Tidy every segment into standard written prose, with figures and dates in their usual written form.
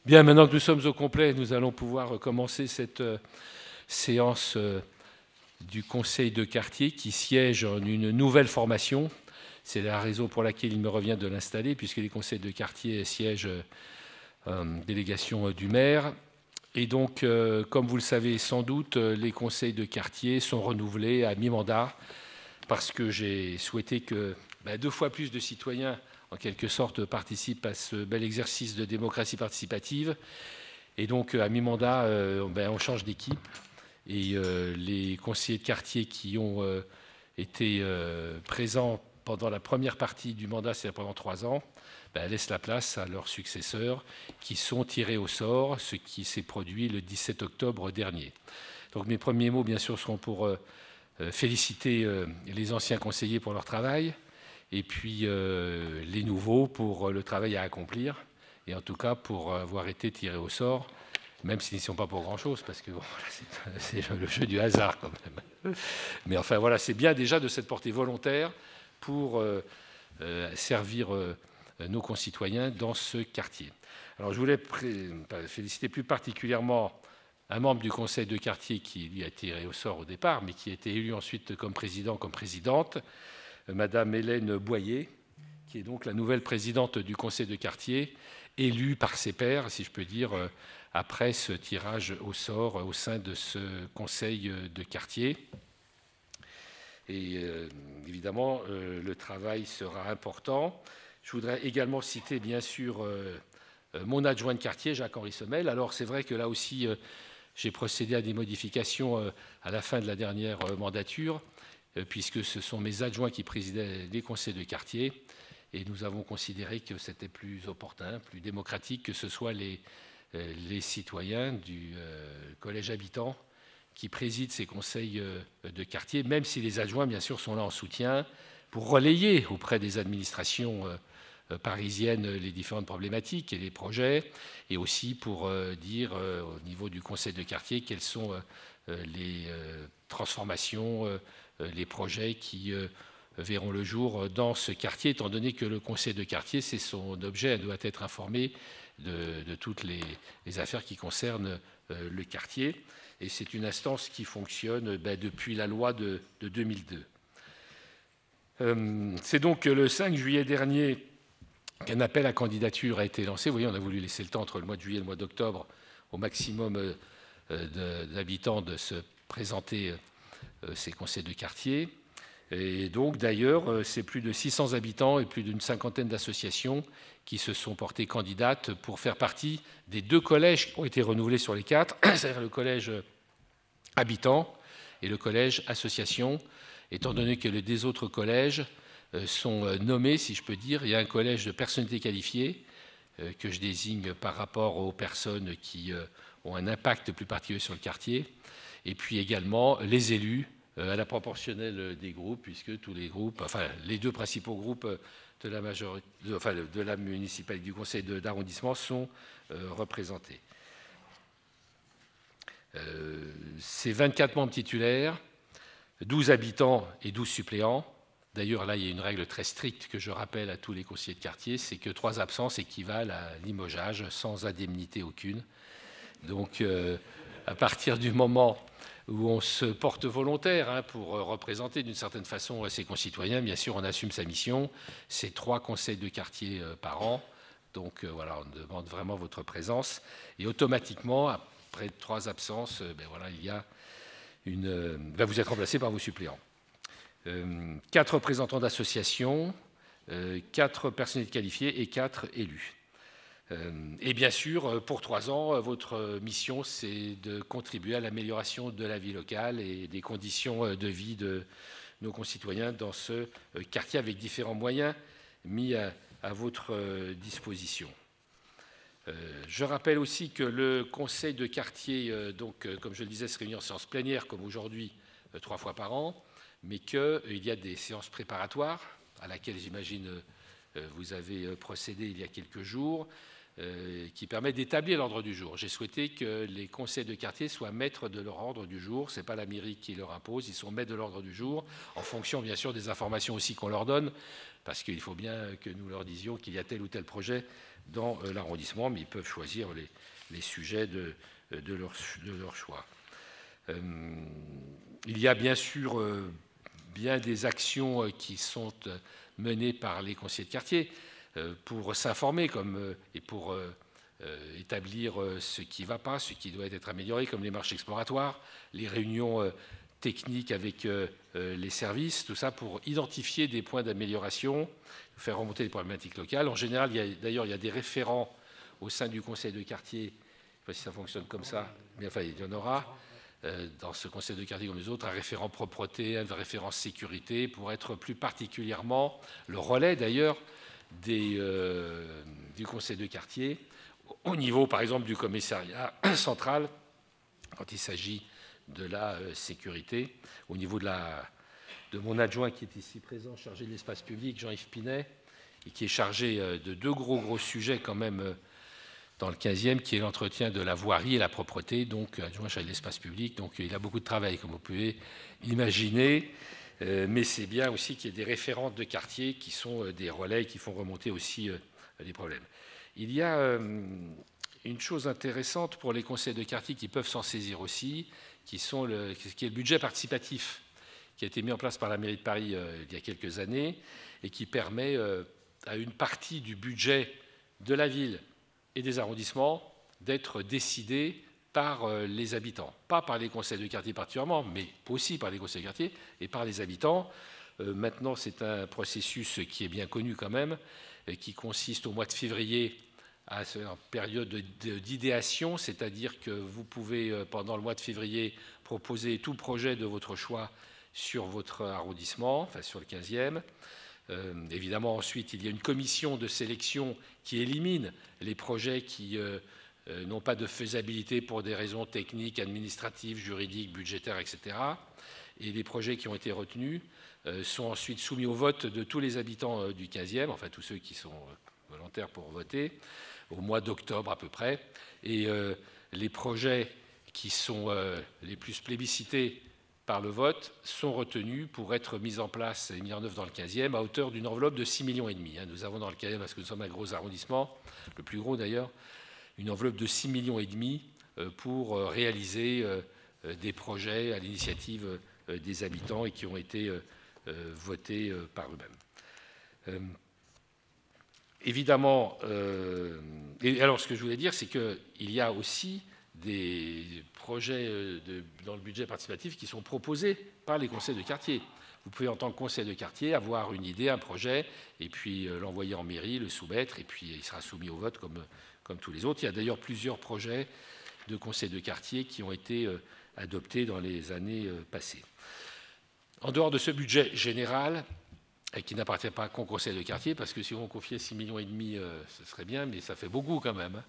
Bien, maintenant que nous sommes au complet, nous allons pouvoir commencer cette séance du conseil de quartier qui siège en une nouvelle formation. C'est la raison pour laquelle il me revient de l'installer, puisque les conseils de quartier siègent délégation du maire. Et donc, comme vous le savez sans doute, les conseils de quartier sont renouvelés à mi-mandat, parce que j'ai souhaité que 2 fois plus de citoyens, en quelque sorte, participent à ce bel exercice de démocratie participative. Et donc, à mi-mandat, on change d'équipe. Et les conseillers de quartier qui ont été présents pendant la première partie du mandat, c'est-à-dire pendant 3 ans, laissent la place à leurs successeurs qui sont tirés au sort, ce qui s'est produit le 17 octobre dernier. Donc mes premiers mots, bien sûr, seront pour féliciter les anciens conseillers pour leur travail, et puis les nouveaux pour le travail à accomplir, et en tout cas pour avoir été tirés au sort, même s'ils n'y sont pas pour grand-chose, parce que bon, c'est le jeu du hasard quand même. Mais enfin voilà, c'est bien déjà de cette portée volontaire pour servir nos concitoyens dans ce quartier. Alors je voulais féliciter plus particulièrement un membre du conseil de quartier qui lui a été tiré au sort au départ, mais qui a été élu ensuite comme président, comme présidente, Madame Hélène Boyer, qui est donc la nouvelle présidente du conseil de quartier, élue par ses pairs, si je peux dire, après ce tirage au sort au sein de ce conseil de quartier. Et évidemment, le travail sera important. Je voudrais également citer, bien sûr, mon adjoint de quartier, Jacques-Henri Semel. Alors, c'est vrai que là aussi, j'ai procédé à des modifications à la fin de la dernière mandature, puisque ce sont mes adjoints qui présidaient les conseils de quartier. Et nous avons considéré que c'était plus opportun, plus démocratique que ce soit les citoyens du collège habitant qui président ces conseils de quartier, même si les adjoints, bien sûr, sont là en soutien pour relayer auprès des administrations parisiennes les différentes problématiques et les projets, et aussi pour dire au niveau du conseil de quartier quelles sont les transformations, les projets qui verront le jour dans ce quartier, étant donné que le conseil de quartier, c'est son objet, elle doit être informée de toutes les affaires qui concernent le quartier. Et c'est une instance qui fonctionne depuis la loi de 2002. C'est donc le 5 juillet dernier qu'un appel à candidature a été lancé. Vous voyez, on a voulu laisser le temps entre le mois de juillet et le mois d'octobre au maximum d'habitants de se présenter ces conseils de quartier. Et donc, d'ailleurs, c'est plus de 600 habitants et plus d'une cinquantaine d'associations qui se sont portées candidates pour faire partie des 2 collèges qui ont été renouvelés sur les 4, c'est-à-dire le collège habitant et le collège association, étant donné que les 2 autres collèges sont nommés, si je peux dire. Il y a un collège de personnalités qualifiées que je désigne par rapport aux personnes qui ont un impact plus particulier sur le quartier, et puis également les élus à la proportionnelle des groupes, puisque tous les groupes, enfin les 2 principaux groupes de la majorité, de la municipalité, du conseil d'arrondissement sont représentés. C'est 24 membres titulaires, 12 habitants et 12 suppléants. D'ailleurs, là, il y a une règle très stricte que je rappelle à tous les conseillers de quartier, c'est que 3 absences équivalent à limogeage sans indemnité aucune. Donc, à partir du moment où on se porte volontaire pour représenter d'une certaine façon ses concitoyens, bien sûr, on assume sa mission. C'est 3 conseils de quartier par an. Donc, voilà, on demande vraiment votre présence. Et automatiquement, après 3 absences, il y a vous êtes remplacé par vos suppléants. 4 représentants d'associations, 4 personnalités qualifiées et 4 élus. Et bien sûr, pour 3 ans, votre mission, c'est de contribuer à l'amélioration de la vie locale et des conditions de vie de nos concitoyens dans ce quartier, avec différents moyens mis à votre disposition. Je rappelle aussi que le conseil de quartier, comme je le disais, se réunit en séance plénière, comme aujourd'hui, 3 fois par an, mais qu'il y a des séances préparatoires, à laquelle j'imagine vous avez procédé il y a quelques jours, qui permet d'établir l'ordre du jour. J'ai souhaité que les conseils de quartier soient maîtres de leur ordre du jour. Ce n'est pas la mairie qui leur impose, ils sont maîtres de l'ordre du jour, en fonction bien sûr des informations aussi qu'on leur donne, parce qu'il faut bien que nous leur disions qu'il y a tel ou tel projet dans l'arrondissement, mais ils peuvent choisir les sujets de leur choix. Il y a bien sûr bien des actions qui sont menées par les conseillers de quartier pour s'informer et pour établir ce qui ne va pas, ce qui doit être amélioré, comme les marches exploratoires, les réunions techniques avec les services, tout ça pour identifier des points d'amélioration, faire remonter les problématiques locales. En général, d'ailleurs, il y a des référents au sein du conseil de quartier, je ne sais pas si ça fonctionne comme ça, mais enfin, il y en aura dans ce conseil de quartier comme les autres, un référent propreté, un référent sécurité, pour être plus particulièrement le relais d'ailleurs du conseil de quartier, au niveau par exemple du commissariat central, quand il s'agit de la sécurité, au niveau de mon adjoint qui est ici présent, chargé de l'espace public, Jean-Yves Pinet, et qui est chargé de deux gros sujets quand même dans le 15e, qui est l'entretien de la voirie et la propreté, donc adjoint chargé de l'espace public. Donc il a beaucoup de travail, comme vous pouvez imaginer, mais c'est bien aussi qu'il y ait des référentes de quartier qui sont des relais qui font remonter aussi les problèmes. Il y a une chose intéressante pour les conseils de quartier qui peuvent s'en saisir aussi, qui est le budget participatif, qui a été mis en place par la mairie de Paris il y a quelques années, et qui permet à une partie du budget de la ville et des arrondissements d'être décidés par les habitants. Pas par les conseils de quartier particulièrement, mais aussi par les conseils de quartier et par les habitants. Maintenant, c'est un processus qui est bien connu quand même, qui consiste au mois de février à une période d'idéation, c'est-à-dire que vous pouvez, pendant le mois de février, proposer tout projet de votre choix sur votre arrondissement, enfin sur le 15e. Évidemment, ensuite, il y a une commission de sélection qui élimine les projets qui n'ont pas de faisabilité pour des raisons techniques, administratives, juridiques, budgétaires, etc. Et les projets qui ont été retenus sont ensuite soumis au vote de tous les habitants du 15e, enfin tous ceux qui sont volontaires pour voter, au mois d'octobre à peu près. Et les projets qui sont les plus plébiscités par le vote sont retenus pour être mis en place et mis en œuvre dans le 15e à hauteur d'une enveloppe de 6,5 millions. Nous avons dans le 15e, parce que nous sommes un gros arrondissement, le plus gros d'ailleurs, une enveloppe de 6,5 millions pour réaliser des projets à l'initiative des habitants et qui ont été votés par eux-mêmes. Évidemment, et alors ce que je voulais dire, c'est qu'il y a aussi des projets dans le budget participatif qui sont proposés par les conseils de quartier. Vous pouvez, en tant que conseil de quartier, avoir une idée, un projet, et puis l'envoyer en mairie, le soumettre, et puis il sera soumis au vote comme tous les autres. Il y a d'ailleurs plusieurs projets de conseils de quartier qui ont été adoptés dans les années passées. En dehors de ce budget général, et qui n'appartient pas qu'au conseil de quartier, parce que si on confiait 6,5 millions, ce serait bien, mais ça fait beaucoup quand même.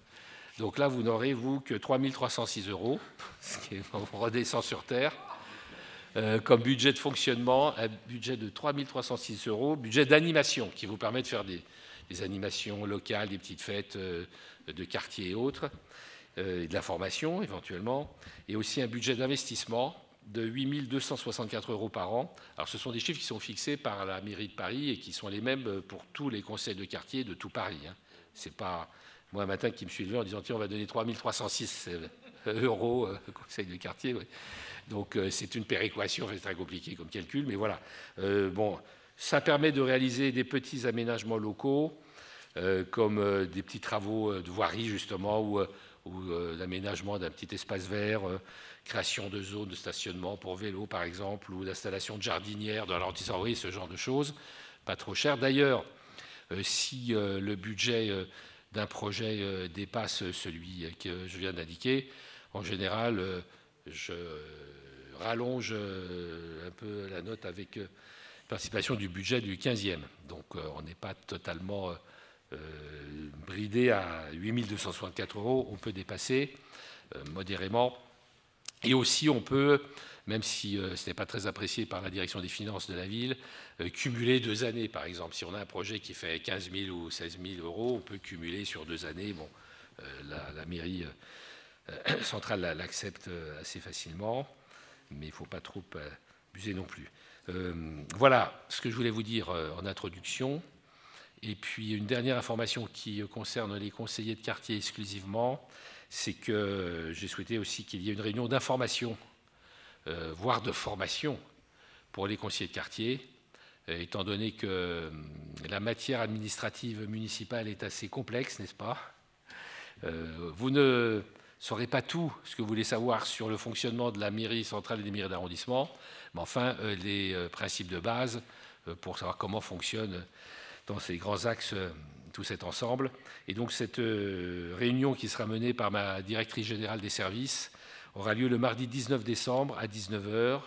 Donc là, vous n'aurez, vous, que 3 306 €, ce qui est, on redescend sur Terre, comme budget de fonctionnement, un budget de 3 306 €, budget d'animation, qui vous permet de faire des animations locales, des petites fêtes de quartier et autres, et de la formation éventuellement, et aussi un budget d'investissement de 8 264 € par an. Alors ce sont des chiffres qui sont fixés par la mairie de Paris et qui sont les mêmes pour tous les conseils de quartier de tout Paris. C'est pas moi un matin qui me suis levé en disant tiens, on va donner 3 306 € au conseil de quartier. Ouais. Donc c'est une péréquation, c'est très compliqué comme calcul, mais voilà. Bon, ça permet de réaliser des petits aménagements locaux, comme des petits travaux de voirie justement, ou l'aménagement d'un petit espace vert, création de zones de stationnement pour vélo par exemple, ou d'installation de jardinières, de ralentisseurs, ce genre de choses, pas trop cher. D'ailleurs, si le budget d'un projet dépasse celui que je viens d'indiquer, en général, je rallonge un peu la note avec participation du budget du 15e. Donc on n'est pas totalement bridé à 8 264 €, on peut dépasser modérément. Et aussi, on peut, même si ce n'est pas très apprécié par la direction des finances de la ville, cumuler 2 années, par exemple. Si on a un projet qui fait 15 000 ou 16 000 euros, on peut cumuler sur 2 années. Bon, la mairie centrale l'accepte assez facilement, mais il ne faut pas trop abuser non plus. Voilà ce que je voulais vous dire en introduction. Et puis une dernière information qui concerne les conseillers de quartier exclusivement, c'est que j'ai souhaité aussi qu'il y ait une réunion d'information, voire de formation pour les conseillers de quartier, étant donné que la matière administrative municipale est assez complexe, n'est-ce pas? Vous ne saurez pas tout ce que vous voulez savoir sur le fonctionnement de la mairie centrale et des mairies d'arrondissement, mais enfin les principes de base pour savoir comment fonctionne dans ces grands axes tout cet ensemble. Et donc cette réunion qui sera menée par ma directrice générale des services aura lieu le mardi 19 décembre à 19 h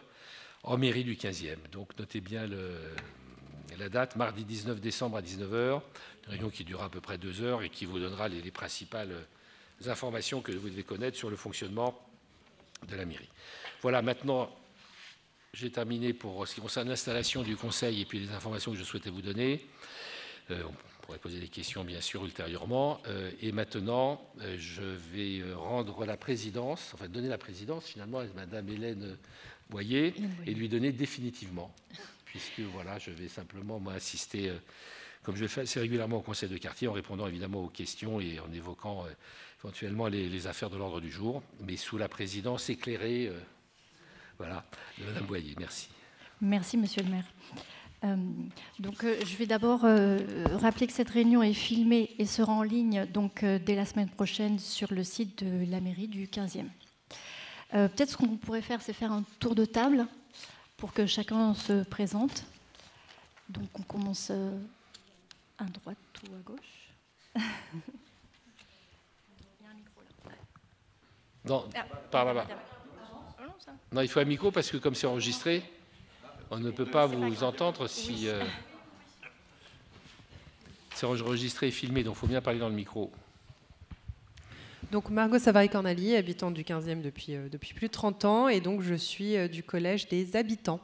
en mairie du 15e. Donc notez bien la date, mardi 19 décembre à 19 h, une réunion qui durera à peu près 2 heures et qui vous donnera les principales informations que vous devez connaître sur le fonctionnement de la mairie. Voilà, maintenant, j'ai terminé pour ce qui concerne l'installation du conseil et puis les informations que je souhaitais vous donner. On pourrait poser des questions, bien sûr, ultérieurement. Et maintenant, je vais rendre la présidence, enfin donner la présidence, finalement, à Madame Hélène Boyer et lui donner définitivement, puisque, voilà, je vais simplement assister, comme je le fais assez régulièrement au conseil de quartier, en répondant évidemment aux questions et en évoquant éventuellement les affaires de l'ordre du jour, mais sous la présidence éclairée voilà, de Madame Boyer. Merci. Merci, Monsieur le maire. Donc, je vais d'abord rappeler que cette réunion est filmée et sera en ligne donc, dès la semaine prochaine sur le site de la mairie du 15e. Peut-être ce qu'on pourrait faire, c'est faire un tour de table pour que chacun se présente. Donc, on commence à droite ou à gauche. Non, par là-bas. Non, il faut un micro parce que comme c'est enregistré, on ne peut pas vous entendre si c'est enregistré et filmé, donc il faut bien parler dans le micro. Donc Margot Savary-Cornali, habitante du 15e depuis plus de 30 ans, et donc je suis du collège des habitants.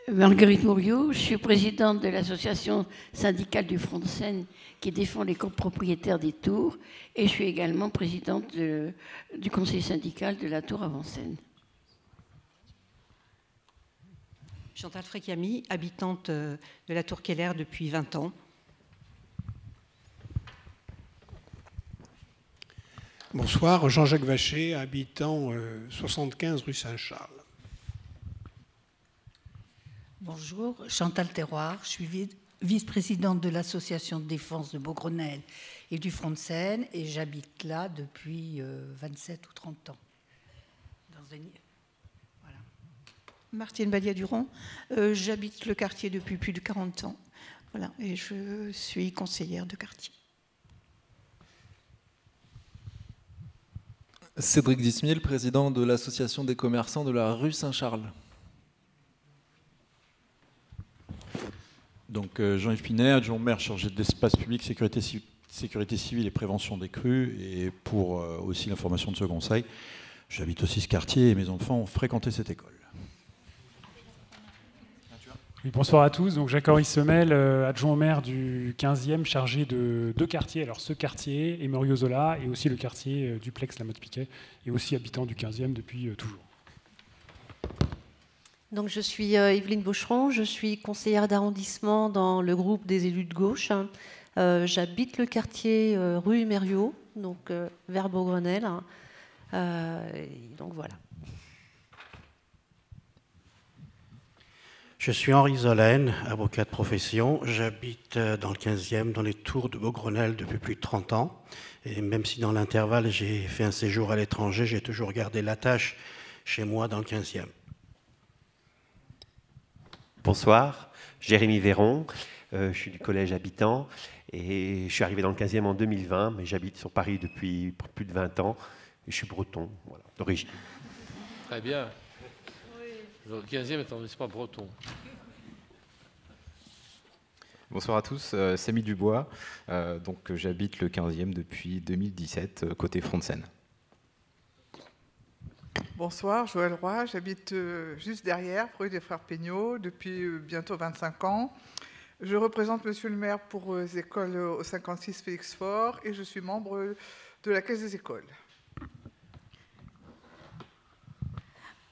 Marguerite Mouriot, je suis présidente de l'association syndicale du Front de Seine qui défend les copropriétaires des tours, et je suis également présidente du conseil syndical de la tour Avant-Seine. Chantal Fréquiami, habitante de la tour Keller depuis 20 ans. Bonsoir, Jean-Jacques Vacher, habitant 75 rue Saint-Charles. Bonjour, Chantal Terroir, je suis vice-présidente de l'association de défense de Beaugrenelle et du Front de Seine et j'habite là depuis 27 ou 30 ans. Voilà. Martine Badia-Durand, j'habite le quartier depuis plus de 40 ans. Voilà, et je suis conseillère de quartier. Cédric Dismiel, président de l'association des commerçants de la rue Saint-Charles. Donc Jean-Yves Pinet, adjoint au maire chargé de l'espace public, sécurité civile et prévention des crues, et pour aussi l'information de ce conseil, j'habite aussi ce quartier et mes enfants ont fréquenté cette école. Oui, bonsoir à tous, donc Jacques-Henri Semel, adjoint au maire du 15e, chargé de 2 quartiers, alors ce quartier, Emery Zola, et aussi le quartier Duplex, la Motte-Piquet, et aussi habitant du 15e depuis toujours. Donc, je suis Evelyne Baucheron, je suis conseillère d'arrondissement dans le groupe des élus de gauche. J'habite le quartier rue Mériot, donc vers Beaugrenelle. Donc voilà. Je suis Henri Zolaine, avocat de profession. J'habite dans le 15e, dans les tours de Beaugrenelle depuis plus de 30 ans. Et même si dans l'intervalle, j'ai fait un séjour à l'étranger, j'ai toujours gardé l'attache chez moi dans le 15e. Bonsoir, Jérémy Véron, je suis du collège habitant et je suis arrivé dans le 15e en 2020, mais j'habite sur Paris depuis plus de 20 ans et je suis breton, voilà, d'origine. Très bien. Le 15e est un arrondissement breton. Bonsoir à tous, Samy Dubois, donc j'habite le 15e depuis 2017, côté Front de Seine. Bonsoir, Joël Roy, j'habite juste derrière, rue des Frères Peignot, depuis bientôt 25 ans. Je représente Monsieur le maire pour les écoles au 56 Félix Faure et je suis membre de la Caisse des écoles.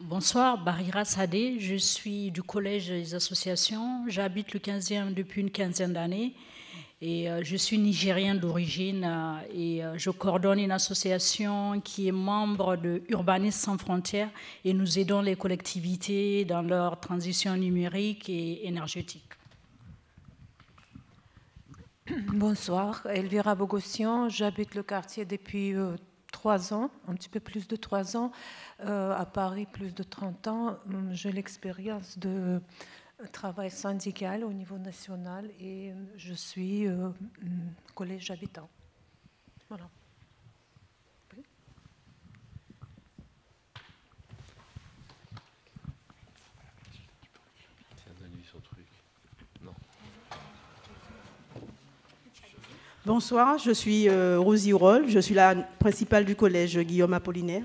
Bonsoir, Barira Sadé, je suis du Collège des associations. J'habite le 15e depuis une quinzaine d'années et je suis nigérienne d'origine et je coordonne une association qui est membre de Urbanistes sans frontières et nous aidons les collectivités dans leur transition numérique et énergétique. Bonsoir, Elvira Bogossian, j'habite le quartier depuis 3 ans, un petit peu plus de 3 ans, à Paris plus de 30 ans. J'ai l'expérience de travail syndical au niveau national et je suis collège habitant. Voilà. Bonsoir, je suis Rosie Roll, je suis la principale du collège Guillaume Apollinaire.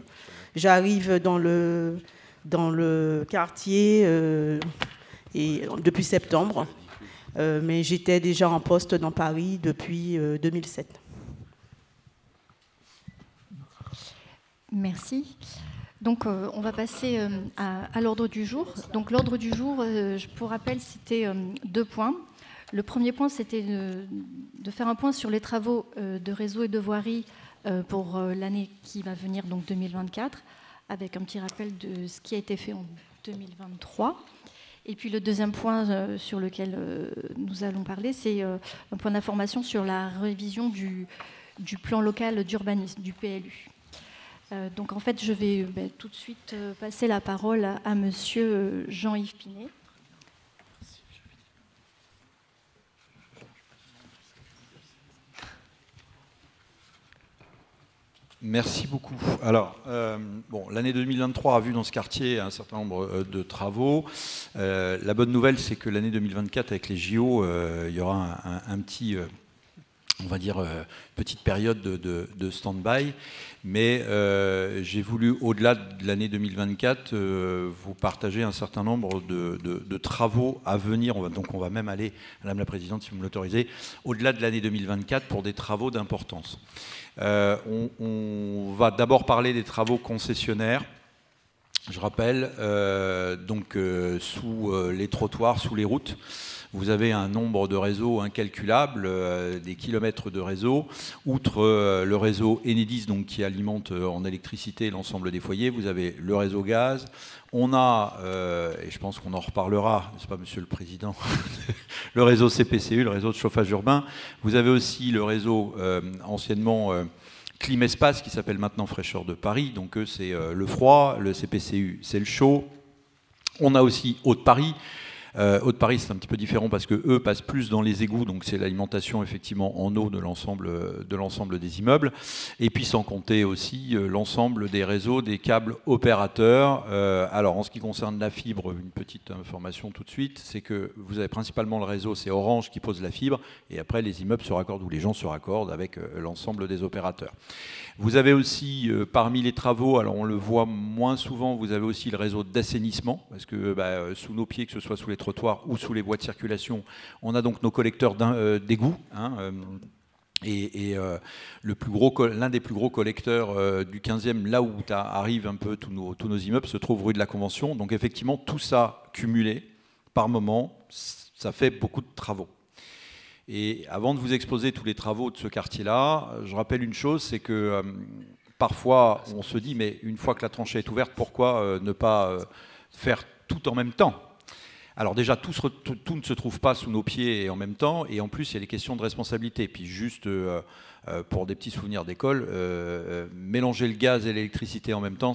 J'arrive dans le quartier depuis septembre, mais j'étais déjà en poste dans Paris depuis 2007. Merci. Donc, on va passer à l'ordre du jour. Donc, l'ordre du jour, pour rappel, c'était 2 points. Le premier point, c'était de faire un point sur les travaux de réseau et de voirie pour l'année qui va venir, donc 2024, avec un petit rappel de ce qui a été fait en 2023. Et puis le deuxième point sur lequel nous allons parler, c'est un point d'information sur la révision du plan local d'urbanisme, du PLU. Donc en fait, je vais tout de suite passer la parole à monsieur Jean-Yves Pinet. Merci beaucoup. Alors, l'année 2023 a vu dans ce quartier un certain nombre de travaux. La bonne nouvelle, c'est que l'année 2024, avec les JO, il y aura un petit, on va dire, petite période de stand-by. Mais j'ai voulu, au-delà de l'année 2024, vous partager un certain nombre de travaux à venir. Donc on va même aller, Madame la Présidente, si vous me l'autorisez, au-delà de l'année 2024 pour des travaux d'importance. On va d'abord parler des travaux concessionnaires. Je rappelle, sous les trottoirs, sous les routes, vous avez un nombre de réseaux incalculable, des kilomètres de réseaux. Outre le réseau Enedis, donc, qui alimente en électricité l'ensemble des foyers, vous avez le réseau gaz. On a, et je pense qu'on en reparlera, n'est-ce pas, Monsieur le Président, le réseau CPCU, le réseau de chauffage urbain. Vous avez aussi le réseau anciennement Climespace, qui s'appelle maintenant Fraîcheur de Paris. Donc eux, c'est le froid, le CPCU, c'est le chaud. On a aussi Haute-Paris. Haute-Paris, c'est un petit peu différent parce que eux passent plus dans les égouts, donc c'est l'alimentation effectivement en eau de l'ensemble des immeubles. Et puis sans compter aussi l'ensemble des réseaux, des câbles opérateurs. Alors en ce qui concerne la fibre, une petite information tout de suite, c'est que vous avez principalement le réseau, c'est Orange qui pose la fibre, et après les immeubles se raccordent ou les gens se raccordent avec l'ensemble des opérateurs. Vous avez aussi, parmi les travaux, alors on le voit moins souvent, vous avez aussi le réseau d'assainissement, parce que sous nos pieds, que ce soit sous les trottoirs ou sous les voies de circulation, on a donc nos collecteurs d'égouts. L'un des plus gros collecteurs du 15e, là où arrivent un peu tous nos immeubles, se trouve rue de la Convention. Donc effectivement, tout ça cumulé, par moment, ça fait beaucoup de travaux. Et avant de vous exposer tous les travaux de ce quartier-là, je rappelle une chose, c'est que parfois on se dit, mais une fois que la tranchée est ouverte, pourquoi ne pas faire tout en même temps ? Alors déjà, tout ne se trouve pas sous nos pieds et en même temps, et en plus il y a les questions de responsabilité. Puis juste pour des petits souvenirs d'école, mélanger le gaz et l'électricité en même temps,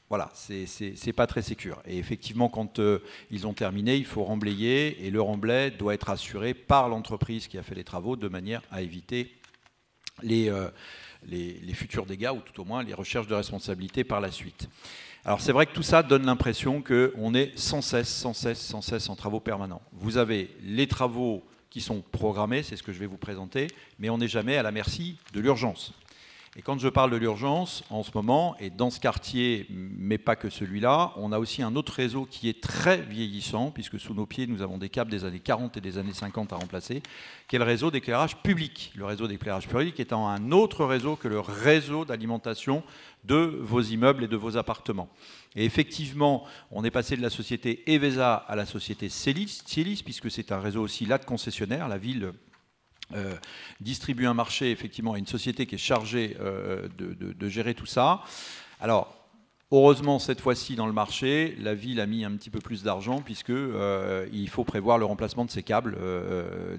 voilà, c'est pas très sécure. Et effectivement, quand ils ont terminé, il faut remblayer, et le remblai doit être assuré par l'entreprise qui a fait les travaux, de manière à éviter les futurs dégâts, ou tout au moins les recherches de responsabilité par la suite. Alors c'est vrai que tout ça donne l'impression qu'on est sans cesse en travaux permanents. Vous avez les travaux qui sont programmés, c'est ce que je vais vous présenter, mais on n'est jamais à la merci de l'urgence. Et quand je parle de l'urgence, en ce moment, et dans ce quartier, mais pas que celui-là, on a aussi un autre réseau qui est très vieillissant, puisque sous nos pieds, nous avons des câbles des années 40 et des années 50 à remplacer, qui est le réseau d'éclairage public. Le réseau d'éclairage public étant un autre réseau que le réseau d'alimentation de vos immeubles et de vos appartements. Et effectivement, on est passé de la société Evesa à la société Cielis, puisque c'est un réseau aussi là de concessionnaires. La ville distribue un marché effectivement à une société qui est chargée de gérer tout ça. Alors, heureusement, cette fois-ci, dans le marché, la ville a mis un petit peu plus d'argent puisqu'il faut prévoir le remplacement de ces câbles.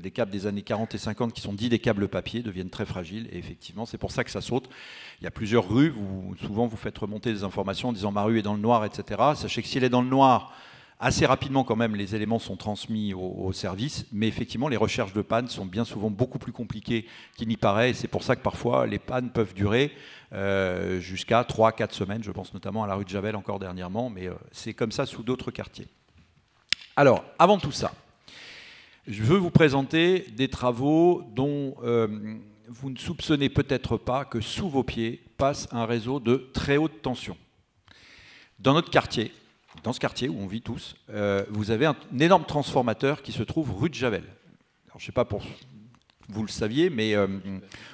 Des câbles des années 40 et 50 qui sont dits des câbles papier deviennent très fragiles. Et effectivement, c'est pour ça que ça saute. Il y a plusieurs rues. Souvent, vous faites remonter des informations en disant « ma rue est dans le noir », etc. Sachez que si elle est dans le noir, assez rapidement quand même, les éléments sont transmis au service. Mais effectivement, les recherches de panne sont bien souvent beaucoup plus compliquées qu'il n'y paraît. Et c'est pour ça que parfois, les pannes peuvent durer jusqu'à 3-4 semaines. Je pense notamment à la rue de Javel encore dernièrement, mais c'est comme ça sous d'autres quartiers. Alors, avant tout ça, je veux vous présenter des travaux dont vous ne soupçonnez peut-être pas que sous vos pieds passe un réseau de très haute tension. Dans notre quartier, dans ce quartier où on vit tous, vous avez un énorme transformateur qui se trouve rue de Javel. Alors, je ne sais pas pour vous le saviez, mais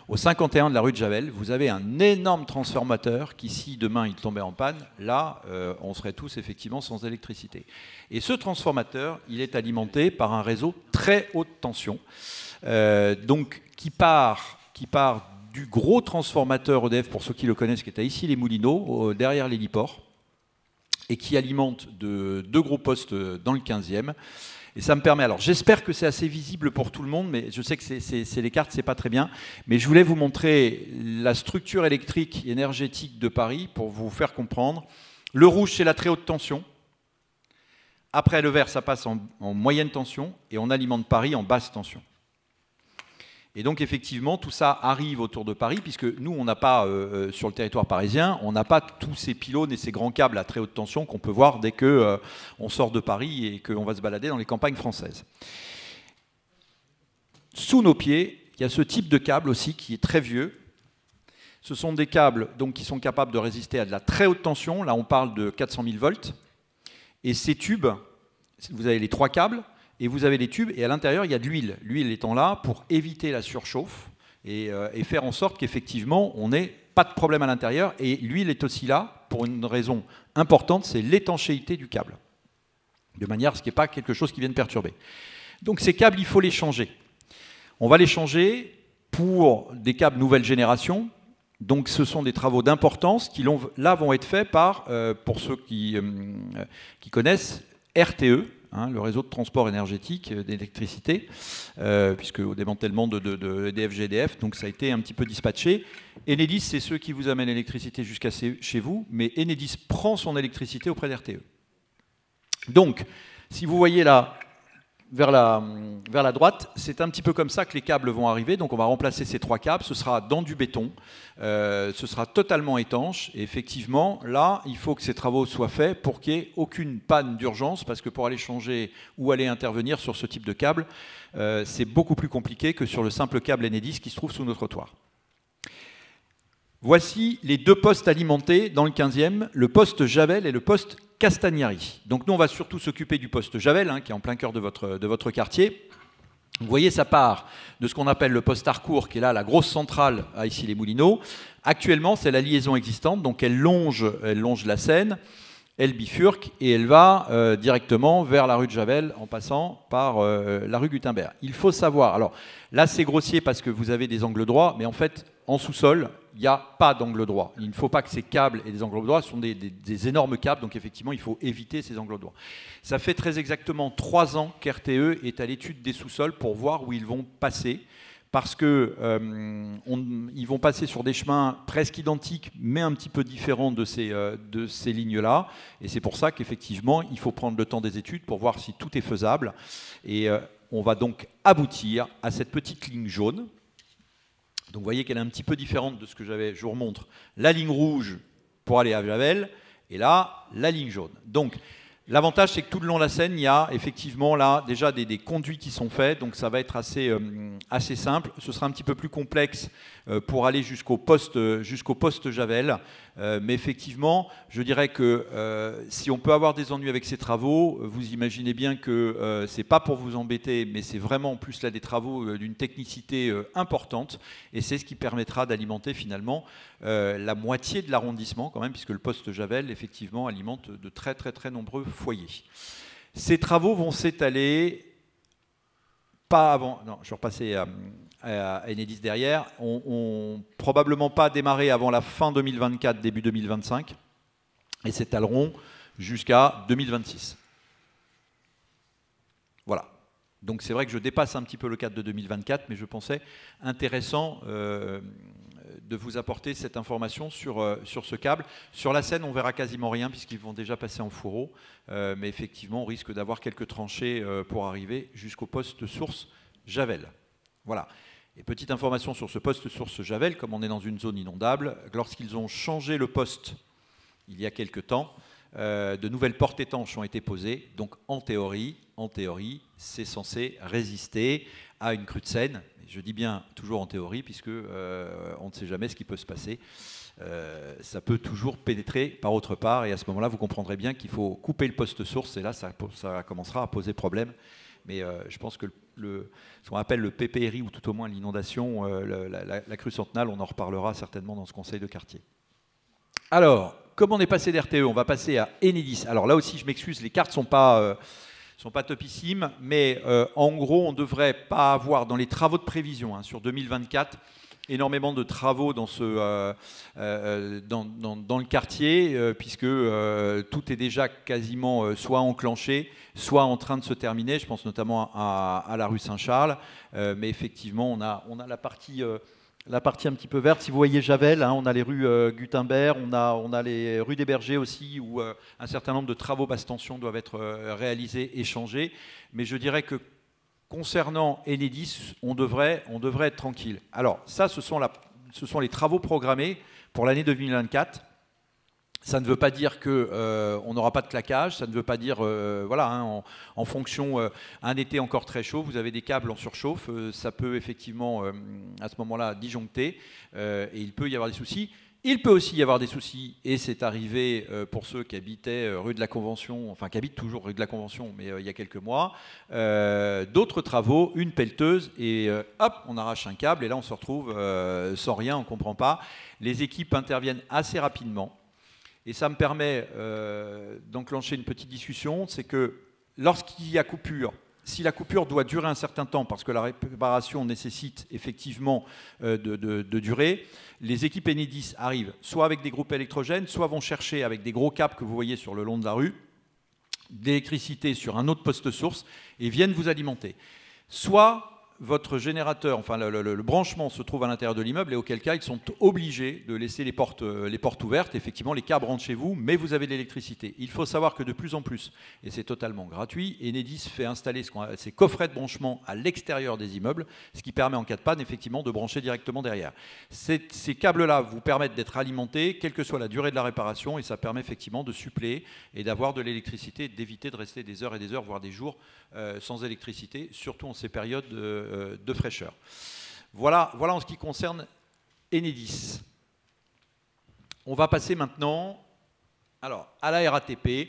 au 51 de la rue de Javel, vous avez un énorme transformateur qui, si demain il tombait en panne, là, on serait tous effectivement sans électricité. Et ce transformateur, il est alimenté par un réseau très haute tension, donc qui part du gros transformateur EDF, pour ceux qui le connaissent, qui est à Issy-les-Moulineaux, derrière l'héliport, et qui alimente deux gros postes dans le 15e. Et ça me permet, alors j'espère que c'est assez visible pour tout le monde, mais je sais que c'est les cartes, c'est pas très bien, mais je voulais vous montrer la structure électrique et énergétique de Paris pour vous faire comprendre. Le rouge, c'est la très haute tension. Après le vert, ça passe en moyenne tension, et on alimente Paris en basse tension. Et donc effectivement, tout ça arrive autour de Paris, puisque nous, on n'a pas, sur le territoire parisien, on n'a pas tous ces pylônes et ces grands câbles à très haute tension qu'on peut voir dès qu'on sort de Paris et qu'on va se balader dans les campagnes françaises. Sous nos pieds, il y a ce type de câble aussi qui est très vieux. Ce sont des câbles donc, qui sont capables de résister à de la très haute tension. Là, on parle de 400 000 volts. Et ces tubes, vous avez les 3 câbles, et vous avez les tubes, et à l'intérieur, il y a de l'huile. L'huile étant là pour éviter la surchauffe et faire en sorte qu'effectivement, on n'ait pas de problème à l'intérieur. Et l'huile est aussi là pour une raison importante, c'est l'étanchéité du câble. De manière à ce qu'il n'y ait pas quelque chose qui vienne perturber. Donc ces câbles, il faut les changer. On va les changer pour des câbles nouvelle génération. Donc ce sont des travaux d'importance qui là vont être faits par, pour ceux qui connaissent, RTE, le réseau de transport énergétique d'électricité, puisque au démantèlement de EDF-GDF, donc ça a été un petit peu dispatché. Enedis, c'est ceux qui vous amènent l'électricité jusqu'à chez vous, mais Enedis prend son électricité auprès d'RTE. Donc, si vous voyez là, vers la droite, c'est un petit peu comme ça que les câbles vont arriver. Donc on va remplacer ces 3 câbles, ce sera dans du béton, ce sera totalement étanche. Et effectivement, là, il faut que ces travaux soient faits pour qu'il n'y ait aucune panne d'urgence, parce que pour aller changer ou aller intervenir sur ce type de câble, c'est beaucoup plus compliqué que sur le simple câble Enedis qui se trouve sous nos trottoirs. Voici les 2 postes alimentés dans le 15e, le poste Javel et le poste Castagnari. Donc nous, on va surtout s'occuper du poste Javel, qui est en plein cœur de votre quartier. Vous voyez, ça part de ce qu'on appelle le poste Harcourt, qui est là, la grosse centrale à Issy-les-Moulineaux. Actuellement, c'est la liaison existante, donc elle longe la Seine, elle bifurque et elle va directement vers la rue de Javel en passant par la rue Gutenberg. Il faut savoir, alors là c'est grossier parce que vous avez des angles droits, mais en fait, en sous-sol, il n'y a pas d'angle droit. Il ne faut pas que ces câbles aient des angles droits, ce sont des énormes câbles, donc effectivement, il faut éviter ces angles droits. Ça fait très exactement 3 ans qu'RTE est à l'étude des sous-sols pour voir où ils vont passer, parce qu'ils vont passer sur des chemins presque identiques, mais un petit peu différents de ces lignes-là, et c'est pour ça qu'effectivement, il faut prendre le temps des études pour voir si tout est faisable, et on va donc aboutir à cette petite ligne jaune. Donc vous voyez qu'elle est un petit peu différente de ce que j'avais. Je vous remontre la ligne rouge pour aller à Javel, et là, la ligne jaune. Donc L'avantage, c'est que tout le long de la Seine, il y a effectivement là déjà des conduits qui sont faits, donc ça va être assez simple. Ce sera un petit peu plus complexe pour aller jusqu'au poste Javel, mais effectivement, je dirais que si on peut avoir des ennuis avec ces travaux, vous imaginez bien que c'est pas pour vous embêter, mais c'est vraiment en plus là des travaux d'une technicité importante, et c'est ce qui permettra d'alimenter finalement la moitié de l'arrondissement quand même, puisque le poste Javel effectivement alimente de très très très nombreux foyers. Ces travaux vont s'étaler pas avant. Non, je vais repasser à Enedis derrière. On probablement pas démarrer avant la fin 2024, début 2025, et s'étaleront jusqu'à 2026. Voilà. Donc c'est vrai que je dépasse un petit peu le cadre de 2024, mais je pensais intéressant de vous apporter cette information sur ce câble. Sur la Seine, on verra quasiment rien puisqu'ils vont déjà passer en fourreau, mais effectivement, on risque d'avoir quelques tranchées pour arriver jusqu'au poste source Javel. Voilà. Et petite information sur ce poste source Javel, comme on est dans une zone inondable, lorsqu'ils ont changé le poste il y a quelques temps, de nouvelles portes étanches ont été posées. Donc en théorie, c'est censé résister à une crue de Seine. Je dis bien toujours en théorie, puisque on ne sait jamais ce qui peut se passer. Ça peut toujours pénétrer par autre part, et à ce moment-là, vous comprendrez bien qu'il faut couper le poste source, et là, ça commencera à poser problème. Mais je pense que ce qu'on appelle le PPRI, ou tout au moins l'inondation, la crue centenale, on en reparlera certainement dans ce conseil de quartier. Alors, comme on est passé d'RTE, on va passer à Enedis. Alors là aussi, je m'excuse, les cartes ne sont pas topissimes, mais en gros, on ne devrait pas avoir dans les travaux de prévision sur 2024 énormément de travaux dans le quartier, puisque tout est déjà quasiment soit enclenché, soit en train de se terminer. Je pense notamment à la rue Saint-Charles, mais effectivement, on a la partie un petit peu verte. Si vous voyez Javel, on a les rues Gutenberg, on a les rues des Bergers aussi, où un certain nombre de travaux basse tension doivent être réalisés et changés. Mais je dirais que concernant Enedis, on devrait être tranquille. Alors ça, ce sont les travaux programmés pour l'année 2024. Ça ne veut pas dire qu'on n'aura pas de claquage, ça ne veut pas dire, en fonction, un été encore très chaud, vous avez des câbles en surchauffe, ça peut effectivement, à ce moment-là, disjoncter, et il peut y avoir des soucis. Il peut aussi y avoir des soucis, et c'est arrivé pour ceux qui habitaient rue de la Convention, enfin qui habitent toujours rue de la Convention, mais il y a quelques mois, d'autres travaux, une pelleteuse, et hop, on arrache un câble, et là on se retrouve sans rien, on ne comprend pas. Les équipes interviennent assez rapidement. Et ça me permet d'enclencher une petite discussion, c'est que lorsqu'il y a coupure, si la coupure doit durer un certain temps, parce que la réparation nécessite effectivement de durer, les équipes Enedis arrivent soit avec des groupes électrogènes, soit vont chercher avec des gros câbles que vous voyez sur le long de la rue, d'électricité sur un autre poste source, et viennent vous alimenter. Soit votre générateur, enfin le branchement se trouve à l'intérieur de l'immeuble, et auquel cas ils sont obligés de laisser les portes ouvertes. Effectivement, les câbles rentrent chez vous, mais vous avez de l'électricité. Il faut savoir que de plus en plus, et c'est totalement gratuit, Enedis fait installer ces coffrets de branchement à l'extérieur des immeubles, ce qui permet en cas de panne effectivement de brancher directement derrière. Ces câbles-là vous permettent d'être alimentés, quelle que soit la durée de la réparation, et ça permet effectivement de suppléer et d'avoir de l'électricité, d'éviter de rester des heures et des heures, voire des jours sans électricité, surtout en ces périodes de fraîcheur. Voilà en ce qui concerne Enedis. On va passer maintenant à la RATP.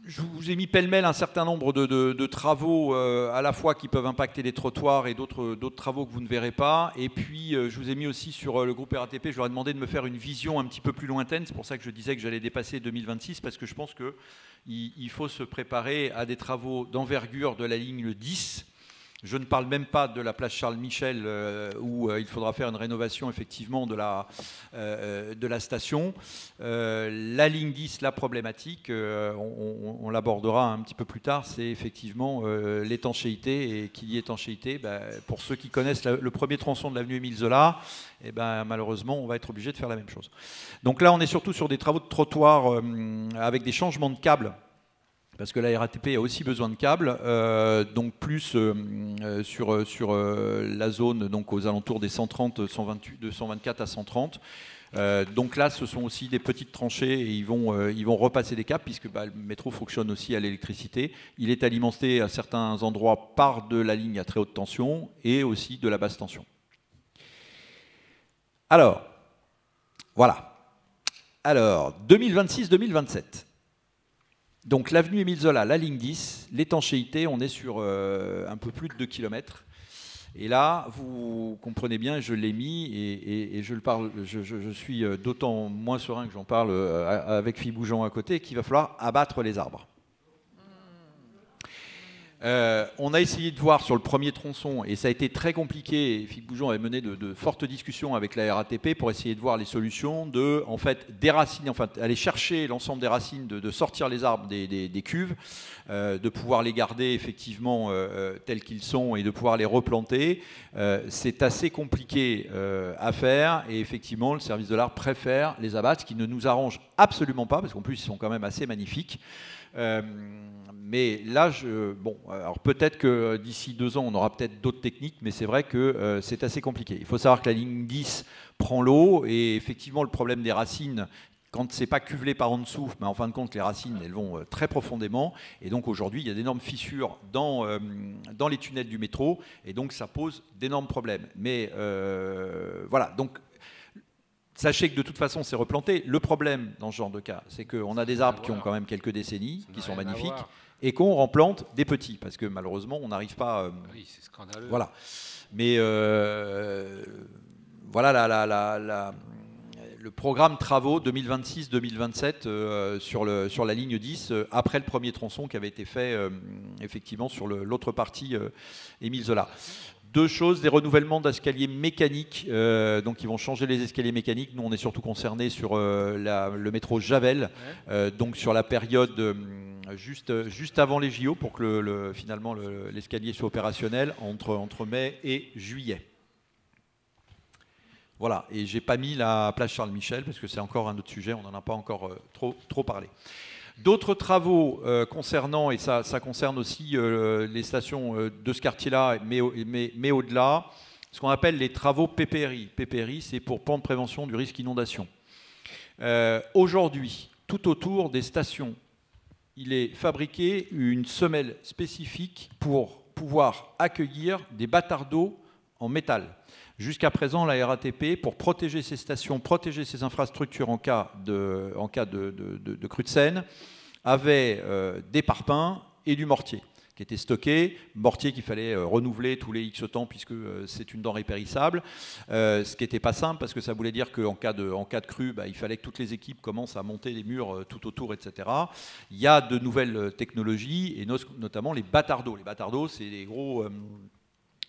Je vous ai mis pêle-mêle un certain nombre de travaux à la fois qui peuvent impacter les trottoirs et d'autres travaux que vous ne verrez pas. Et puis, je vous ai mis aussi sur le groupe RATP, je leur ai demandé de me faire une vision un petit peu plus lointaine. C'est pour ça que je disais que j'allais dépasser 2026, parce que je pense qu'il faut se préparer à des travaux d'envergure de la ligne 10. Je ne parle même pas de la place Charles-Michel où il faudra faire une rénovation effectivement de la station. La ligne 10, la problématique, on l'abordera un petit peu plus tard, c'est effectivement l'étanchéité. Et qui dit étanchéité, pour ceux qui connaissent le premier tronçon de l'avenue Émile Zola, malheureusement on va être obligé de faire la même chose. Donc là on est surtout sur des travaux de trottoir avec des changements de câbles parce que la RATP a aussi besoin de câbles, donc plus sur la zone donc aux alentours des 130, 128, de 124 à 130. Donc là, ce sont aussi des petites tranchées et ils vont repasser des câbles puisque le métro fonctionne aussi à l'électricité. Il est alimenté à certains endroits par de la ligne à très haute tension et aussi de la basse tension. Alors, voilà. Alors, 2026-2027. Donc l'avenue Émile Zola, la ligne 10, l'étanchéité, on est sur un peu plus de 2 km. Et là, vous comprenez bien, je l'ai mis et je suis d'autant moins serein que j'en parle avec Philippe Bougeon à côté qu'il va falloir abattre les arbres. On a essayé de voir sur le premier tronçon, et ça a été très compliqué, et Philippe Bougeon avait mené de fortes discussions avec la RATP pour essayer de voir les solutions de déraciner, aller chercher l'ensemble des racines, de sortir les arbres des cuves, de pouvoir les garder effectivement tels qu'ils sont et de pouvoir les replanter. C'est assez compliqué à faire, et effectivement le service de l'art préfère les abattre, ce qui ne nous arrange absolument pas, parce qu'en plus ils sont quand même assez magnifiques. Mais là, alors peut-être que d'ici 2 ans, on aura peut-être d'autres techniques, mais c'est vrai que c'est assez compliqué. Il faut savoir que la ligne 10 prend l'eau, et effectivement, le problème des racines, quand c'est pas cuvelé par en dessous, mais en fin de compte, les racines, elles vont très profondément, et donc aujourd'hui, il y a d'énormes fissures dans les tunnels du métro, et donc ça pose d'énormes problèmes. Mais voilà, donc sachez que de toute façon, c'est replanté. Le problème dans ce genre de cas, c'est qu'on a des arbres qui ont quand même quelques décennies, qui sont magnifiques, et qu'on remplante des petits, parce que malheureusement, on n'arrive pas... oui, c'est scandaleux. Voilà. Mais voilà le programme travaux 2026-2027 sur la ligne 10, après le premier tronçon qui avait été fait effectivement sur l'autre partie Émile Zola. 2 choses, des renouvellements d'escaliers mécaniques, donc ils vont changer les escaliers mécaniques. Nous, on est surtout concernés sur le métro Javel, donc sur la période juste avant les JO, pour que finalement l'escalier soit opérationnel entre mai et juillet. Voilà, et j'ai pas mis la place Charles-Michel, parce que c'est encore un autre sujet, on n'en a pas encore trop parlé. D'autres travaux concernant, et ça concerne aussi les stations de ce quartier-là, mais au-delà, ce qu'on appelle les travaux PPRI. PPRI, c'est pour plan de prévention du risque inondation. Aujourd'hui, tout autour des stations, il est fabriqué une semelle spécifique pour pouvoir accueillir des bâtards d'eau en métal. Jusqu'à présent, la RATP, pour protéger ces stations, protéger ces infrastructures en cas de crue de Seine, avait des parpaings et du mortier qui étaient stockés, mortier qu'il fallait renouveler tous les X temps puisque c'est une denrée périssable, ce qui n'était pas simple parce que ça voulait dire qu'en cas de crue, il fallait que toutes les équipes commencent à monter les murs tout autour, etc. Il y a de nouvelles technologies et notamment les bâtards d'eau. Les bâtards d'eau, c'est des gros...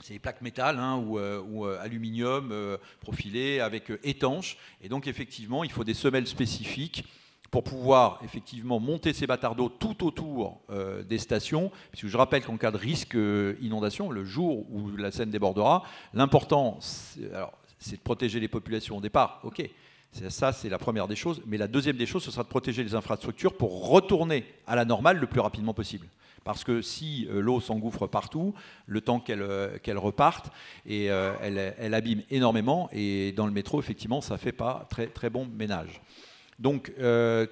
c'est des plaques métal ou aluminium profilées avec étanches. Et donc, effectivement, il faut des semelles spécifiques pour pouvoir effectivement monter ces bâtards d'eau tout autour des stations. Puisque je rappelle qu'en cas de risque inondation, le jour où la Seine débordera, l'important, c'est de protéger les populations au départ. OK. Ça, c'est la première des choses. Mais la deuxième des choses, ce sera de protéger les infrastructures pour retourner à la normale le plus rapidement possible. Parce que si l'eau s'engouffre partout, le temps qu'elle reparte, et elle abîme énormément. Et dans le métro, effectivement, ça ne fait pas très, très bon ménage. Donc,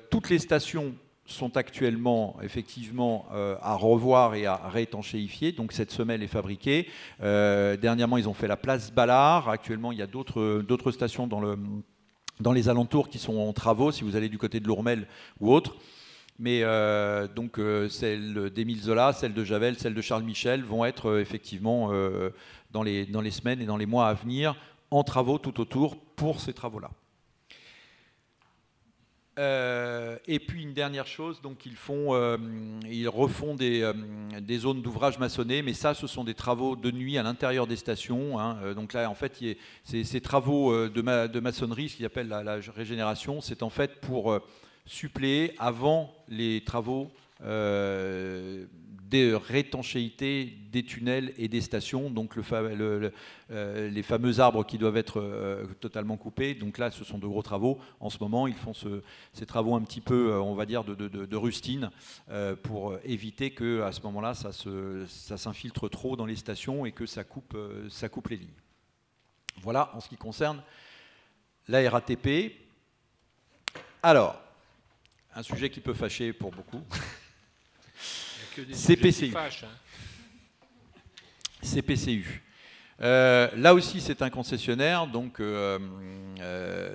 toutes les stations sont actuellement, effectivement, à revoir et à réétanchéifier. Donc, cette semelle est fabriquée. Dernièrement, ils ont fait la place Ballard. Actuellement, il y a d'autres stations dans les alentours qui sont en travaux, si vous allez du côté de Lourmel ou autre. Mais donc celle d'Émile Zola, celle de Javel, celle de Charles Michel vont être effectivement dans les semaines et dans les mois à venir en travaux tout autour pour ces travaux-là. Et puis une dernière chose, donc ils refont des zones d'ouvrage maçonnés, mais ça, ce sont des travaux de nuit à l'intérieur des stations. Donc là, en fait, ces travaux de maçonnerie, ce qu'ils appellent la régénération, c'est en fait pour suppléer avant les travaux des rétanchéités des tunnels et des stations, donc les fameux arbres qui doivent être totalement coupés. Donc là, ce sont de gros travaux. En ce moment, ils font ces travaux un petit peu, on va dire, de rustine pour éviter que, à ce moment-là, ça s'infiltre trop dans les stations et que ça coupe les lignes. Voilà en ce qui concerne la RATP. Alors, un sujet qui peut fâcher pour beaucoup. CPCU. CPCU. Là aussi, c'est un concessionnaire, donc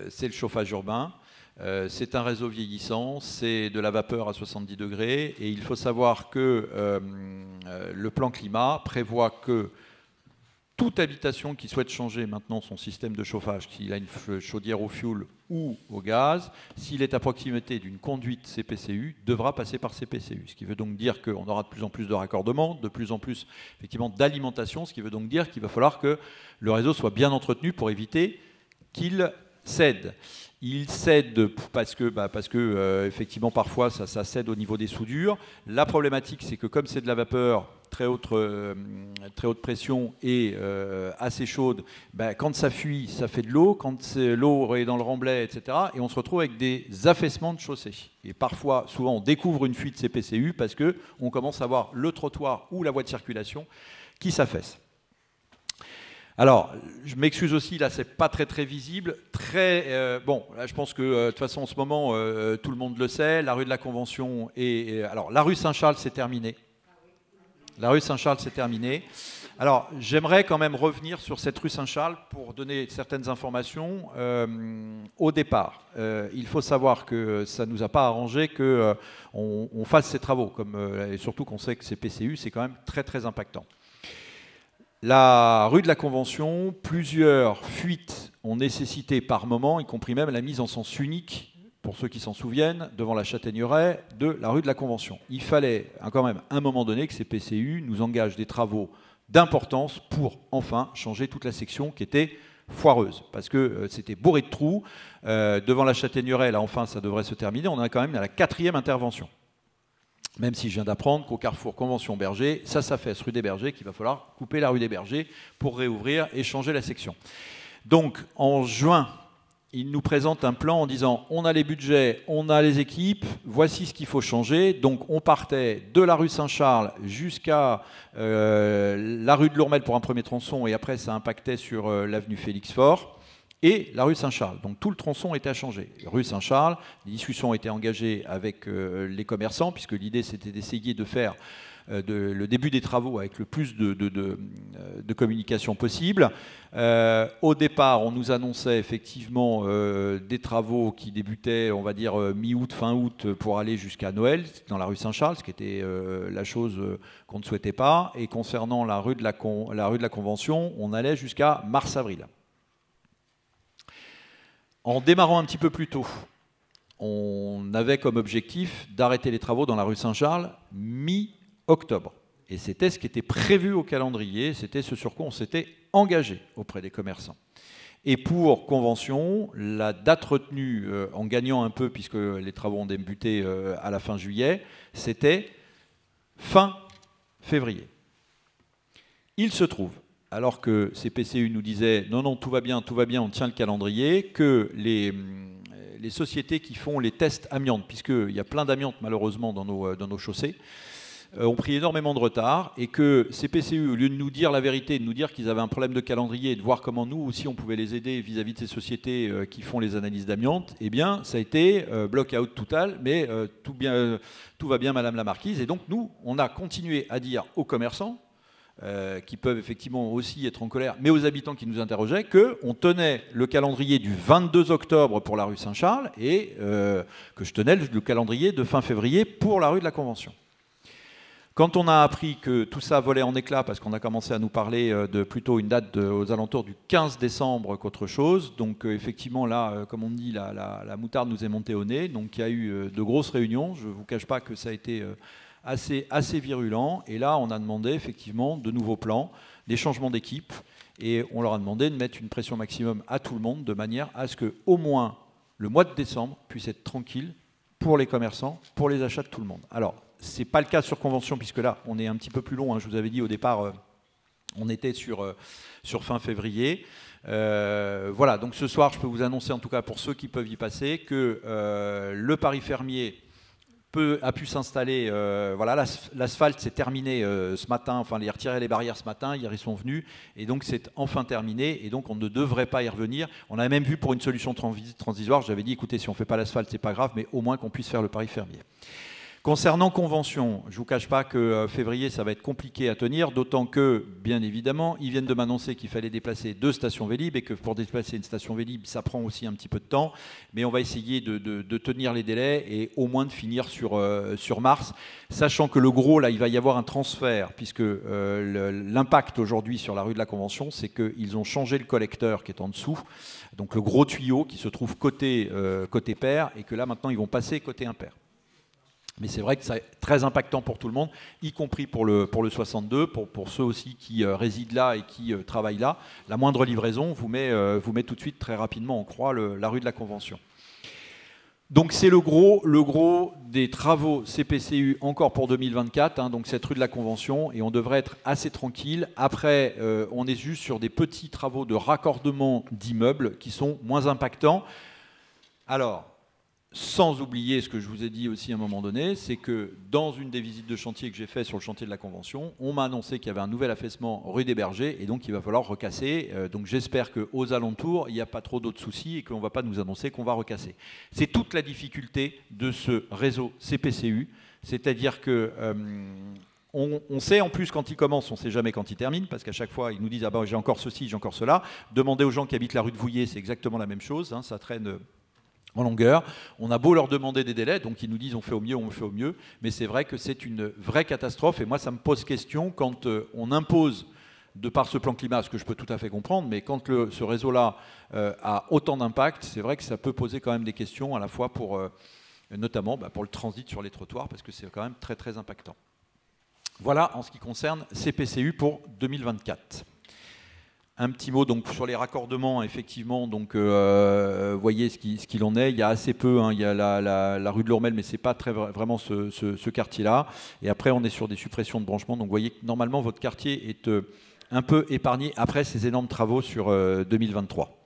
c'est le chauffage urbain. C'est un réseau vieillissant, c'est de la vapeur à 70 degrés. Et il faut savoir que le plan climat prévoit que toute habitation qui souhaite changer maintenant son système de chauffage, s'il a une chaudière au fioul ou au gaz, s'il est à proximité d'une conduite CPCU, devra passer par CPCU. Ce qui veut donc dire qu'on aura de plus en plus de raccordements, de plus en plus effectivement d'alimentation, ce qui veut donc dire qu'il va falloir que le réseau soit bien entretenu pour éviter qu'il cède. Il cède parce que effectivement parfois ça cède au niveau des soudures. La problématique, c'est que comme c'est de la vapeur très haute pression et assez chaude, quand ça fuit, ça fait de l'eau. Quand l'eau est dans le remblai, etc. Et on se retrouve avec des affaissements de chaussée. Et parfois, souvent, on découvre une fuite CPCU parce qu'on commence à voir le trottoir ou la voie de circulation qui s'affaisse. Alors, je m'excuse aussi, là, c'est pas très visible. Bon, là, je pense que de toute façon, en ce moment, tout le monde le sait. La rue de la Convention alors, la rue Saint-Charles, c'est terminé. La rue Saint-Charles, c'est terminé. Alors, j'aimerais quand même revenir sur cette rue Saint-Charles pour donner certaines informations. Au départ, il faut savoir que ça ne nous a pas arrangé qu'on fasse ces travaux, et surtout qu'on sait que ces PCU, c'est quand même très impactant. La rue de la Convention, plusieurs fuites ont nécessité par moment, y compris même la mise en sens unique, pour ceux qui s'en souviennent, devant la Châtaigneraie, de la rue de la Convention. Il fallait quand même, à un moment donné, que ces PCU nous engagent des travaux d'importance pour enfin changer toute la section qui était foireuse, parce que c'était bourré de trous. Devant la Châtaigneraie, là enfin ça devrait se terminer, on est quand même à la 4e intervention. Même si je viens d'apprendre qu'au carrefour Convention-Berger, ça s'affaisse rue des Bergers, qu'il va falloir couper la rue des Bergers pour réouvrir et changer la section. Donc en juin, il nous présente un plan en disant on a les budgets, on a les équipes, voici ce qu'il faut changer. Donc on partait de la rue Saint-Charles jusqu'à la rue de Lourmel pour un premier tronçon, et après ça impactait sur l'avenue Félix-Faure et la rue Saint-Charles. Donc tout le tronçon était à changer. Rue Saint-Charles, les discussions ont été engagées avec les commerçants, puisque l'idée c'était d'essayer de faire le début des travaux avec le plus de communication possible. Au départ, on nous annonçait effectivement des travaux qui débutaient, on va dire, mi-août, fin août, pour aller jusqu'à Noël, dans la rue Saint-Charles, ce qui était la chose qu'on ne souhaitait pas. Et concernant la rue de la Convention, on allait jusqu'à mars-avril. En démarrant un petit peu plus tôt, on avait comme objectif d'arrêter les travaux dans la rue Saint-Charles mi-octobre. Et c'était ce qui était prévu au calendrier, c'était ce sur quoi on s'était engagé auprès des commerçants. Et pour Convention, la date retenue, en gagnant un peu, puisque les travaux ont débuté à la fin juillet, c'était fin février. Il se trouve, alors que ces PCU nous disaient « non, tout va bien, on tient le calendrier », que les sociétés qui font les tests amiantes, puisqu'il y a plein d'amiantes malheureusement dans nos chaussées, ont pris énormément de retard, et que ces PCU, au lieu de nous dire la vérité, de nous dire qu'ils avaient un problème de calendrier, et de voir comment nous aussi on pouvait les aider vis-à-vis de ces sociétés qui font les analyses d'amiante, eh bien ça a été block-out total, mais tout va bien Madame la Marquise. Et donc nous, on a continué à dire aux commerçants, qui peuvent effectivement aussi être en colère, mais aux habitants qui nous interrogeaient, qu'on tenait le calendrier du 22 octobre pour la rue Saint-Charles et que je tenais le calendrier de fin février pour la rue de la Convention. Quand on a appris que tout ça volait en éclats, parce qu'on a commencé à nous parler de plutôt une date aux alentours du 15 décembre qu'autre chose, donc effectivement là, comme on dit, la moutarde nous est montée au nez, donc il y a eu de grosses réunions, je ne vous cache pas que ça a été assez virulent, et là on a demandé effectivement de nouveaux plans, des changements d'équipe, et on leur a demandé de mettre une pression maximum à tout le monde, de manière à ce que au moins le mois de décembre puisse être tranquille pour les commerçants, pour les achats de tout le monde. Alors ce n'est pas le cas sur convention, puisque là, on est un petit peu plus long. Je vous avais dit au départ, on était sur fin février. Voilà, donc ce soir, je peux vous annoncer, en tout cas pour ceux qui peuvent y passer, que le Paris fermier a pu s'installer. Voilà, l'asphalte s'est terminé ce matin. Enfin, il a retiré les barrières ce matin. Hier, ils sont venus. Et donc, c'est enfin terminé. Et donc, on ne devrait pas y revenir. On a même vu pour une solution transitoire. J'avais dit, écoutez, si on ne fait pas l'asphalte, c'est pas grave, mais au moins qu'on puisse faire le Paris fermier. Concernant convention, je ne vous cache pas que février, ça va être compliqué à tenir, d'autant que, bien évidemment, ils viennent de m'annoncer qu'il fallait déplacer 2 stations Vélib et que pour déplacer une station Vélib, ça prend aussi un petit peu de temps. Mais on va essayer de tenir les délais et au moins de finir sur mars, sachant que le gros, là, il va y avoir un transfert, puisque l'impact aujourd'hui sur la rue de la Convention, c'est qu'ils ont changé le collecteur qui est en dessous, donc le gros tuyau qui se trouve côté pair, et que là, maintenant, ils vont passer côté impair. Mais c'est vrai que c'est très impactant pour tout le monde, y compris pour le 62, pour ceux aussi qui résident là et qui travaillent là. La moindre livraison vous met tout de suite très rapidement en croix la rue de la Convention. Donc c'est le gros des travaux CPCU encore pour 2024, donc cette rue de la Convention, et on devrait être assez tranquille. Après, on est juste sur des petits travaux de raccordement d'immeubles qui sont moins impactants. Alors, sans oublier ce que je vous ai dit aussi à un moment donné, c'est que dans une des visites de chantier que j'ai fait sur le chantier de la Convention, on m'a annoncé qu'il y avait un nouvel affaissement rue des Bergers et donc il va falloir recasser. Donc j'espère qu'aux alentours, il n'y a pas trop d'autres soucis et qu'on ne va pas nous annoncer qu'on va recasser. C'est toute la difficulté de ce réseau CPCU, c'est-à-dire que on sait en plus quand il commence, on ne sait jamais quand il termine, parce qu'à chaque fois, ils nous disent « Ah ben j'ai encore ceci, j'ai encore cela ». Demandez aux gens qui habitent la rue de Vouillers, c'est exactement la même chose, ça traîne en longueur. On a beau leur demander des délais, donc ils nous disent on fait au mieux, mais c'est vrai que c'est une vraie catastrophe, et moi ça me pose question quand on impose, de par ce plan climat, ce que je peux tout à fait comprendre, mais quand ce réseau-là a autant d'impact, c'est vrai que ça peut poser quand même des questions, à la fois notamment pour le transit sur les trottoirs, parce que c'est quand même très très impactant. Voilà en ce qui concerne CPCU pour 2024. Un petit mot donc sur les raccordements, effectivement, donc voyez ce qu'il en est. Il y a assez peu, il y a la rue de l'Ormel, mais c'est pas vraiment ce quartier-là. Et après, on est sur des suppressions de branchements. Donc vous voyez que normalement votre quartier est un peu épargné après ces énormes travaux sur 2023.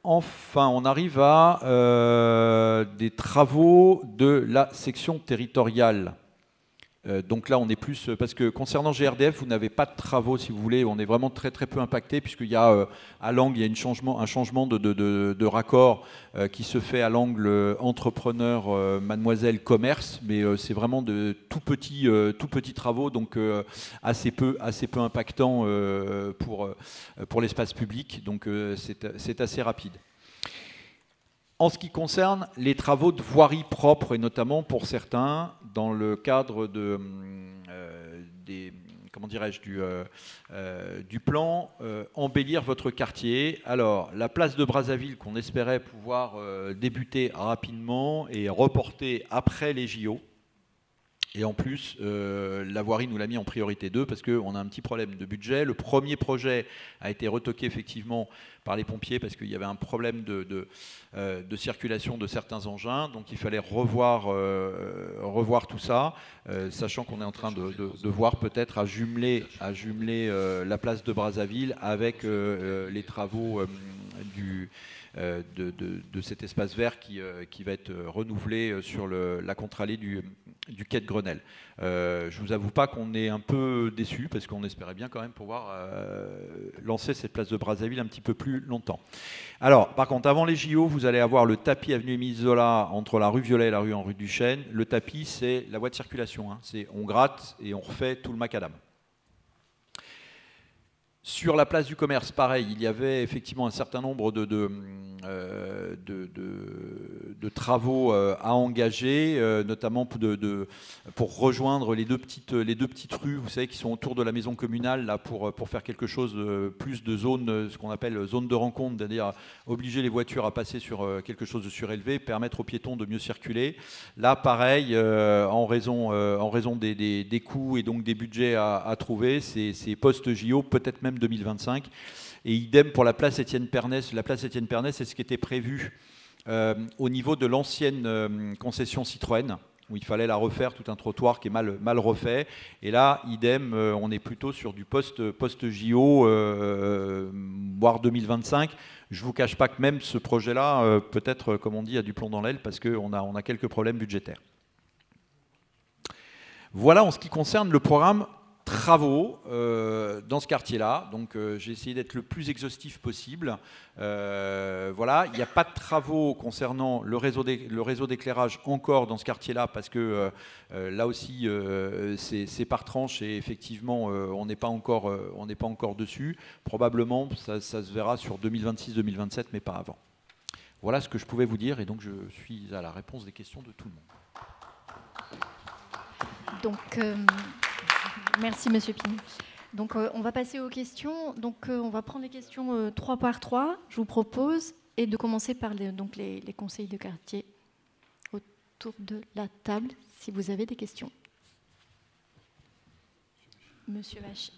Enfin, on arrive à des travaux de la section territoriale. Donc là, on est plus... Parce que concernant GRDF, vous n'avez pas de travaux, si vous voulez. On est vraiment très très peu impacté, puisqu'il y a à l'angle, il y a un changement de raccord qui se fait à l'angle entrepreneur Mademoiselle Commerce, mais c'est vraiment de tout petits travaux, donc assez peu impactants pour l'espace public. Donc c'est assez rapide. En ce qui concerne les travaux de voirie propre, et notamment pour certains, dans le cadre du plan embellir votre quartier. Alors, la place de Brazzaville qu'on espérait pouvoir débuter rapidement et reporter après les JO. Et en plus, la voirie nous l'a mis en priorité 2 parce qu'on a un petit problème de budget. Le premier projet a été retoqué effectivement par les pompiers parce qu'il y avait un problème de circulation de certains engins. Donc il fallait revoir tout ça, sachant qu'on est en train de voir peut-être à jumeler la place de Brazzaville avec les travaux de cet espace vert qui va être renouvelé sur la contre-allée du quai de Grenelle. Je vous avoue pas qu'on est un peu déçus parce qu'on espérait bien quand même pouvoir lancer cette place de Brazzaville un petit peu plus longtemps. Alors, par contre, avant les JO, vous allez avoir le tapis avenue Émile Zola entre la rue Violet et la rue Henri Duchesne. Le tapis, c'est la voie de circulation. On gratte et on refait tout le macadam. Sur la place du commerce, pareil, il y avait effectivement un certain nombre de travaux à engager, notamment pour rejoindre les deux petites rues, vous savez, qui sont autour de la maison communale, là, pour faire quelque chose plus de zone, ce qu'on appelle zone de rencontre, c'est-à-dire obliger les voitures à passer sur quelque chose de surélevé, permettre aux piétons de mieux circuler. Là, pareil, en raison des coûts et donc des budgets à trouver, c'est post-JO, peut-être même 2025. Et idem pour la place Étienne Pernès. La place Étienne Pernès, c'est ce qui était prévu au niveau de l'ancienne concession Citroën, où il fallait la refaire, tout un trottoir qui est mal refait. Et là, idem, on est plutôt sur du post-JO, voire 2025. Je ne vous cache pas que même ce projet-là, peut-être, comme on dit, a du plomb dans l'aile, parce qu'on a quelques problèmes budgétaires. Voilà en ce qui concerne le programme travaux dans ce quartier-là. Donc j'ai essayé d'être le plus exhaustif possible. Voilà, il n'y a pas de travaux concernant le réseau d'éclairage encore dans ce quartier-là, parce que là aussi c'est par tranche et effectivement on n'est pas encore dessus. Probablement ça se verra sur 2026-2027, mais pas avant. Voilà ce que je pouvais vous dire, et donc je suis à la réponse des questions de tout le monde. Donc merci Monsieur Pigny. Donc on va passer aux questions. Donc on va prendre les questions 3 par 3, je vous propose, et de commencer par les conseils de quartier autour de la table, si vous avez des questions. Monsieur Vacher.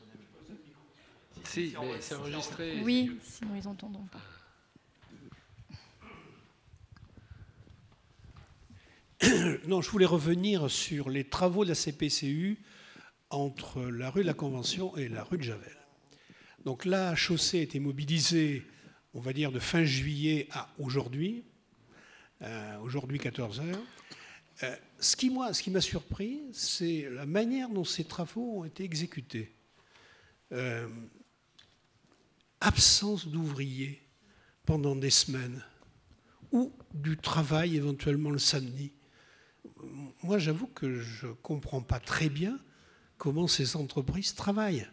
Si, mais c'est enregistré. Oui, sinon ils n'entendront pas. Non, je voulais revenir sur les travaux de la CPCU entre la rue de la Convention et la rue de Javel. Donc la chaussée a été mobilisée, on va dire, de fin juillet à aujourd'hui, 14h. Ce qui m'a surpris, c'est la manière dont ces travaux ont été exécutés. Absence d'ouvriers pendant des semaines, ou du travail éventuellement le samedi. Moi, j'avoue que je ne comprends pas très bien comment ces entreprises travaillent.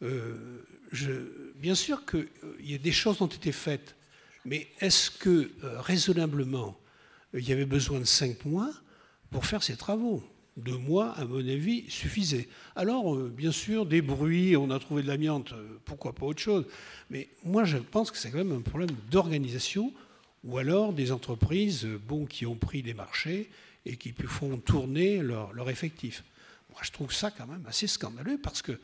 Bien sûr qu'il y a des choses qui ont été faites, mais est-ce que raisonnablement, il y avait besoin de 5 mois pour faire ces travaux? 2 mois, à mon avis, suffisaient. Alors, bien sûr, des bruits, on a trouvé de l'amiante, pourquoi pas autre chose. Mais moi, je pense que c'est quand même un problème d'organisation, ou alors des entreprises qui ont pris des marchés et qui font tourner leur effectif. Moi, je trouve ça quand même assez scandaleux, parce que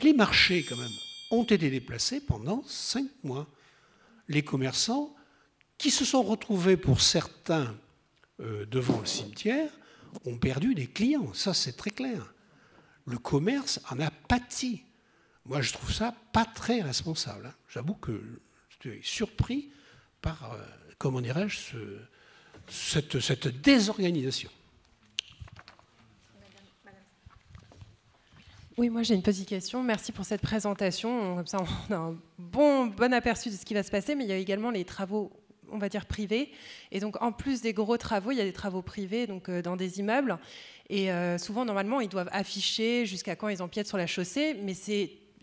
les marchés, quand même, ont été déplacés pendant 5 mois. Les commerçants, qui se sont retrouvés pour certains devant le cimetière, ont perdu des clients. Ça, c'est très clair. Le commerce en a pâti. Moi, je trouve ça pas très responsable. J'avoue que je suis surpris par, comment dirais-je, cette désorganisation. Oui, moi j'ai une petite question. Merci pour cette présentation. Comme ça, on a un bon aperçu de ce qui va se passer, mais il y a également les travaux, on va dire, privés. Et donc, en plus des gros travaux, il y a des travaux privés donc, dans des immeubles. Et souvent, normalement, ils doivent afficher jusqu'à quand ils empiètent sur la chaussée, mais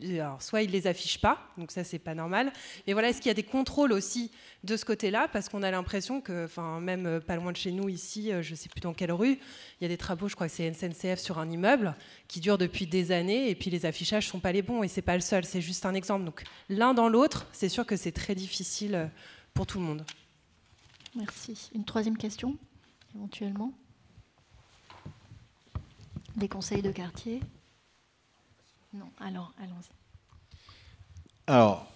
alors, soit ils ne les affichent pas, donc ça, c'est pas normal. Mais voilà, est-ce qu'il y a des contrôles aussi de ce côté-là? Parce qu'on a l'impression que, même pas loin de chez nous, ici, je ne sais plus dans quelle rue, il y a des travaux, je crois que c'est SNCF sur un immeuble, qui durent depuis des années, et puis les affichages ne sont pas les bons, et ce n'est pas le seul, c'est juste un exemple. Donc l'un dans l'autre, c'est sûr que c'est très difficile pour tout le monde. Merci. Une troisième question, éventuellement? Des conseils de quartier? Non, alors, allons-y. Alors,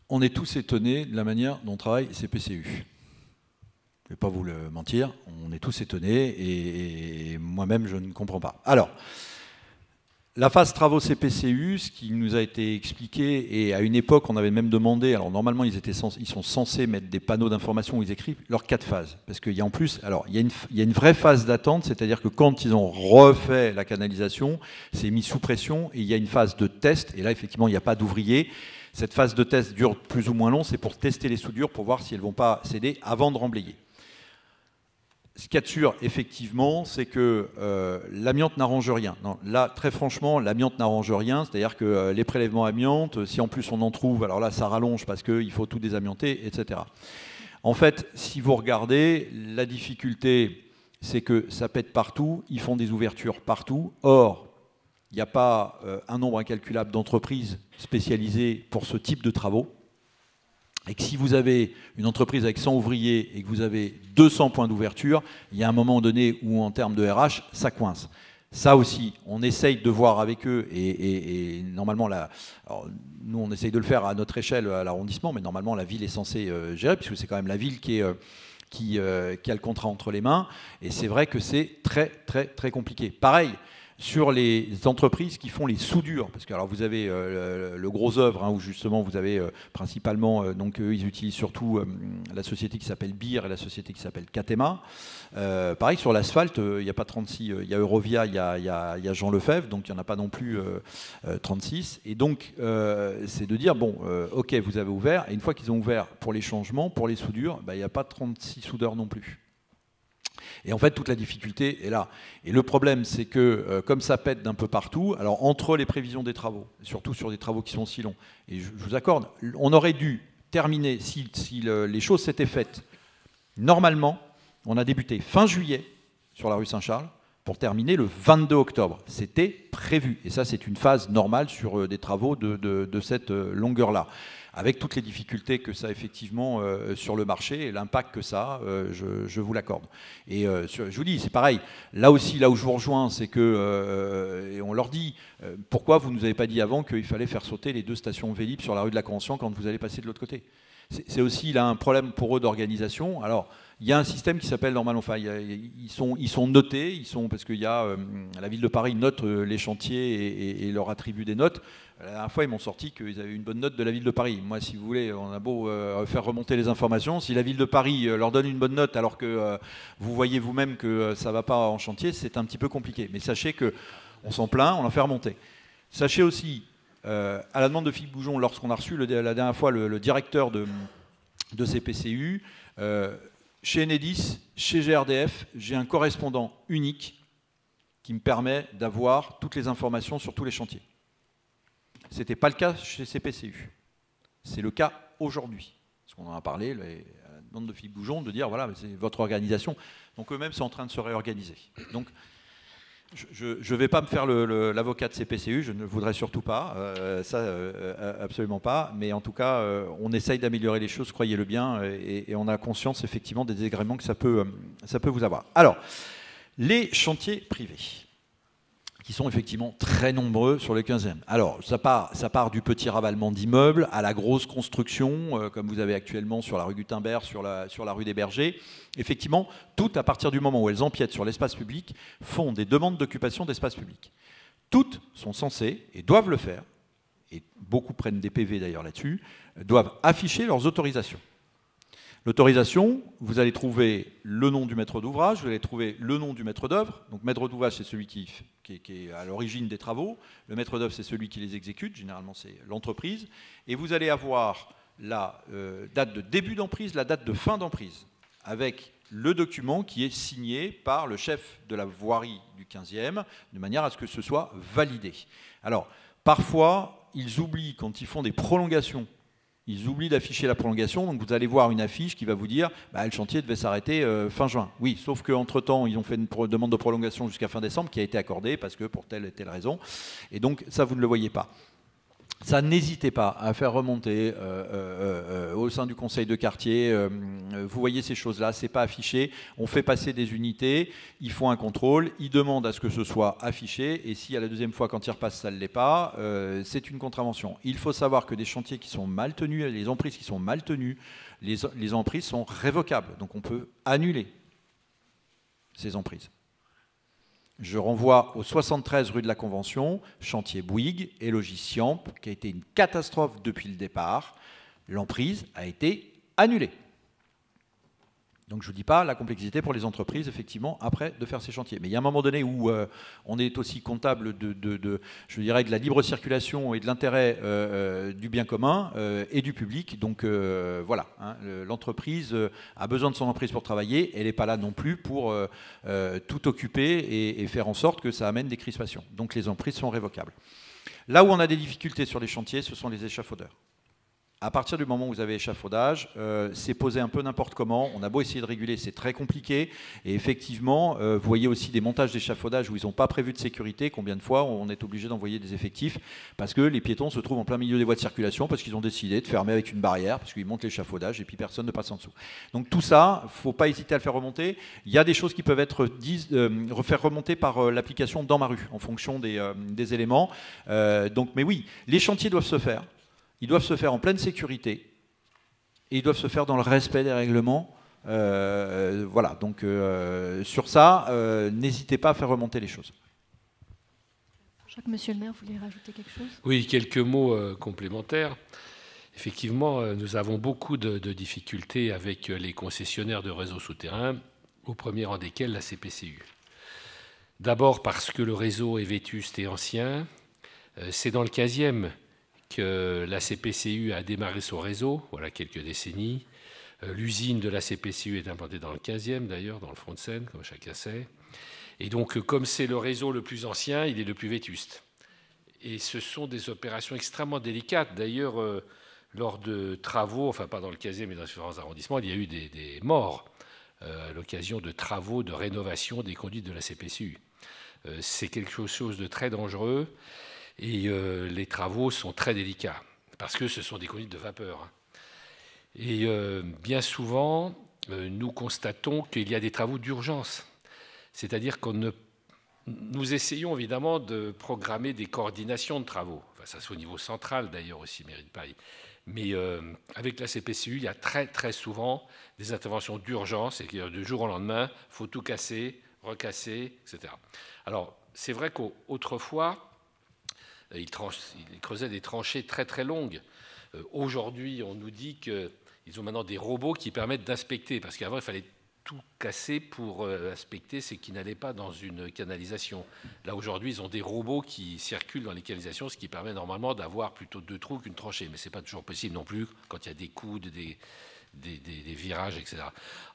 on est tous étonnés de la manière dont travaille CPCU. Je ne vais pas vous le mentir, on est tous étonnés, et moi-même, je ne comprends pas. Alors, la phase travaux CPCU, ce qui nous a été expliqué, et à une époque, on avait même demandé, alors normalement, ils sont censés mettre des panneaux d'information où ils écrivent leurs 4 phases. Parce qu'il y a en plus, alors il y a une vraie phase d'attente, c'est-à-dire que quand ils ont refait la canalisation, c'est mis sous pression, et il y a une phase de test, et là, effectivement, il n'y a pas d'ouvriers. Cette phase de test dure plus ou moins long, c'est pour tester les soudures, pour voir si elles ne vont pas céder avant de remblayer. Ce qu'il y a de sûr, effectivement, c'est que l'amiante n'arrange rien. Non, là, très franchement, l'amiante n'arrange rien. C'est-à-dire que les prélèvements amiante, si en plus on en trouve, alors là, ça rallonge parce qu'il faut tout désamianter, etc. En fait, si vous regardez, la difficulté, c'est que ça pète partout, ils font des ouvertures partout. Or, il n'y a pas un nombre incalculable d'entreprises spécialisées pour ce type de travaux. Et que si vous avez une entreprise avec 100 ouvriers et que vous avez 200 points d'ouverture, il y a un moment donné où, en termes de RH, ça coince. Ça aussi, on essaye de voir avec eux, et normalement, alors, nous on essaye de le faire à notre échelle à l'arrondissement, mais normalement la ville est censée gérer, puisque c'est quand même la ville qui a le contrat entre les mains, et c'est vrai que c'est très très très compliqué. Pareil, sur les entreprises qui font les soudures, parce que alors vous avez le gros œuvre, hein, où justement vous avez principalement, donc eux, ils utilisent surtout la société qui s'appelle BIR et la société qui s'appelle Catema. Pareil, sur l'asphalte, il n'y a pas 36, il y a Eurovia, il y a Jean Lefebvre, donc il n'y en a pas non plus 36. Et donc, c'est de dire, bon, ok, vous avez ouvert, et une fois qu'ils ont ouvert pour les changements, pour les soudures, il n'y a pas 36 soudeurs non plus. Et en fait, toute la difficulté est là. Et le problème, c'est que, comme ça pète d'un peu partout, alors entre les prévisions des travaux, surtout sur des travaux qui sont si longs, et je vous accorde, on aurait dû terminer, si les choses s'étaient faites normalement, on a débuté fin juillet sur la rue Saint-Charles, pour terminer le 22 octobre. C'était prévu. Et ça, c'est une phase normale sur des travaux de cette longueur-là. Avec toutes les difficultés que ça a effectivement sur le marché et l'impact que ça a, je vous l'accorde. Et je vous dis, c'est pareil, là aussi, là où je vous rejoins, c'est que, et on leur dit, pourquoi vous ne nous avez pas dit avant qu'il fallait faire sauter les 2 stations Vélib sur la rue de la Convention quand vous allez passer de l'autre côté? C'est aussi là un problème pour eux d'organisation. Alors, il y a un système qui s'appelle normalement, enfin, ils sont notés, parce qu'il y a la ville de Paris note les chantiers et leur attribue des notes. La dernière fois, ils m'ont sorti qu'ils avaient une bonne note de la ville de Paris. Moi, si vous voulez, on a beau faire remonter les informations, si la ville de Paris leur donne une bonne note alors que vous voyez vous-même que ça ne va pas en chantier, c'est un petit peu compliqué. Mais sachez qu'on s'en plaint, on en fait remonter. Sachez aussi, à la demande de Philippe Goujon, lorsqu'on a reçu la dernière fois le directeur de CPCU, chez Enedis, chez GRDF, j'ai un correspondant unique qui me permet d'avoir toutes les informations sur tous les chantiers. Ce n'était pas le cas chez CPCU. C'est le cas aujourd'hui. Parce qu'on en a parlé, la demande de Philippe Goujon, de dire, voilà, c'est votre organisation. Donc eux-mêmes sont en train de se réorganiser. Donc, je ne vais pas me faire l'avocat de CPCU, je ne le voudrais surtout pas, absolument pas, mais en tout cas, on essaye d'améliorer les choses, croyez-le bien, et on a conscience effectivement des désagréments que ça peut vous avoir. Alors, les chantiers privés, qui sont effectivement très nombreux sur le 15e. Alors, ça part du petit ravalement d'immeubles à la grosse construction, comme vous avez actuellement sur la rue Gutenberg, sur la rue des Bergers. Effectivement, toutes, à partir du moment où elles empiètent sur l'espace public, font des demandes d'occupation d'espace public. Toutes sont censées, et doivent le faire, et beaucoup prennent des PV d'ailleurs là-dessus, doivent afficher leurs autorisations. L'autorisation, vous allez trouver le nom du maître d'ouvrage, vous allez trouver le nom du maître d'œuvre. Donc maître d'ouvrage, c'est celui qui est à l'origine des travaux. Le maître d'œuvre, c'est celui qui les exécute. Généralement, c'est l'entreprise. Et vous allez avoir la date de début d'emprise, la date de fin d'emprise, avec le document qui est signé par le chef de la voirie du 15e, de manière à ce que ce soit validé. Alors, parfois, ils oublient, quand ils font des prolongations, ils oublient d'afficher la prolongation, donc vous allez voir une affiche qui va vous dire le chantier devait s'arrêter fin juin. Oui, sauf qu'entre-temps, ils ont fait une demande de prolongation jusqu'à fin décembre qui a été accordée parce que pour telle et telle raison. Et donc, ça, vous ne le voyez pas. Ça, n'hésitez pas à faire remonter au sein du conseil de quartier. Vous voyez ces choses-là, ce n'est pas affiché. On fait passer des unités, ils font un contrôle, ils demandent à ce que ce soit affiché. Et si à la deuxième fois, quand ils repassent, ça ne l'est pas, c'est une contravention. Il faut savoir que des chantiers qui sont mal tenus, les emprises qui sont mal tenues, les emprises sont révocables. Donc on peut annuler ces emprises. Je renvoie au 73 rue de la Convention, chantier Bouygues et logis Siamp, qui a été une catastrophe depuis le départ. L'emprise a été annulée. Donc je ne vous dis pas la complexité pour les entreprises, effectivement, après de faire ces chantiers. Mais il y a un moment donné où on est aussi comptable je dirais, de la libre circulation et de l'intérêt du bien commun et du public. Donc voilà, hein, l'entreprise a besoin de son emprise pour travailler. Elle n'est pas là non plus pour tout occuper et faire en sorte que ça amène des crispations. Donc les emprises sont révocables. Là où on a des difficultés sur les chantiers, ce sont les échafaudeurs. À partir du moment où vous avez échafaudage, c'est posé un peu n'importe comment. On a beau essayer de réguler, c'est très compliqué. Et effectivement, vous voyez aussi des montages d'échafaudage où ils n'ont pas prévu de sécurité. Combien de fois on est obligé d'envoyer des effectifs parce que les piétons se trouvent en plein milieu des voies de circulation parce qu'ils ont décidé de fermer avec une barrière, parce qu'ils montent l'échafaudage et puis personne ne passe en dessous. Donc tout ça, il ne faut pas hésiter à le faire remonter. Il y a des choses qui peuvent être faire remonter par l'application dans ma rue en fonction des éléments. Mais oui, les chantiers doivent se faire. Ils doivent se faire en pleine sécurité et ils doivent se faire dans le respect des règlements. Voilà, donc sur ça, n'hésitez pas à faire remonter les choses. Je crois que Monsieur le maire voulait rajouter quelque chose. Oui, quelques mots complémentaires. Effectivement, nous avons beaucoup de difficultés avec les concessionnaires de réseaux souterrains, au premier rang desquels la CPCU. D'abord parce que le réseau est vétuste et ancien. C'est dans le 15e que la CPCU a démarré son réseau, voilà quelques décennies. L'usine de la CPCU est implantée dans le 15e, d'ailleurs, dans le front de Seine, comme chacun sait. Et donc, comme c'est le réseau le plus ancien, il est le plus vétuste. Et ce sont des opérations extrêmement délicates. D'ailleurs, lors de travaux, enfin pas dans le 15e, mais dans différents arrondissements, il y a eu des morts à l'occasion de travaux de rénovation des conduites de la CPCU. C'est quelque chose de très dangereux. Et les travaux sont très délicats, parce que ce sont des conduites de vapeur. Et bien souvent, nous constatons qu'il y a des travaux d'urgence. C'est-à-dire nous essayons évidemment de programmer des coordinations de travaux. Enfin, ça c'est au niveau central d'ailleurs aussi, mairie de Paris. Mais avec la CPCU, il y a très très souvent des interventions d'urgence, et du jour au lendemain, il faut tout casser, recasser, etc. Alors, c'est vrai qu'autrefois, ils creusaient des tranchées très très longues. Aujourd'hui, on nous dit qu'ils ont maintenant des robots qui permettent d'inspecter, parce qu'avant, il fallait tout casser pour inspecter ce qui n'allait pas dans une canalisation. Là, aujourd'hui, ils ont des robots qui circulent dans les canalisations, ce qui permet normalement d'avoir plutôt 2 trous qu'une tranchée. Mais ce n'est pas toujours possible non plus quand il y a des coudes, des virages, etc.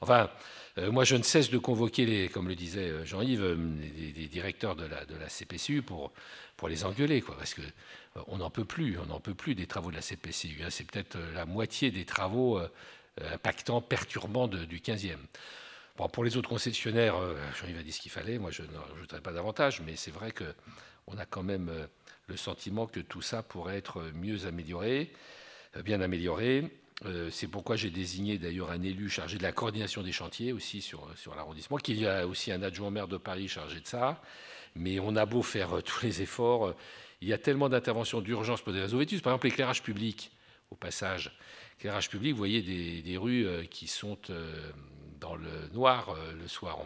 Enfin, moi, je ne cesse de convoquer, comme le disait Jean-Yves, des directeurs de la CPCU pour les engueuler, quoi, parce qu'on n'en peut plus, des travaux de la CPCU. Hein. C'est peut-être la moitié des travaux impactants, perturbants du 15e. Bon, pour les autres concessionnaires, Jean-Yves a dit ce qu'il fallait, moi je ne rajouterai pas davantage, mais c'est vrai qu'on a quand même le sentiment que tout ça pourrait être mieux amélioré, bien amélioré. C'est pourquoi j'ai désigné d'ailleurs un élu chargé de la coordination des chantiers aussi sur l'arrondissement, qu'il y a aussi un adjoint maire de Paris chargé de ça. Mais on a beau faire tous les efforts, il y a tellement d'interventions d'urgence pour des réseaux vétustes. Par exemple, l'éclairage public, au passage. L'éclairage public, vous voyez des rues qui sont dans le noir le soir.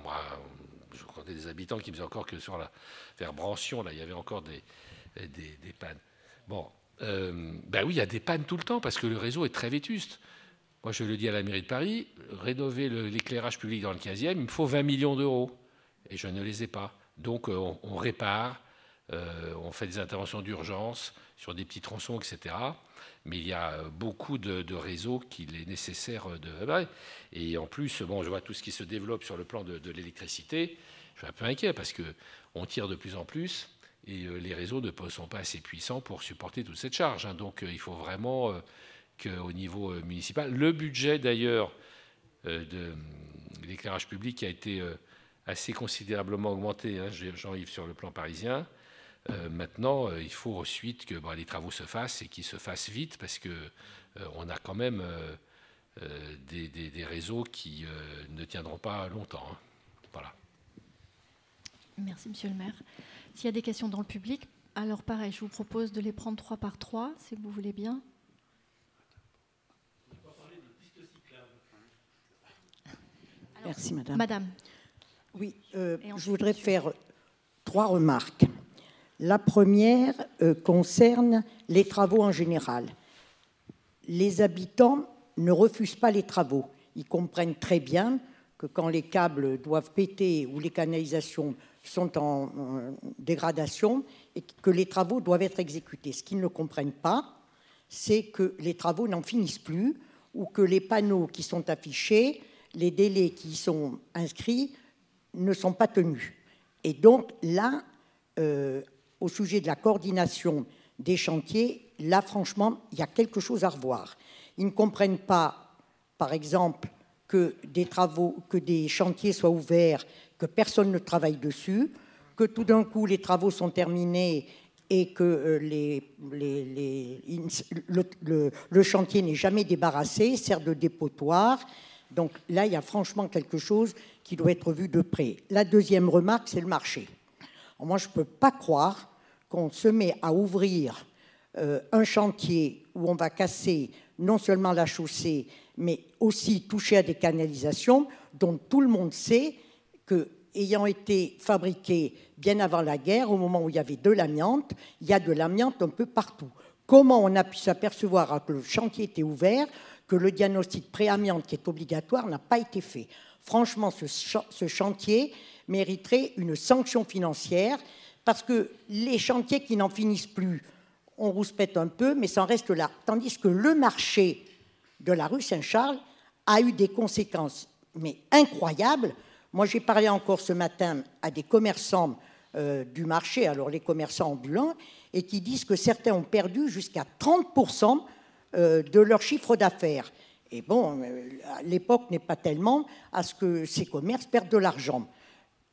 Je comptais des habitants qui me disaient encore que vers Brancion, là, il y avait encore des pannes. Bon, ben oui, il y a des pannes tout le temps parce que le réseau est très vétuste. Moi, je le dis à la mairie de Paris, rénover l'éclairage public dans le 15e, il me faut 20 millions d'euros. Et je ne les ai pas. Donc, on répare, on fait des interventions d'urgence sur des petits tronçons, etc. Mais il y a beaucoup de réseaux qu'il est nécessaire de réparer. Et en plus, bon, je vois tout ce qui se développe sur le plan de l'électricité. Je suis un peu inquiet parce qu'on tire de plus en plus et les réseaux ne sont pas assez puissants pour supporter toute cette charge. Hein. Donc, il faut vraiment qu'au niveau municipal, le budget d'ailleurs de l'éclairage public a été assez considérablement augmenté, hein, Jean-Yves, sur le plan parisien. Maintenant, il faut ensuite que les travaux se fassent et qu'ils se fassent vite parce qu'on a quand même des réseaux qui ne tiendront pas longtemps. Hein. Voilà. Merci, Monsieur le maire. S'il y a des questions dans le public, alors pareil, je vous propose de les prendre 3 par 3, si vous voulez bien. Alors, merci, madame. Madame. Oui, je voudrais faire 3 remarques. La première concerne les travaux en général. Les habitants ne refusent pas les travaux. Ils comprennent très bien que quand les câbles doivent péter ou les canalisations sont en dégradation et que les travaux doivent être exécutés. Ce qu'ils ne comprennent pas, c'est que les travaux n'en finissent plus ou que les panneaux qui sont affichés, les délais qui y sont inscrits ne sont pas tenus. Et donc là, au sujet de la coordination des chantiers, là, franchement, il y a quelque chose à revoir. Ils ne comprennent pas, par exemple, que des chantiers soient ouverts, que personne ne travaille dessus, que tout d'un coup, les travaux sont terminés et que le chantier n'est jamais débarrassé, sert de dépotoir. Donc là, il y a franchement quelque chose qui doit être vu de près. La deuxième remarque, c'est le marché. Alors moi, je ne peux pas croire qu'on se met à ouvrir un chantier où on va casser non seulement la chaussée, mais aussi toucher à des canalisations dont tout le monde sait que, ayant été fabriquées bien avant la guerre, au moment où il y avait de l'amiante, il y a de l'amiante un peu partout. Comment on a pu s'apercevoir que le chantier était ouvert, que le diagnostic pré-amiante qui est obligatoire n'a pas été fait? Franchement, ce chantier mériterait une sanction financière parce que les chantiers qui n'en finissent plus, on rouspète un peu, mais ça en reste là. Tandis que le marché de la rue Saint-Charles a eu des conséquences mais incroyables. Moi, j'ai parlé encore ce matin à des commerçants du marché, alors les commerçants ambulants, et qui disent que certains ont perdu jusqu'à 30% de leur chiffre d'affaires. Et bon, l'époque n'est pas tellement à ce que ces commerces perdent de l'argent.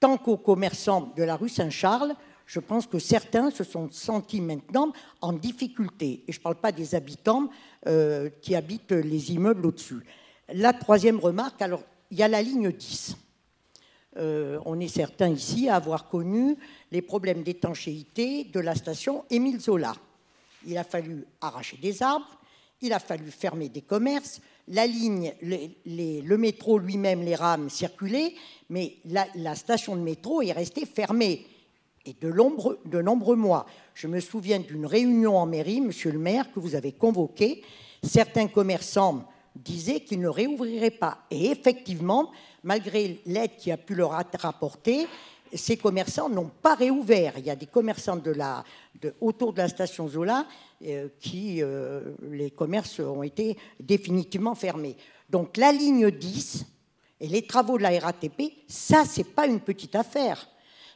Tant qu'aux commerçants de la rue Saint-Charles, je pense que certains se sont sentis maintenant en difficulté. Et je ne parle pas des habitants qui habitent les immeubles au-dessus. La troisième remarque, alors, il y a la ligne 10. On est certains ici à avoir connu les problèmes d'étanchéité de la station Émile Zola. Il a fallu arracher des arbres, il a fallu fermer des commerces, la ligne, le métro lui-même, les rames circulaient, mais la station de métro est restée fermée, et de nombreux mois. Je me souviens d'une réunion en mairie, monsieur le maire, que vous avez convoquée. Certains commerçants disaient qu'ils ne réouvriraient pas. Et effectivement, malgré l'aide qui a pu leur être apportée, ces commerçants n'ont pas réouvert. Il y a des commerçants autour de la station Zola les commerces ont été définitivement fermés. Donc la ligne 10 et les travaux de la RATP, ça, ce n'est pas une petite affaire.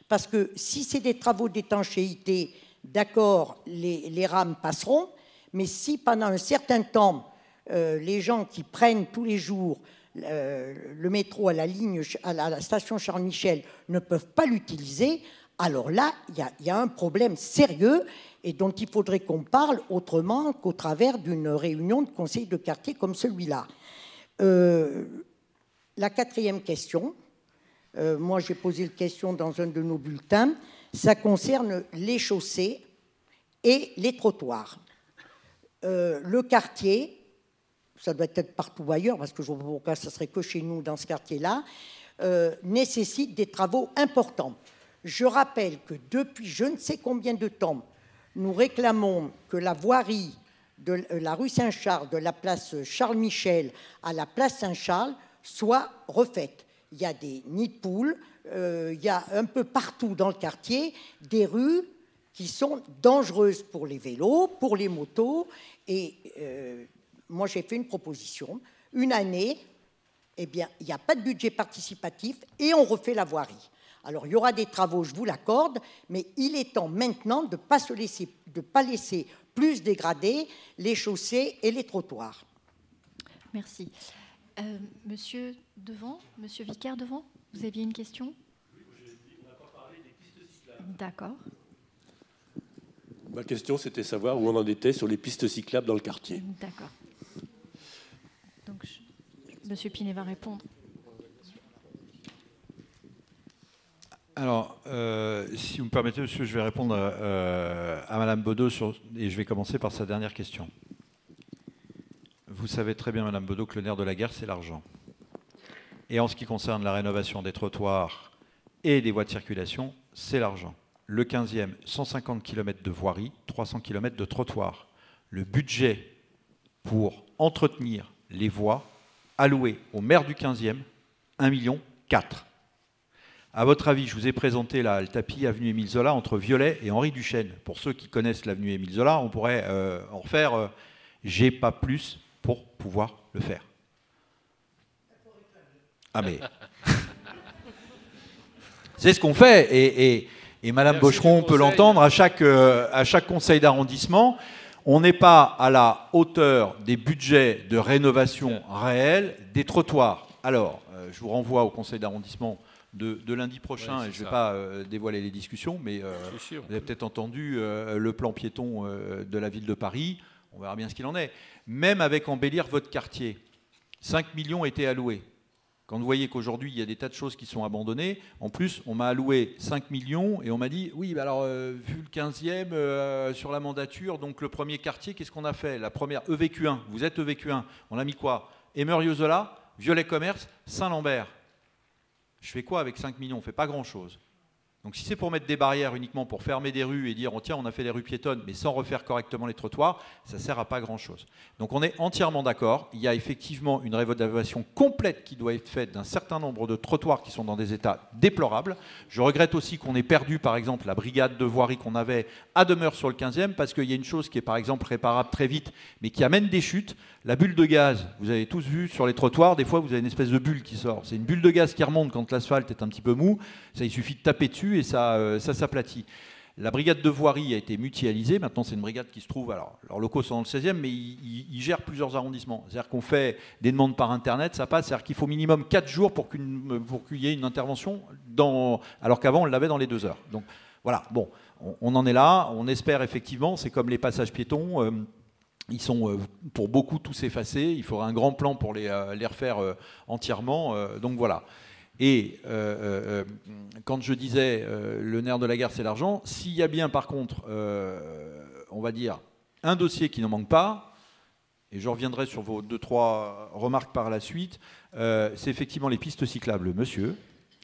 Parce que si c'est des travaux d'étanchéité, d'accord, les rames passeront, mais si pendant un certain temps, les gens qui prennent tous les jours le métro à la station Charles-Michel ne peuvent pas l'utiliser, alors là, il y a un problème sérieux et dont il faudrait qu'on parle autrement qu'au travers d'une réunion de conseil de quartier comme celui-là. La quatrième question, moi j'ai posé la question dans un de nos bulletins, ça concerne les chaussées et les trottoirs. Le quartier, ça doit être partout ailleurs, parce que je ne vois pas pourquoi ça serait que chez nous dans ce quartier-là, nécessite des travaux importants. Je rappelle que depuis je ne sais combien de temps, nous réclamons que la voirie de la rue Saint-Charles, de la place Charles-Michel à la place Saint-Charles, soit refaite. Il y a des nids de poules, il y a un peu partout dans le quartier des rues qui sont dangereuses pour les vélos, pour les motos. Et moi, j'ai fait une proposition. Une année, eh bien, il n'y a pas de budget participatif et on refait la voirie. Alors, il y aura des travaux, je vous l'accorde, mais il est temps maintenant de ne pas laisser plus dégrader les chaussées et les trottoirs. Merci. Monsieur devant, monsieur Vicaire devant, vous aviez une question? Oui, on n'a pas parlé des pistes cyclables. D'accord. Ma question, c'était savoir où on en était sur les pistes cyclables dans le quartier. D'accord. Donc, monsieur Pinet va répondre. Alors, si vous me permettez, monsieur, je vais répondre à Madame Baudot et je vais commencer par sa dernière question. Vous savez très bien, Madame Baudot, que le nerf de la guerre, c'est l'argent. Et en ce qui concerne la rénovation des trottoirs et des voies de circulation, c'est l'argent. Le 15e, 150 km de voirie, 300 km de trottoirs. Le budget pour entretenir les voies alloué au maire du 15e, 1,4 million. À votre avis, je vous ai présenté là, le tapis avenue Émile Zola entre Violet et Henri Duchesne. Pour ceux qui connaissent l'avenue Émile Zola, on pourrait en refaire j'ai pas plus pour pouvoir le faire. Ah mais c'est ce qu'on fait et Et Madame Bocheron, on peut l'entendre, à chaque conseil d'arrondissement, on n'est pas à la hauteur des budgets de rénovation réels des trottoirs. Alors, je vous renvoie au conseil d'arrondissement de lundi prochain, et je ne vais pas dévoiler les discussions, mais vous avez peut-être entendu le plan piéton de la ville de Paris, on verra bien ce qu'il en est. Même avec embellir votre quartier, 5 millions étaient alloués. Quand vous voyez qu'aujourd'hui, il y a des tas de choses qui sont abandonnées, en plus, on m'a alloué 5 millions et on m'a dit, oui, bah alors, vu le 15e sur la mandature, donc le premier quartier, qu'est-ce qu'on a fait? La première, EVQ1, vous êtes EVQ1, on a mis quoi? Emery-Zola, Violet-Commerce, Saint-Lambert. Je fais quoi avec 5 millions? On ne fait pas grand-chose. Donc si c'est pour mettre des barrières uniquement pour fermer des rues et dire oh, tiens on a fait des rues piétonnes mais sans refaire correctement les trottoirs, ça ne sert à pas grand chose. Donc on est entièrement d'accord, il y a effectivement une rénovation complète qui doit être faite d'un certain nombre de trottoirs qui sont dans des états déplorables. Je regrette aussi qu'on ait perdu par exemple la brigade de voirie qu'on avait à demeure sur le 15e parce qu'il y a une chose qui est par exemple réparable très vite mais qui amène des chutes. La bulle de gaz, vous avez tous vu sur les trottoirs, des fois vous avez une espèce de bulle qui sort. C'est une bulle de gaz qui remonte quand l'asphalte est un petit peu mou, ça il suffit de taper dessus et ça s'aplatit. La brigade de voirie a été mutualisée, maintenant c'est une brigade qui se trouve, alors leurs locaux sont dans le 16e, mais ils gèrent plusieurs arrondissements. C'est-à-dire qu'on fait des demandes par Internet, ça passe, c'est-à-dire qu'il faut minimum 4 jours pour qu'il y ait une intervention, alors qu'avant on l'avait dans les 2 heures. Donc voilà, bon, on en est là, on espère effectivement, c'est comme les passages piétons, ils sont pour beaucoup tous effacés, il faudra un grand plan pour les refaire entièrement, donc voilà. Et quand je disais le nerf de la guerre c'est l'argent, s'il y a bien par contre, on va dire, un dossier qui n'en manque pas, et je reviendrai sur vos 2-3 remarques par la suite, c'est effectivement les pistes cyclables, monsieur.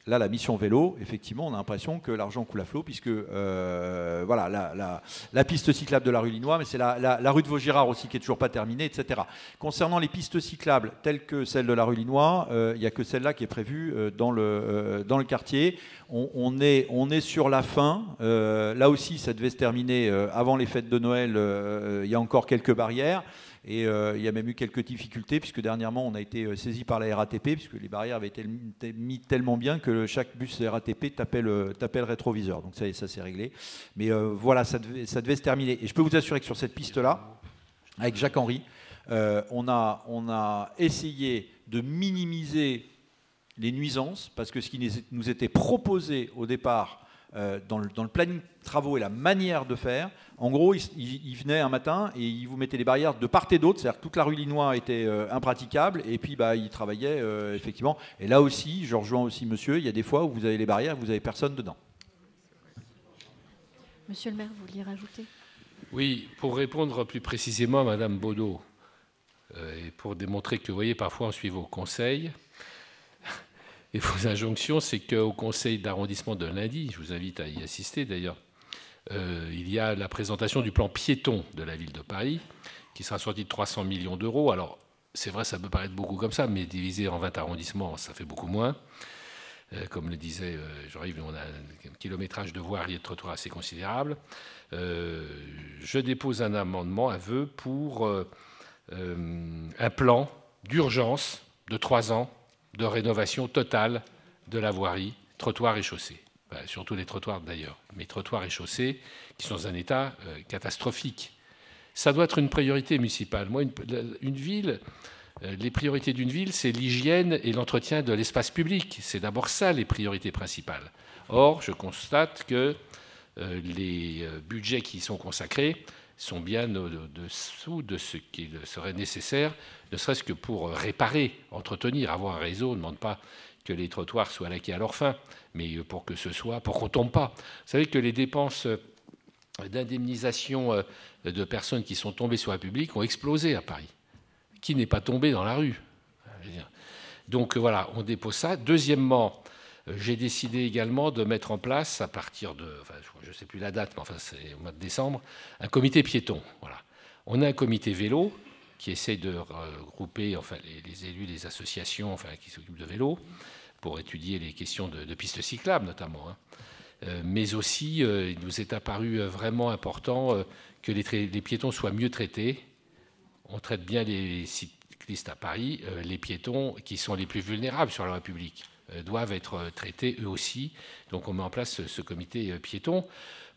Là, la mission vélo, effectivement, on a l'impression que l'argent coule à flot, puisque voilà, la piste cyclable de la rue Linois, mais c'est la rue de Vaugirard aussi qui n'est toujours pas terminée, etc. Concernant les pistes cyclables telles que celle de la rue Linois, il n'y a que celle-là qui est prévue dans le quartier. On est sur la fin. Là aussi, ça devait se terminer avant les fêtes de Noël. Il y a encore quelques barrières. Et il y a même eu quelques difficultés, puisque dernièrement, on a été saisi par la RATP, puisque les barrières avaient été mises tellement bien que chaque bus RATP tapait le rétroviseur. Donc ça s'est réglé. Mais voilà, ça devait se terminer. Et je peux vous assurer que sur cette piste-là, avec Jacques-Henri, on a essayé de minimiser les nuisances, parce que ce qui nous était proposé au départ, dans le planning travaux et la manière de faire, en gros, il venait un matin et il vous mettait les barrières de part et d'autre, c'est-à-dire que toute la rue Linois était impraticable, et puis il travaillait effectivement. Et là aussi, je rejoins aussi monsieur, il y a des fois où vous avez les barrières et vous n'avez personne dedans. Monsieur le maire, vous vouliez rajouter? Oui, pour répondre plus précisément à Madame Baudot, et pour démontrer que, vous voyez, parfois on suit vos conseils et vos injonctions, c'est qu'au conseil d'arrondissement de lundi, je vous invite à y assister d'ailleurs, il y a la présentation du plan piéton de la ville de Paris, qui sera sorti de 300 millions d'euros. Alors, c'est vrai, ça peut paraître beaucoup comme ça, mais divisé en 20 arrondissements, ça fait beaucoup moins. Comme le disait Jean-Yves, on a un kilométrage de voirie et de trottoir assez considérable. Je dépose un amendement, un vœu, pour un plan d'urgence de 3 ans de rénovation totale de la voirie, trottoirs et chaussées. Surtout les trottoirs d'ailleurs, mais trottoirs et chaussées qui sont dans un état catastrophique. Ça doit être une priorité municipale. Moi, une ville, les priorités d'une ville, c'est l'hygiène et l'entretien de l'espace public. C'est d'abord ça les priorités principales. Or, je constate que les budgets qui y sont consacrés sont bien au-dessous de ce qu'il serait nécessaire, ne serait-ce que pour réparer, entretenir, avoir un réseau. On ne demande pas que les trottoirs soient laqués à leur fin, mais pour que ce soit, pour qu'on ne tombe pas. Vous savez que les dépenses d'indemnisation de personnes qui sont tombées sur la publique ont explosé à Paris. Qui n'est pas tombé dans la rue? Donc voilà, on dépose ça. Deuxièmement, j'ai décidé également de mettre en place, à partir de, enfin, je ne sais plus la date, mais enfin c'est au mois de décembre, un comité piéton. Voilà. On a un comité vélo qui essaie de regrouper enfin, les élus des associations enfin, qui s'occupent de vélo pour étudier les questions de pistes cyclables notamment. Mais aussi, il nous est apparu vraiment important que les piétons soient mieux traités. On traite bien les cyclistes à Paris, les piétons qui sont les plus vulnérables sur la voie publique. doivent être traités eux aussi. Donc on met en place ce comité piéton,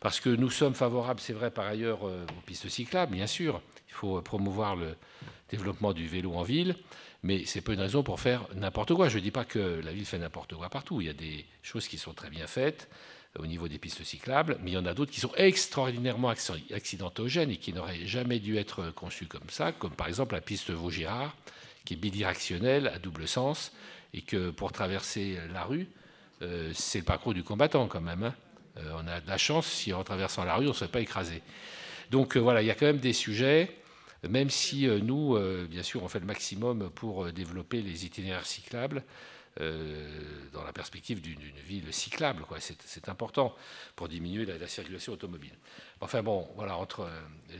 parce que nous sommes favorables, c'est vrai par ailleurs, aux pistes cyclables, bien sûr. Il faut promouvoir le développement du vélo en ville, mais ce n'est pas une raison pour faire n'importe quoi. Je ne dis pas que la ville fait n'importe quoi partout. Il y a des choses qui sont très bien faites au niveau des pistes cyclables, mais il y en a d'autres qui sont extraordinairement accidentogènes et qui n'auraient jamais dû être conçues comme ça, comme par exemple la piste Vaugirard, qui est bidirectionnelle, à double sens, et que pour traverser la rue, c'est le parcours du combattant quand même. Hein. On a de la chance si en traversant la rue, on ne se fait pas écraser. Donc voilà, il y a quand même des sujets, même si nous, bien sûr, on fait le maximum pour développer les itinéraires cyclables, dans la perspective d'une ville cyclable, quoi. C'est important pour diminuer la circulation automobile. Enfin bon, voilà, entre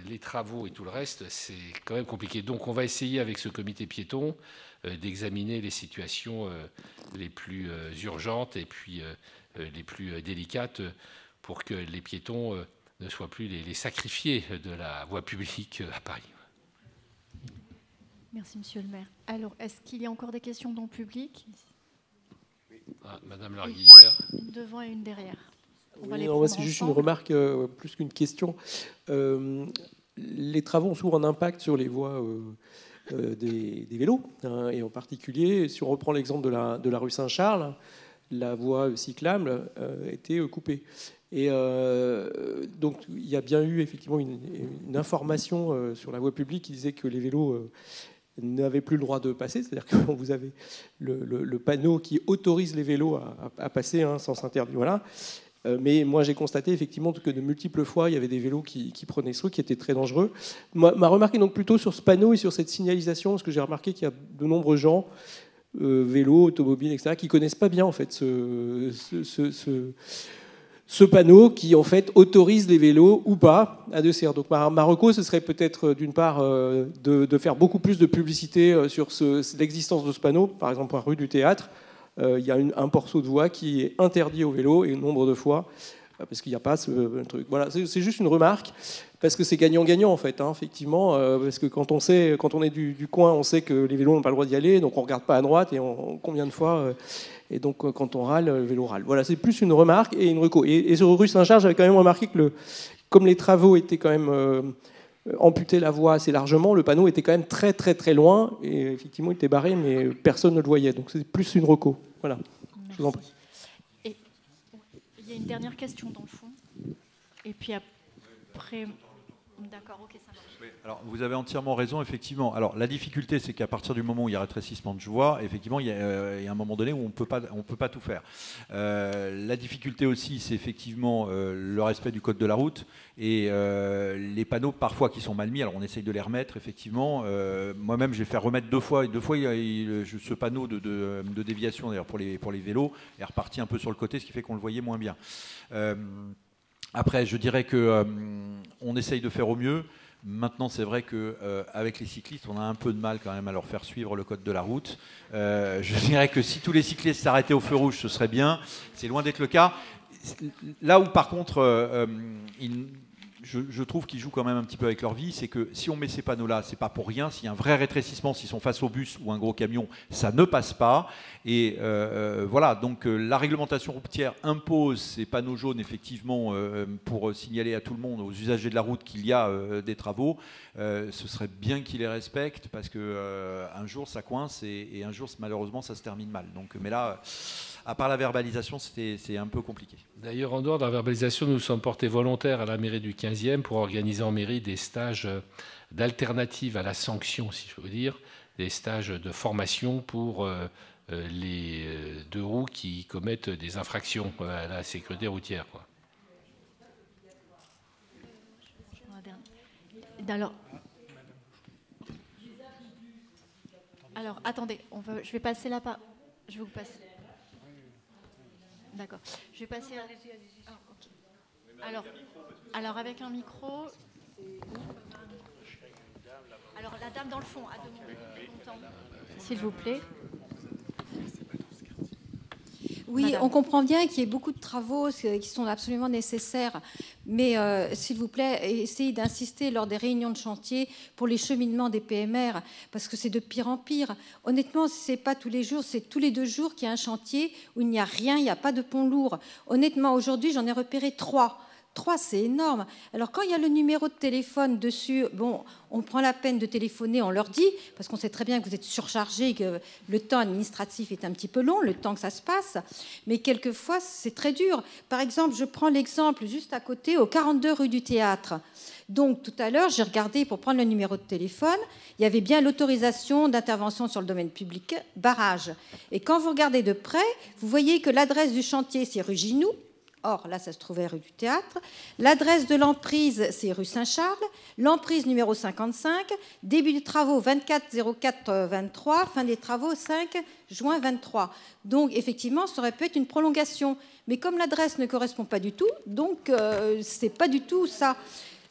les travaux et tout le reste, c'est quand même compliqué. Donc on va essayer avec ce comité piéton d'examiner les situations les plus urgentes et puis les plus délicates pour que les piétons ne soient plus les sacrifiés de la voie publique à Paris. Merci, Monsieur le maire. Alors, est-ce qu'il y a encore des questions dans le public? Madame Larguillère. Une devant et une derrière. C'est juste une remarque plus qu'une question. Les travaux ont souvent un impact sur les voies des vélos, hein, et en particulier, si on reprend l'exemple de la rue Saint-Charles, la voie cyclable était coupée. Et donc il y a bien eu effectivement une information sur la voie publique qui disait que les vélos n'avaient plus le droit de passer, c'est-à-dire que vous avez le panneau qui autorise les vélos à passer, hein, sans s'interdire. Voilà. Mais moi j'ai constaté effectivement que de multiples fois il y avait des vélos qui prenaient ce truc, qui était très dangereux. Ma remarque est donc plutôt sur ce panneau et sur cette signalisation, parce que j'ai remarqué qu'il y a de nombreux gens, vélos, automobiles, etc., qui connaissent pas bien en fait ce panneau qui en fait autorise les vélos ou pas à desserre. Donc ma reco, ce serait peut-être d'une part de faire beaucoup plus de publicité sur l'existence de ce panneau. Par exemple, à rue du Théâtre, il y a un morceau de voie qui est interdit au vélo et nombre de fois parce qu'il n'y a pas ce truc. Voilà, c'est juste une remarque parce que c'est gagnant-gagnant en fait, hein, effectivement, parce que quand on est du coin, on sait que les vélos n'ont pas le droit d'y aller, donc on regarde pas à droite et combien de fois. Et donc, quand on râle, le vélo râle. Voilà, c'est plus une remarque et une reco. Et sur rue Saint-Charles, j'avais quand même remarqué que comme les travaux étaient quand même amputés la voie assez largement, le panneau était quand même très très très loin. Et effectivement, il était barré, mais personne ne le voyait. Donc, c'est plus une reco. Voilà. Merci. Je vous en prie. Et il y a une dernière question dans le fond. Et puis après... D'accord, ok, ça marche. Oui, alors vous avez entièrement raison, effectivement. Alors la difficulté, c'est qu'à partir du moment où il y a rétrécissement de voie, effectivement, il y a un moment donné où on peut pas tout faire. La difficulté aussi, c'est effectivement le respect du code de la route et les panneaux parfois qui sont mal mis. Alors on essaye de les remettre, effectivement. Moi-même, j'ai fait remettre deux fois. Ce panneau de déviation, d'ailleurs pour les vélos, est reparti un peu sur le côté, ce qui fait qu'on le voyait moins bien. Après, je dirais qu'on essaye de faire au mieux. Maintenant, c'est vrai qu'avec les cyclistes, on a un peu de mal quand même à leur faire suivre le code de la route. Je dirais que si tous les cyclistes s'arrêtaient au feu rouge, ce serait bien. C'est loin d'être le cas. Là où, par contre, je trouve qu'ils jouent quand même un petit peu avec leur vie, c'est que si on met ces panneaux-là, c'est pas pour rien. S'il y a un vrai rétrécissement, s'ils sont face au bus ou un gros camion, ça ne passe pas. Et voilà, donc la réglementation routière impose ces panneaux jaunes, effectivement, pour signaler à tout le monde, aux usagers de la route, qu'il y a des travaux. Ce serait bien qu'ils les respectent, parce qu'un jour, ça coince, et un jour, malheureusement, ça se termine mal. Donc, mais là... À part la verbalisation, c'est un peu compliqué. D'ailleurs, en dehors de la verbalisation, nous sommes portés volontaires à la mairie du 15e pour organiser en mairie des stages d'alternative à la sanction, si je veux dire, des stages de formation pour les deux roues qui commettent des infractions à la sécurité routière, quoi. Alors attendez, je vais passer la parole. Je vais vous passer. D'accord. Je vais passer à... Ah, okay. Alors, avec un micro... Alors, la dame dans le fond a demandé longtemps. S'il vous plaît. Oui, Madame. on comprend bien qu'il y ait beaucoup de travaux qui sont absolument nécessaires, mais s'il vous plaît, essayez d'insister lors des réunions de chantier pour les cheminements des PMR, parce que c'est de pire en pire. Honnêtement, c'est pas tous les jours, c'est tous les 2 jours qu'il y a un chantier où il n'y a rien, il n'y a pas de pont lourd. Honnêtement, aujourd'hui, j'en ai repéré 3. 3, c'est énorme. Alors, quand il y a le numéro de téléphone dessus, bon, on prend la peine de téléphoner, on leur dit, parce qu'on sait très bien que vous êtes surchargés, que le temps administratif est un petit peu long, le temps que ça se passe, mais quelquefois, c'est très dur. Par exemple, je prends l'exemple juste à côté, au 42 rue du Théâtre. Donc, tout à l'heure, j'ai regardé pour prendre le numéro de téléphone, il y avait bien l'autorisation d'intervention sur le domaine public, barrage. Et quand vous regardez de près, vous voyez que l'adresse du chantier, c'est rue Ginoux. Or, là, ça se trouvait rue du Théâtre. L'adresse de l'emprise, c'est rue Saint-Charles. L'emprise numéro 55. Début des travaux 24-04-23. Fin des travaux 5 juin 23. Donc, effectivement, ça aurait pu être une prolongation. Mais comme l'adresse ne correspond pas du tout, donc c'est pas du tout ça.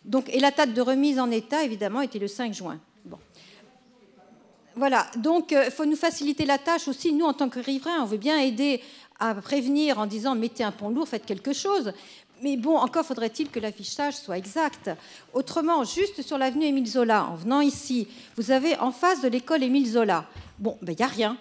Donc, et la date de remise en état, évidemment, était le 5 juin. Bon. Voilà. Donc, il faut nous faciliter la tâche aussi. Nous, en tant que riverains, on veut bien aider à prévenir en disant mettez un pont lourd, faites quelque chose. Mais bon, encore faudrait-il que l'affichage soit exact. Autrement, juste sur l'avenue Émile Zola, en venant ici, vous avez en face de l'école Émile Zola. Bon, ben, il n'y a rien.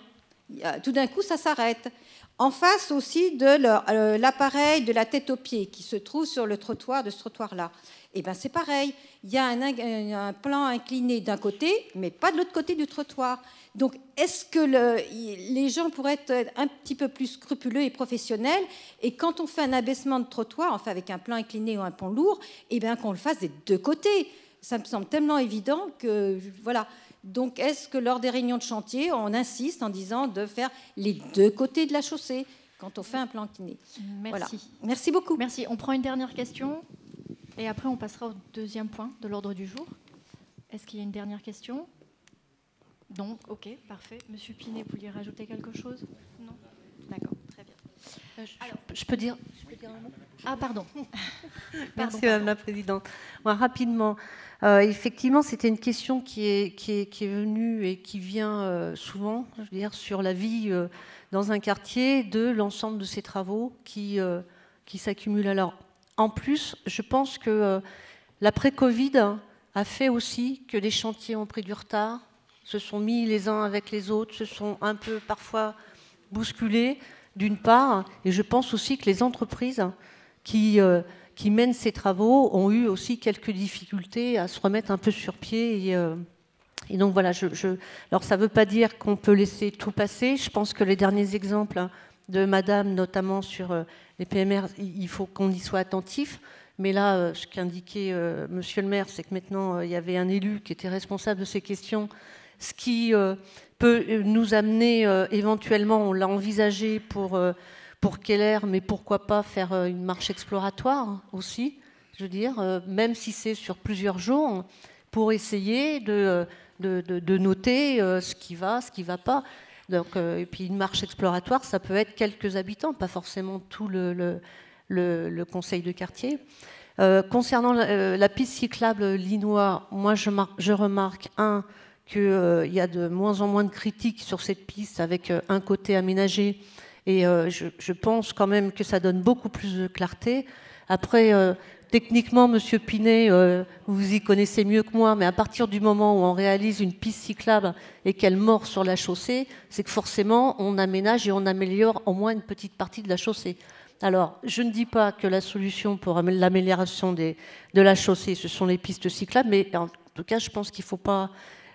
Tout d'un coup, ça s'arrête. En face aussi de l'appareil de la tête aux pieds qui se trouve sur le trottoir de ce trottoir-là. Eh bien, c'est pareil. Il y a un plan incliné d'un côté, mais pas de l'autre côté du trottoir. Donc, est-ce que les gens pourraient être un petit peu plus scrupuleux et professionnels, et quand on fait un abaissement de trottoir, enfin avec un plan incliné ou un pont lourd, eh bien qu'on le fasse des 2 côtés. Ça me semble tellement évident que voilà. Donc, est-ce que lors des réunions de chantier, on insiste en disant de faire les 2 côtés de la chaussée quand on fait un plan incliné? Merci. Voilà. Merci beaucoup. Merci. On prend une dernière question et après on passera au 2e point de l'ordre du jour. Est-ce qu'il y a une dernière question? Non, ok, parfait. Monsieur Pinet, vous vouliez rajouter quelque chose? Non? D'accord, très bien. Alors, je peux dire un mot? Ah, pardon. Merci, Madame la Présidente. Moi, rapidement, effectivement, c'était une question qui est venue et qui vient souvent, je veux dire, sur la vie dans un quartier de l'ensemble de ces travaux qui s'accumulent. Alors, en plus, je pense que l'après-Covid a fait aussi que les chantiers ont pris du retard, se sont mis les uns avec les autres, se sont un peu parfois bousculés, d'une part, et je pense aussi que les entreprises qui mènent ces travaux ont eu aussi quelques difficultés à se remettre un peu sur pied. Et donc voilà, alors ça ne veut pas dire qu'on peut laisser tout passer. Je pense que les derniers exemples de Madame, notamment sur les PMR, il faut qu'on y soit attentif. Mais là, ce qu'indiquait Monsieur le maire, c'est que maintenant, il y avait un élu qui était responsable de ces questions, ce qui peut nous amener éventuellement, on l'a envisagé pour Keller, mais pourquoi pas faire une marche exploratoire aussi, je veux dire, même si c'est sur plusieurs jours, pour essayer de noter ce qui va pas. Donc, et puis une marche exploratoire, ça peut être quelques habitants, pas forcément tout le conseil de quartier. Concernant la piste cyclable Linois, moi je remarque qu'il y a de moins en moins de critiques sur cette piste avec un côté aménagé, et je pense quand même que ça donne beaucoup plus de clarté. Après, techniquement, Monsieur Pinet, vous y connaissez mieux que moi, mais à partir du moment où on réalise une piste cyclable et qu'elle mord sur la chaussée, c'est que forcément on aménage et on améliore au moins une petite partie de la chaussée. Alors, je ne dis pas que la solution pour l'amélioration de la chaussée, ce sont les pistes cyclables, mais en tout cas, je pense qu'il ne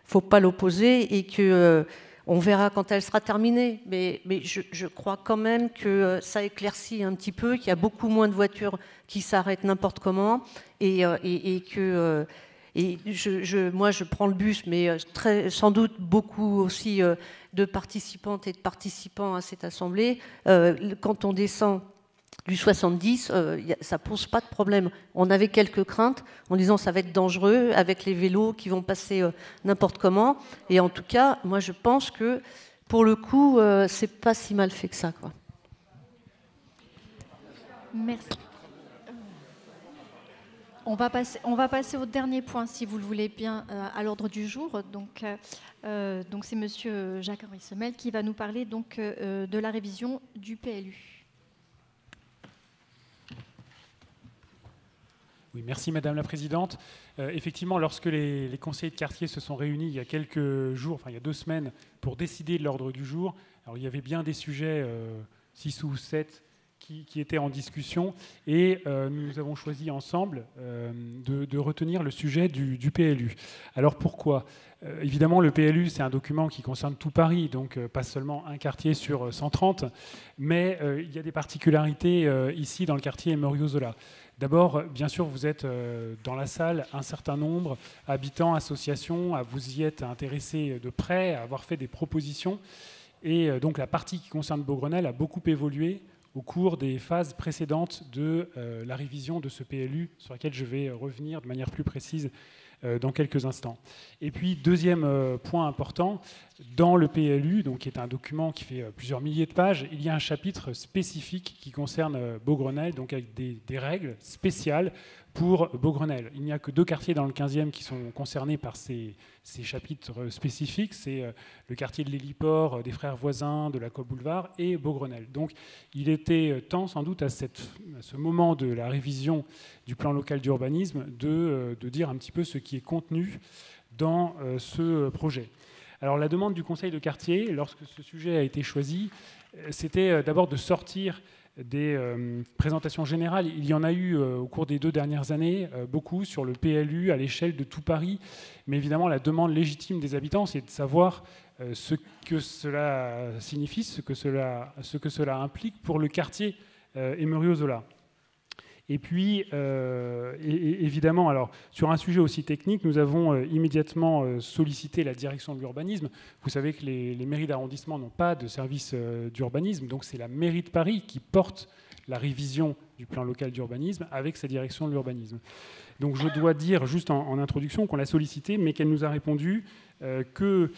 faut pas l'opposer et qu'on verra quand elle sera terminée. Mais je crois quand même que ça éclaircit un petit peu, qu'il y a beaucoup moins de voitures qui s'arrêtent n'importe comment et que... moi, je prends le bus, mais sans doute beaucoup aussi de participantes et de participants à cette assemblée. Quand on descend du 70, ça pose pas de problème. On avait quelques craintes en disant ça va être dangereux avec les vélos qui vont passer n'importe comment. Et en tout cas, moi, je pense que pour le coup, c'est pas si mal fait que ça, quoi. Merci. On va passer au dernier point, si vous le voulez bien, à l'ordre du jour. Donc c'est Monsieur Jacques-Henri Semel qui va nous parler donc, de la révision du PLU. Oui, merci Madame la Présidente. Effectivement, lorsque les conseillers de quartier se sont réunis il y a quelques jours, enfin il y a 2 semaines, pour décider de l'ordre du jour, alors il y avait bien des sujets, 6 ou 7, qui étaient en discussion, et nous avons choisi ensemble de retenir le sujet du PLU. Alors pourquoi ? Évidemment, le PLU, c'est un document qui concerne tout Paris, donc pas seulement un quartier sur 130, mais il y a des particularités ici dans le quartier Emerio-Zola. D'abord, bien sûr, vous êtes dans la salle un certain nombre, habitants, associations, vous y êtes intéressés de près, à avoir fait des propositions, et donc la partie qui concerne Beaugrenelle a beaucoup évolué au cours des phases précédentes de la révision de ce PLU, sur laquelle je vais revenir de manière plus précise dans quelques instants. Et puis, deuxième point important, dans le PLU, donc, qui est un document qui fait plusieurs milliers de pages, il y a un chapitre spécifique qui concerne Beaugrenelle, donc avec des règles spéciales pour Beaugrenelle. Il n'y a que 2 quartiers dans le 15e qui sont concernés par ces chapitres spécifiques. C'est le quartier de l'Héliport, des Frères Voisins, de la Côte Boulevard et Beaugrenelle. Donc il était temps, sans doute, à ce moment de la révision du plan local d'urbanisme, de dire un petit peu ce qui est contenu dans ce projet. Alors la demande du conseil de quartier, lorsque ce sujet a été choisi, c'était d'abord de sortir des présentations générales. Il y en a eu au cours des 2 dernières années, beaucoup sur le PLU à l'échelle de tout Paris. Mais évidemment, la demande légitime des habitants, c'est de savoir ce que cela signifie, ce que cela implique pour le quartier Emerio-Zola. Et puis, évidemment, alors, sur un sujet aussi technique, nous avons immédiatement sollicité la direction de l'urbanisme. Vous savez que les mairies d'arrondissement n'ont pas de service d'urbanisme, donc c'est la mairie de Paris qui porte la révision du plan local d'urbanisme avec sa direction de l'urbanisme. Donc je dois dire juste en introduction qu'on l'a sollicité, mais qu'elle nous a répondu que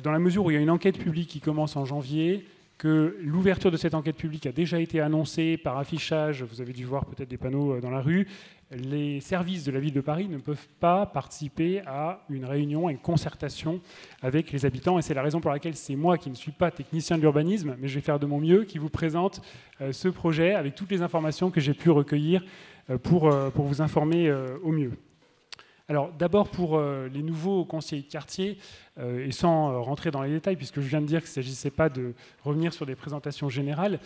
dans la mesure où il y a une enquête publique qui commence en janvier, que l'ouverture de cette enquête publique a déjà été annoncée par affichage, vous avez dû voir peut-être des panneaux dans la rue, les services de la ville de Paris ne peuvent pas participer à une réunion, à une concertation avec les habitants, et c'est la raison pour laquelle c'est moi qui ne suis pas technicien de l'urbanisme, mais je vais faire de mon mieux, qui vous présente ce projet avec toutes les informations que j'ai pu recueillir pour vous informer au mieux. Alors d'abord pour les nouveaux conseillers de quartier, et sans rentrer dans les détails, puisque je viens de dire qu'il ne s'agissait pas de revenir sur des présentations générales,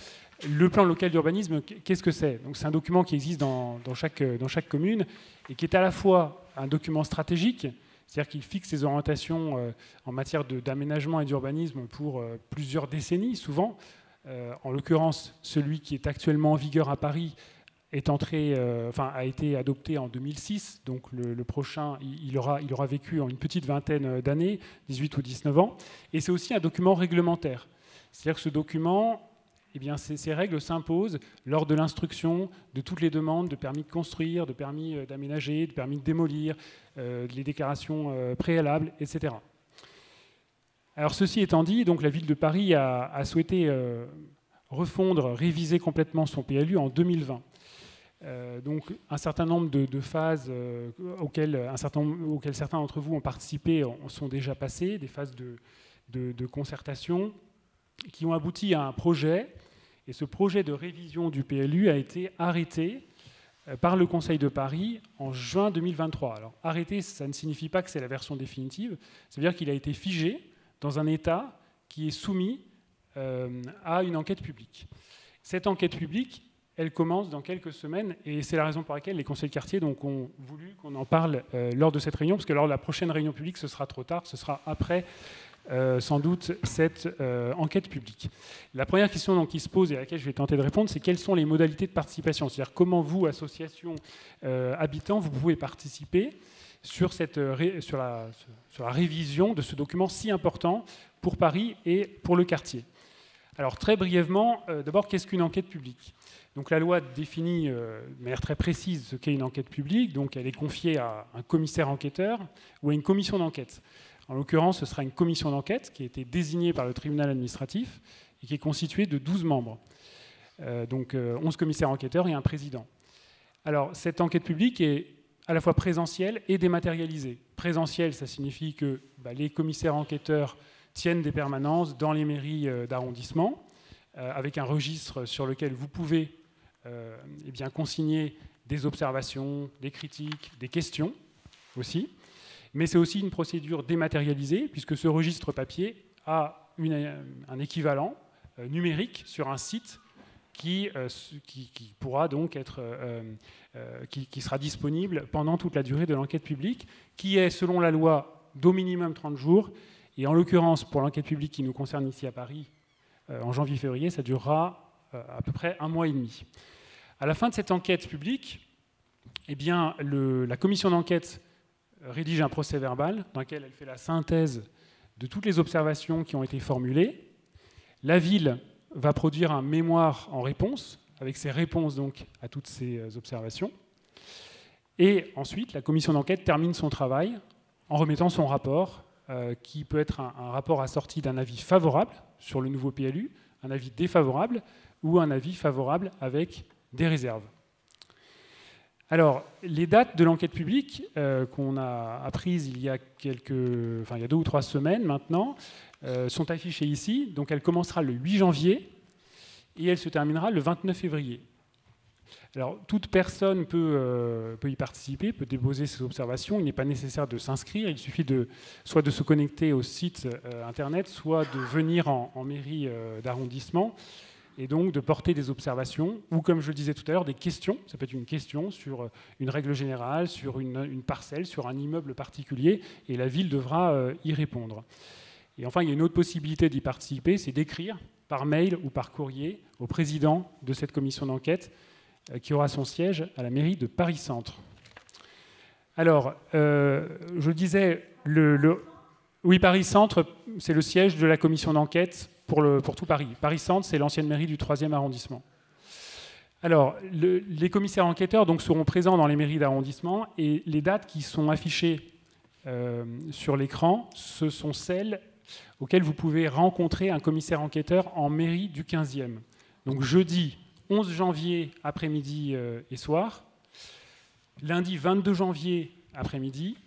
le plan local d'urbanisme, qu'est-ce que c'est ? Donc c'est un document qui existe dans chaque commune et qui est à la fois un document stratégique, c'est-à-dire qu'il fixe ses orientations en matière d'aménagement et d'urbanisme pour plusieurs décennies, souvent. En l'occurrence, celui qui est actuellement en vigueur à Paris a été adopté en 2006, donc le prochain, il aura vécu en une petite vingtaine d'années, 18 ou 19 ans, et c'est aussi un document réglementaire. C'est-à-dire que ce document, eh bien, ces règles s'imposent lors de l'instruction de toutes les demandes de permis de construire, de permis d'aménager, de permis de démolir, les déclarations préalables, etc. Alors ceci étant dit, donc, la ville de Paris a souhaité refondre, réviser complètement son PLU en 2020. Donc un certain nombre de phases auxquelles certains d'entre vous ont participé sont déjà passées, des phases de concertation qui ont abouti à un projet, et ce projet de révision du PLU a été arrêté par le Conseil de Paris en juin 2023. Alors arrêté, ça ne signifie pas que c'est la version définitive, ça veut dire qu'il a été figé dans un état qui est soumis à une enquête publique. Cette enquête publique, elle commence dans quelques semaines, et c'est la raison pour laquelle les conseils de quartier donc, ont voulu qu'on en parle lors de cette réunion, parce que lors de la prochaine réunion publique, ce sera trop tard, ce sera après, sans doute, cette enquête publique. La première question donc, qui se pose et à laquelle je vais tenter de répondre, c'est quelles sont les modalités de participation, c'est-à-dire comment vous, associations, habitants, vous pouvez participer sur la révision de ce document si important pour Paris et pour le quartier. Alors très brièvement, d'abord, qu'est-ce qu'une enquête publique ? Donc la loi définit de manière très précise ce qu'est une enquête publique, donc elle est confiée à un commissaire enquêteur ou à une commission d'enquête. En l'occurrence, ce sera une commission d'enquête qui a été désignée par le tribunal administratif et qui est constituée de 12 membres. Donc 11 commissaires enquêteurs et un président. Alors cette enquête publique est à la fois présentielle et dématérialisée. Présentielle, ça signifie que les commissaires enquêteurs tiennent des permanences dans les mairies d'arrondissement, avec un registre sur lequel vous pouvez consigner des observations, des critiques, des questions aussi. Mais c'est aussi une procédure dématérialisée, puisque ce registre papier a un équivalent numérique sur un site qui pourra donc être, qui sera disponible pendant toute la durée de l'enquête publique, qui est, selon la loi, d'au minimum 30 jours. Et en l'occurrence, pour l'enquête publique qui nous concerne ici à Paris, en janvier-février, ça durera à peu près 1 mois et demi. À la fin de cette enquête publique, la commission d'enquête rédige un procès-verbal dans lequel elle fait la synthèse de toutes les observations qui ont été formulées. La ville va produire un mémoire en réponse, avec ses réponses donc à toutes ces observations. Et ensuite, la commission d'enquête termine son travail en remettant son rapport, qui peut être un rapport assorti d'un avis favorable sur le nouveau PLU, un avis défavorable ou un avis favorable avec des réserves. Alors, les dates de l'enquête publique qu'on a apprises il y a 2 ou 3 semaines maintenant, sont affichées ici. Donc elle commencera le 8 janvier et elle se terminera le 29 février. Alors, toute personne peut y participer, peut déposer ses observations. Il n'est pas nécessaire de s'inscrire. Il suffit soit de se connecter au site Internet, soit de venir en mairie d'arrondissement et donc de porter des observations ou, comme je le disais tout à l'heure, des questions. Ça peut être une question sur une règle générale, sur une parcelle, sur un immeuble particulier, et la ville devra y répondre. Et enfin, il y a une autre possibilité d'y participer, c'est d'écrire par mail ou par courrier au président de cette commission d'enquête qui aura son siège à la mairie de Paris-Centre. Alors, je disais, oui, Paris-Centre, c'est le siège de la commission d'enquête pour tout Paris. Paris-Centre, c'est l'ancienne mairie du 3e arrondissement. Alors, les commissaires enquêteurs donc, seront présents dans les mairies d'arrondissement et les dates qui sont affichées sur l'écran, ce sont celles auxquelles vous pouvez rencontrer un commissaire enquêteur en mairie du 15e. Donc jeudi 11 janvier après-midi et soir, lundi 22 janvier après-midi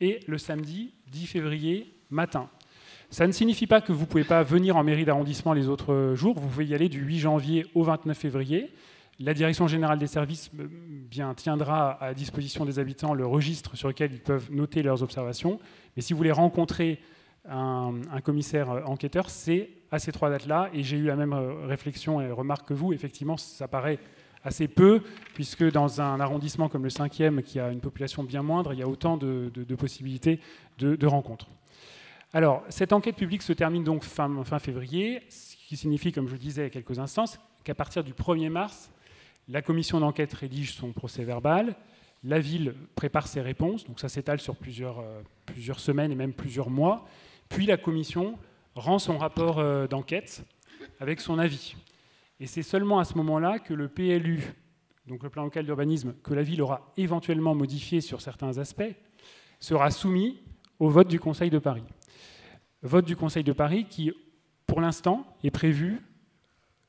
et le samedi 10 février matin. Ça ne signifie pas que vous ne pouvez pas venir en mairie d'arrondissement les autres jours. Vous pouvez y aller du 8 janvier au 29 février. La Direction générale des services tiendra à disposition des habitants le registre sur lequel ils peuvent noter leurs observations. Mais si vous voulez rencontrer un commissaire enquêteur, c'est à ces 3 dates-là. Et j'ai eu la même réflexion et remarque que vous. Effectivement, ça paraît assez peu, puisque dans un arrondissement comme le 5e, qui a une population bien moindre, il y a autant de possibilités de rencontres. Alors, cette enquête publique se termine donc fin février, ce qui signifie, comme je le disais il y a quelques instants, qu'à partir du 1er mars, la commission d'enquête rédige son procès-verbal, la ville prépare ses réponses, donc ça s'étale sur plusieurs semaines et même plusieurs mois, puis la commission rend son rapport d'enquête avec son avis. Et c'est seulement à ce moment-là que le PLU, donc le plan local d'urbanisme, que la ville aura éventuellement modifié sur certains aspects, sera soumis au vote du Conseil de Paris. Vote du Conseil de Paris qui, pour l'instant, est prévu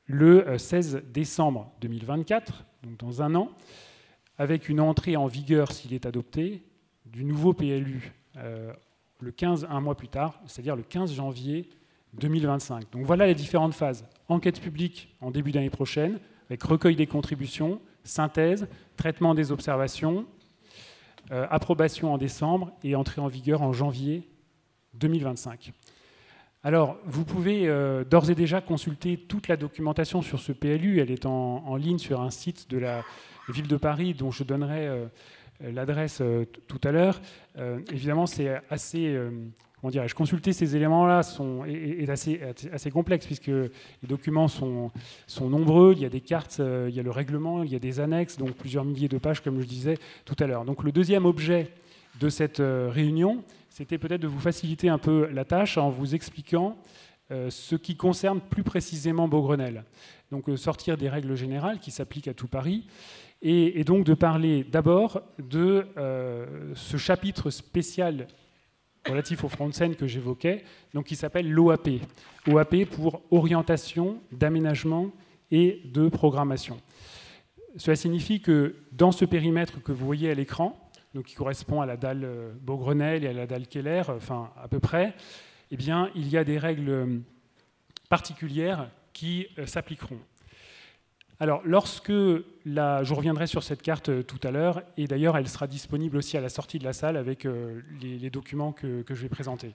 le 16 décembre 2024, donc dans un an, avec une entrée en vigueur, s'il est adopté, du nouveau PLU un mois plus tard, c'est-à-dire le 15 janvier 2025. Donc voilà les différentes phases. Enquête publique en début d'année prochaine, avec recueil des contributions, synthèse, traitement des observations, approbation en décembre et entrée en vigueur en janvier 2025. Alors, vous pouvez d'ores et déjà consulter toute la documentation sur ce PLU. Elle est en ligne sur un site de la ville de Paris dont je donnerai l'adresse tout à l'heure. Évidemment, c'est assez... comment dirais-je, consulter ces éléments-là est assez complexe puisque les documents sont nombreux. Il y a des cartes, il y a le règlement, il y a des annexes, donc plusieurs milliers de pages, comme je disais tout à l'heure. Donc le deuxième objet de cette réunion, c'était peut-être de vous faciliter un peu la tâche en vous expliquant ce qui concerne plus précisément Beaugrenelle. Donc sortir des règles générales qui s'appliquent à tout Paris et donc de parler d'abord de ce chapitre spécial relatif au front de Seine que j'évoquais, donc qui s'appelle l'OAP. OAP pour orientation, d'aménagement et de programmation. Cela signifie que dans ce périmètre que vous voyez à l'écran, donc qui correspond à la dalle Beaugrenelle et à la dalle Keller, enfin à peu près, eh bien, il y a des règles particulières qui s'appliqueront. Alors, je reviendrai sur cette carte tout à l'heure, et d'ailleurs, elle sera disponible aussi à la sortie de la salle avec les documents que je vais présenter.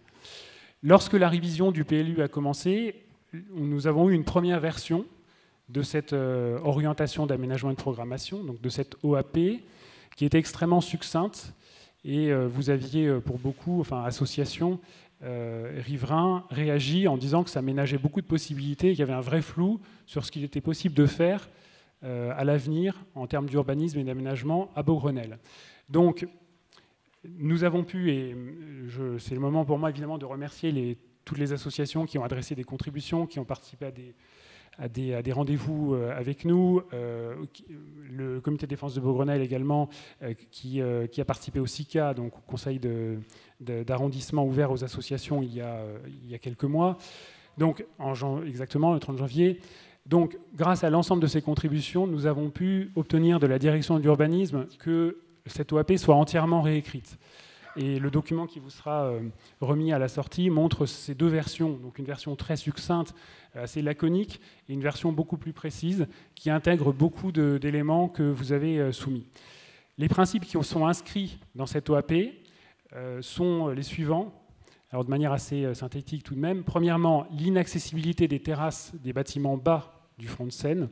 Lorsque la révision du PLU a commencé, nous avons eu une première version de cette orientation d'aménagement et de programmation, donc de cette OAP, qui était extrêmement succincte, et vous aviez pour beaucoup, enfin associations, riverains, réagi en disant que ça ménageait beaucoup de possibilités, qu'il y avait un vrai flou sur ce qu'il était possible de faire à l'avenir en termes d'urbanisme et d'aménagement à Beaugrenelle. Donc, nous avons pu, et c'est le moment pour moi évidemment de remercier toutes les associations qui ont adressé des contributions, qui ont participé à des rendez-vous avec nous, le comité de défense de Beaugrenelle également, qui a participé au SICA, donc au conseil d'arrondissement ouvert aux associations il y a quelques mois, donc exactement le 30 janvier. Donc grâce à l'ensemble de ces contributions, nous avons pu obtenir de la direction de l'urbanisme que cette OAP soit entièrement réécrite. Et le document qui vous sera remis à la sortie montre ces deux versions, donc une version très succincte, assez laconique, et une version beaucoup plus précise, qui intègre beaucoup d'éléments que vous avez soumis. Les principes qui sont inscrits dans cette OAP sont les suivants, alors de manière assez synthétique tout de même. Premièrement, l'inaccessibilité des terrasses des bâtiments bas du front de Seine,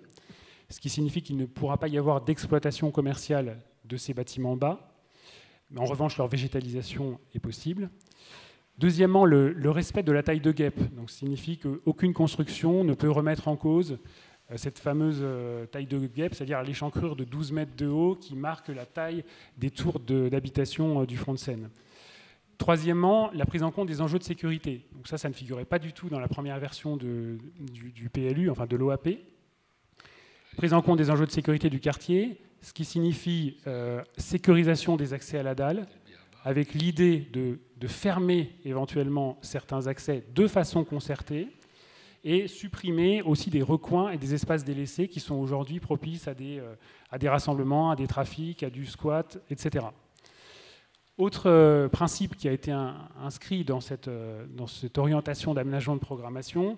ce qui signifie qu'il ne pourra pas y avoir d'exploitation commerciale de ces bâtiments bas. En revanche, leur végétalisation est possible. Deuxièmement, le respect de la taille de guêpe. Donc, ça signifie qu'aucune construction ne peut remettre en cause cette fameuse taille de guêpe, c'est-à-dire l'échancrure de 12 mètres de haut qui marque la taille des tours d'habitation du front de Seine. Troisièmement, la prise en compte des enjeux de sécurité. Donc ça ne figurait pas du tout dans la première version du PLU, enfin de l'OAP. Prise en compte des enjeux de sécurité du quartier, ce qui signifie sécurisation des accès à la dalle, avec l'idée de fermer éventuellement certains accès de façon concertée, et supprimer aussi des recoins et des espaces délaissés qui sont aujourd'hui propices à des rassemblements, à des trafics, à du squat, etc. Autre principe qui a été inscrit dans cette orientation d'aménagement de programmation,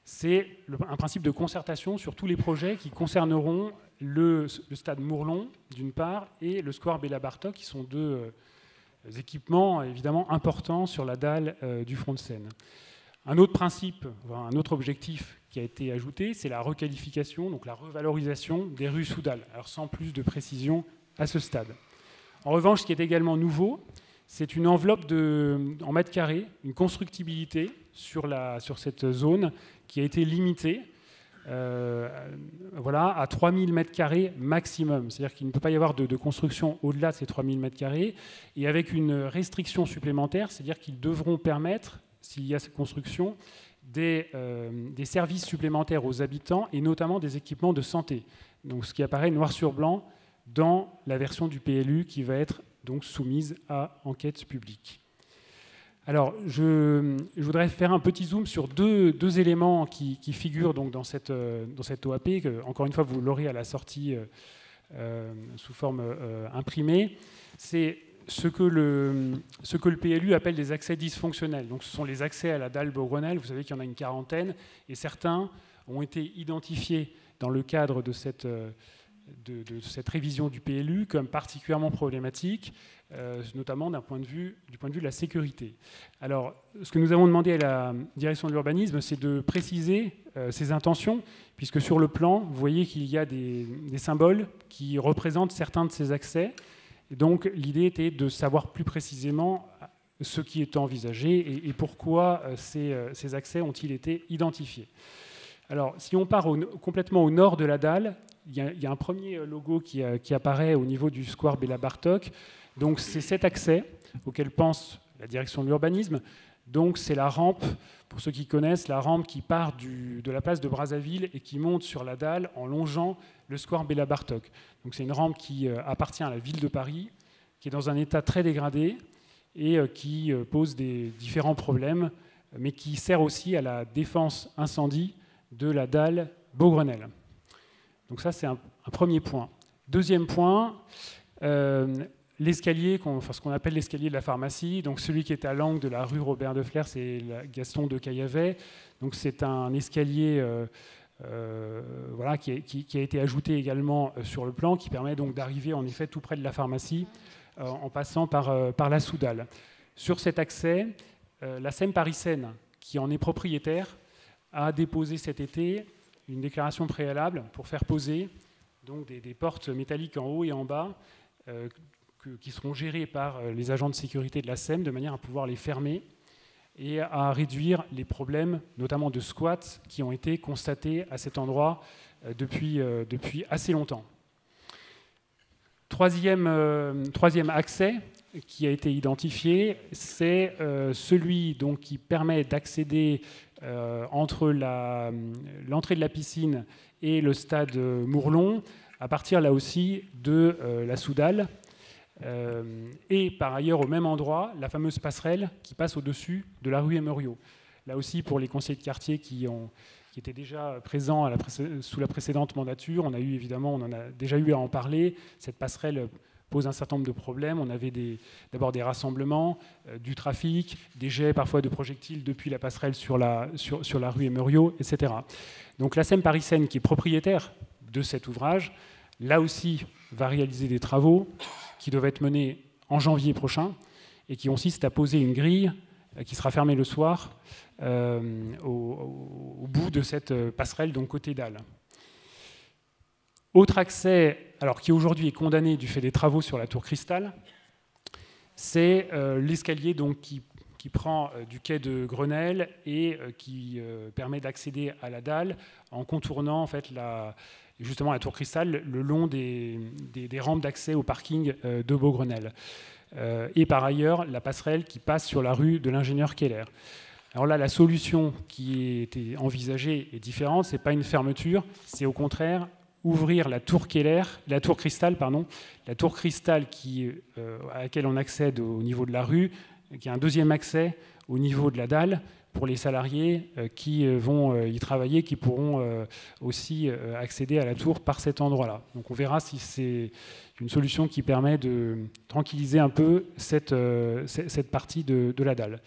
c'est un principe de concertation sur tous les projets qui concerneront le stade Mourlon, d'une part, et le square Béla Bartok, qui sont deux équipements évidemment importants sur la dalle du front de Seine. Un autre principe, un autre objectif qui a été ajouté, c'est la requalification, donc la revalorisation des rues sous dalle, alors sans plus de précision à ce stade. En revanche, ce qui est également nouveau, c'est une enveloppe en mètres carrés, une constructibilité sur cette zone qui a été limitée à 3000 mètres carrés maximum. C'est-à-dire qu'il ne peut pas y avoir de construction au-delà de ces 3000 mètres carrés, et avec une restriction supplémentaire, c'est-à-dire qu'ils devront permettre, s'il y a cette construction, des services supplémentaires aux habitants, et notamment des équipements de santé. Donc ce qui apparaît noir sur blanc dans la version du PLU qui va être donc soumise à enquête publique. Alors, je voudrais faire un petit zoom sur deux éléments qui figurent donc dans cette OAP, que, encore une fois, vous l'aurez à la sortie sous forme imprimée. C'est ce que le PLU appelle des accès dysfonctionnels. Donc, ce sont les accès à la dalle Beaugrenelle. Vous savez qu'il y en a une quarantaine, et certains ont été identifiés dans le cadre de cette révision du PLU comme particulièrement problématique, notamment du point de vue de la sécurité. Alors, ce que nous avons demandé à la direction de l'urbanisme, c'est de préciser ces intentions, puisque sur le plan, vous voyez qu'il y a des symboles qui représentent certains de ces accès. Et donc, l'idée était de savoir plus précisément ce qui est envisagé et pourquoi ces accès ont-ils été identifiés. Alors, si on part complètement au nord de la dalle, il y a un premier logo qui apparaît au niveau du square Béla Bartok. Donc, c'est cet accès auquel pense la direction de l'urbanisme. Donc, c'est la rampe, pour ceux qui connaissent, la rampe qui part de la place de Brazzaville et qui monte sur la dalle en longeant le square Béla Bartok. Donc, c'est une rampe qui appartient à la ville de Paris, qui est dans un état très dégradé et qui pose des différents problèmes, mais qui sert aussi à la défense incendie de la dalle Beaugrenelle. Donc ça, c'est un premier point. Deuxième point, l'escalier, ce qu'on appelle l'escalier de la pharmacie, donc celui qui est à l'angle de la rue Robert de Flers et Gaston de Caillavet. Donc c'est un escalier voilà, qui a été ajouté également sur le plan, qui permet donc d'arriver en effet tout près de la pharmacie en passant par la Soudal. Sur cet accès, la SEM Paris-Seine, qui en est propriétaire, a déposé cet été une déclaration préalable pour faire poser donc des portes métalliques en haut et en bas qui seront gérées par les agents de sécurité de la SEM de manière à pouvoir les fermer et à réduire les problèmes, notamment de squat, qui ont été constatés à cet endroit depuis assez longtemps. Troisième accès qui a été identifié, c'est celui donc, qui permet d'accéder entre l'entrée de la piscine et le stade Mourlon, à partir là aussi de la Soudal, et par ailleurs au même endroit, la fameuse passerelle qui passe au-dessus de la rue Emerio. Là aussi, pour les conseillers de quartier qui étaient déjà présents sous la précédente mandature, on en a déjà eu à en parler. Cette passerelle pose un certain nombre de problèmes. On avait d'abord des rassemblements, du trafic, des jets parfois de projectiles depuis la passerelle sur la rue Emerio, etc. Donc la SEM Paris-Seine, qui est propriétaire de cet ouvrage, là aussi va réaliser des travaux qui doivent être menés en janvier prochain et qui consistent à poser une grille qui sera fermée le soir au bout de cette passerelle, donc côté dalle. Autre accès, alors qui aujourd'hui est condamné du fait des travaux sur la tour Cristal, c'est l'escalier donc qui prend du quai de Grenelle et qui permet d'accéder à la dalle en contournant en fait justement la tour Cristal le long des rampes d'accès au parking de Beaugrenelle. Et par ailleurs, la passerelle qui passe sur la rue de l'ingénieur Keller. Alors là, la solution qui était envisagée est différente. Ce n'est pas une fermeture, c'est au contraire ouvrir la tour Cristal, la tour Cristal à laquelle on accède au niveau de la rue, qui a un deuxième accès au niveau de la dalle pour les salariés qui vont y travailler, qui pourront aussi accéder à la tour par cet endroit-là. Donc on verra si c'est une solution qui permet de tranquilliser un peu cette partie de la dalle.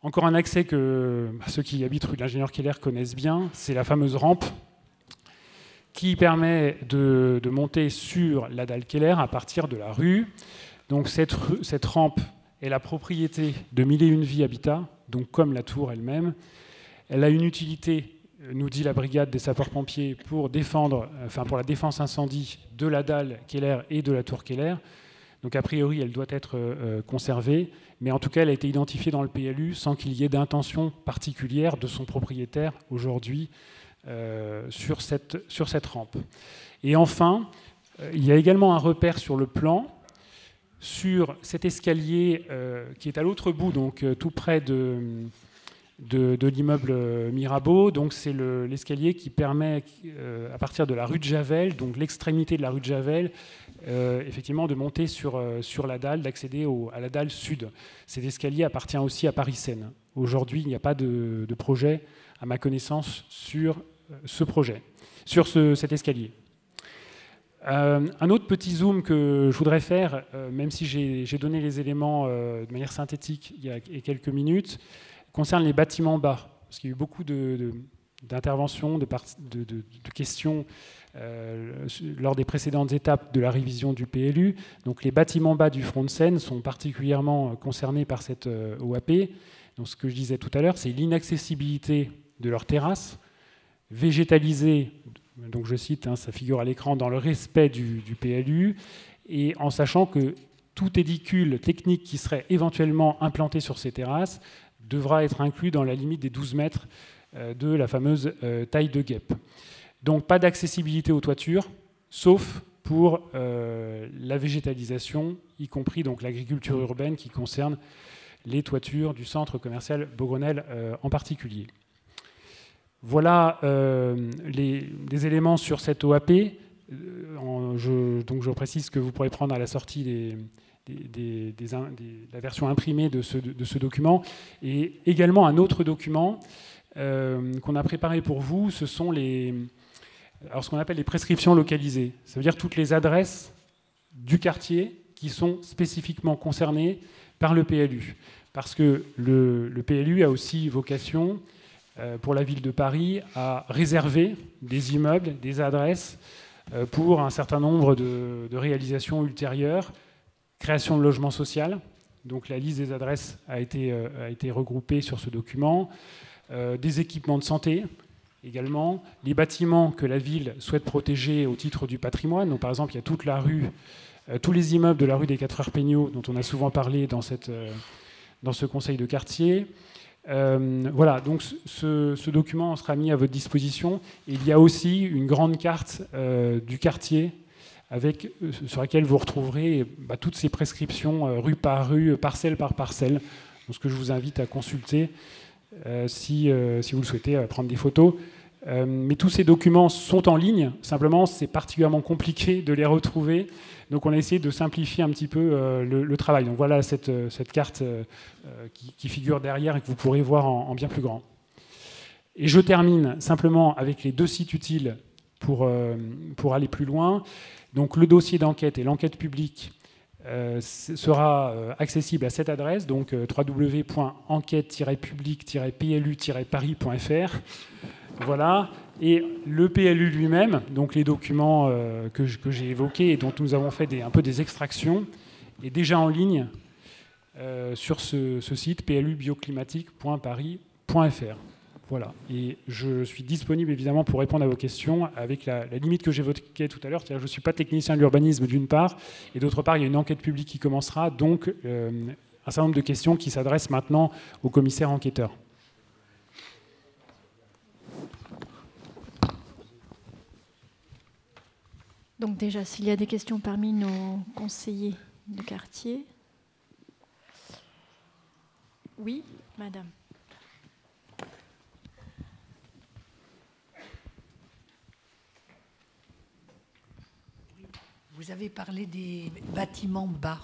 Encore un accès que ceux qui habitent rue de l'ingénieur Keller connaissent bien, c'est la fameuse rampe qui permet de monter sur la dalle Keller à partir de la rue. Donc cette rampe est la propriété de 1001 Vie Habitat, donc comme la tour elle-même. Elle a une utilité, nous dit la brigade des sapeurs-pompiers, pour la défense incendie de la dalle Keller et de la tour Keller. Donc a priori, elle doit être conservée, mais en tout cas, elle a été identifiée dans le PLU sans qu'il y ait d'intention particulière de son propriétaire aujourd'hui sur cette rampe. Et enfin, il y a également un repère sur le plan sur cet escalier qui est à l'autre bout, donc tout près de l'immeuble Mirabeau. Donc c'est l'escalier qui permet, à partir de la rue de Javel, donc l'extrémité de la rue de Javel, effectivement de monter sur la dalle, d'accéder à la dalle sud. Cet escalier appartient aussi à Paris-Seine. Aujourd'hui, il n'y a pas de projet, à ma connaissance, sur cet escalier. Un autre petit zoom que je voudrais faire, même si j'ai donné les éléments de manière synthétique il y a quelques minutes, concerne les bâtiments bas, parce qu'il y a eu beaucoup d'interventions, de questions lors des précédentes étapes de la révision du PLU. Donc les bâtiments bas du front de Seine sont particulièrement concernés par cette OAP. Donc ce que je disais tout à l'heure, c'est l'inaccessibilité de leurs terrasses, végétalisées, donc je cite, ça figure à l'écran, dans le respect du PLU, et en sachant que tout édicule technique qui serait éventuellement implanté sur ces terrasses devra être inclus dans la limite des 12 mètres de la fameuse taille de guêpe. Donc pas d'accessibilité aux toitures, sauf pour la végétalisation, y compris donc l'agriculture urbaine qui concerne les toitures du centre commercial Beaugrenelle en particulier. Voilà les éléments sur cette OAP. Donc je précise que vous pourrez prendre à la sortie la version imprimée de ce document. Et également un autre document qu'on a préparé pour vous, ce sont ce qu'on appelle les prescriptions localisées. Ça veut dire toutes les adresses du quartier qui sont spécifiquement concernés par le PLU. Parce que le PLU a aussi vocation, pour la ville de Paris, à réserver des immeubles, des adresses, pour un certain nombre de réalisations ultérieures, création de logements sociaux. Donc la liste des adresses a été regroupée sur ce document. Des équipements de santé également. Les bâtiments que la ville souhaite protéger au titre du patrimoine. Donc par exemple, il y a toute la rue, tous les immeubles de la rue des 4 Frères Peignot, dont on a souvent parlé dans ce conseil de quartier. Voilà, donc ce document sera mis à votre disposition. Et il y a aussi une grande carte du quartier sur laquelle vous retrouverez toutes ces prescriptions rue par rue, parcelle par parcelle. Donc, ce que je vous invite à consulter si vous le souhaitez, prendre des photos. Mais tous ces documents sont en ligne. Simplement, c'est particulièrement compliqué de les retrouver. Donc on a essayé de simplifier un petit peu le travail. Donc voilà cette carte qui figure derrière et que vous pourrez voir en bien plus grand. Et je termine simplement avec les 2 sites utiles pour aller plus loin. Donc le dossier d'enquête et l'enquête publique sera accessible à cette adresse, donc www.enquête-public-plu-paris.fr. Voilà. Et le PLU lui-même, donc les documents que j'ai évoqués et dont nous avons fait un peu des extractions, est déjà en ligne sur ce site plubioclimatique.paris.fr. Voilà. Et je suis disponible évidemment pour répondre à vos questions avec la limite que j'évoquais tout à l'heure, c'est-à-dire que je ne suis pas technicien de l'urbanisme d'une part, et d'autre part, il y a une enquête publique qui commencera, donc un certain nombre de questions qui s'adressent maintenant aux commissaires enquêteurs. Donc déjà, s'il y a des questions parmi nos conseillers de quartier. Oui, madame. Vous avez parlé des bâtiments bas,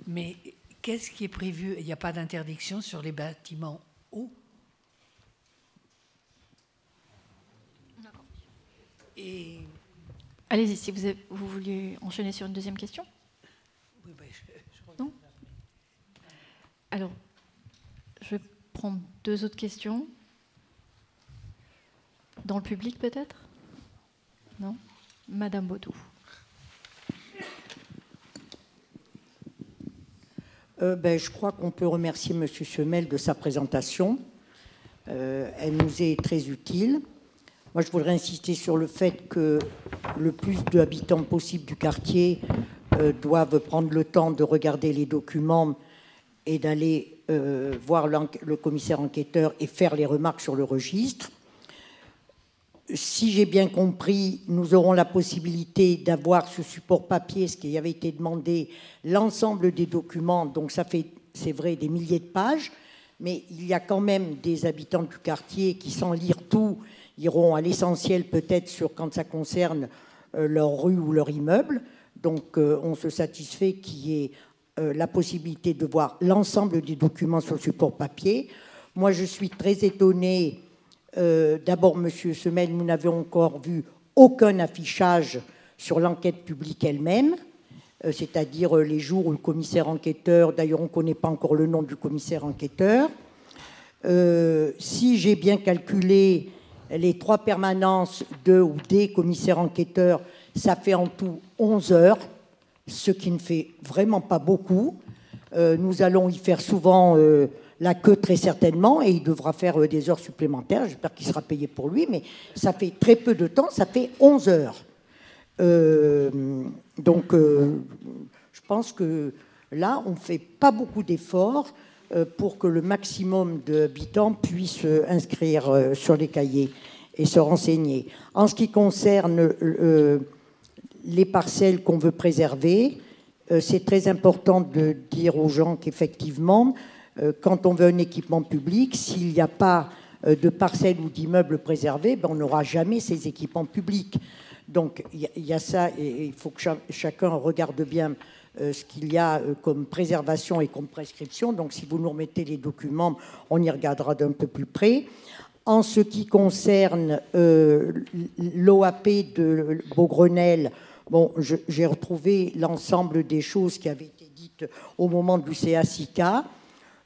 mais qu'est-ce qui est prévu? Il n'y a pas d'interdiction sur les bâtiments hauts? Et... Allez-y, si vous vouliez enchaîner sur une deuxième question. Oui, ben, non. Alors, je vais prendre 2 autres questions. Dans le public, peut-être? Non? Madame Baudou. Je crois qu'on peut remercier M. Semel de sa présentation. Elle nous est très utile. Moi, je voudrais insister sur le fait que le plus d'habitants possible du quartier doivent prendre le temps de regarder les documents et d'aller voir le commissaire enquêteur et faire les remarques sur le registre. Si j'ai bien compris, nous aurons la possibilité d'avoir ce support papier, ce qui avait été demandé, l'ensemble des documents. Donc ça fait, c'est vrai, des milliers de pages, mais il y a quand même des habitants du quartier qui, sans lire tout, iront à l'essentiel peut-être quand ça concerne leur rue ou leur immeuble. Donc on se satisfait qu'il y ait la possibilité de voir l'ensemble des documents sur le support papier. Moi, je suis très étonnée. D'abord, M. Semel, nous n'avions encore vu aucun affichage sur l'enquête publique elle-même, c'est-à-dire les jours où le commissaire enquêteur, d'ailleurs on ne connaît pas encore le nom du commissaire enquêteur. Si j'ai bien calculé les 3 permanences de ou des commissaires enquêteurs, ça fait en tout 11 heures, ce qui ne fait vraiment pas beaucoup. Nous allons y faire souvent la queue très certainement, et il devra faire des heures supplémentaires. J'espère qu'il sera payé pour lui, mais ça fait très peu de temps, ça fait 11 heures. Donc, je pense que là, on ne fait pas beaucoup d'efforts pour que le maximum d'habitants puissent inscrire sur les cahiers et se renseigner. En ce qui concerne les parcelles qu'on veut préserver, c'est très important de dire aux gens qu'effectivement, quand on veut un équipement public, s'il n'y a pas de parcelles ou d'immeubles préservés, on n'aura jamais ces équipements publics. Donc il y a ça, et il faut que chacun regarde bien ce qu'il y a comme préservation et comme prescription. Donc si vous nous remettez les documents, on y regardera d'un peu plus près. En ce qui concerne l'OAP de Beaugrenelle, Bon, j'ai retrouvé l'ensemble des choses qui avaient été dites au moment du CACIK.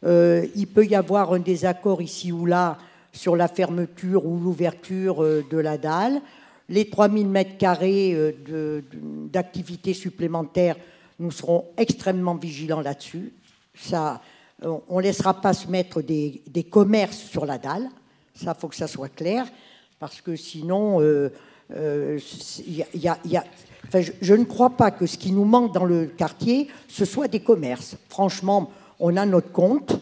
Il peut y avoir un désaccord ici ou là sur la fermeture ou l'ouverture de la dalle. Les 3000 m² d'activités supplémentaires, nous serons extrêmement vigilants là-dessus. Ça, on ne laissera pas se mettre des commerces sur la dalle. Ça, il faut que ça soit clair, parce que sinon, enfin, je ne crois pas que ce qui nous manque dans le quartier, ce soit des commerces. Franchement, on a notre compte,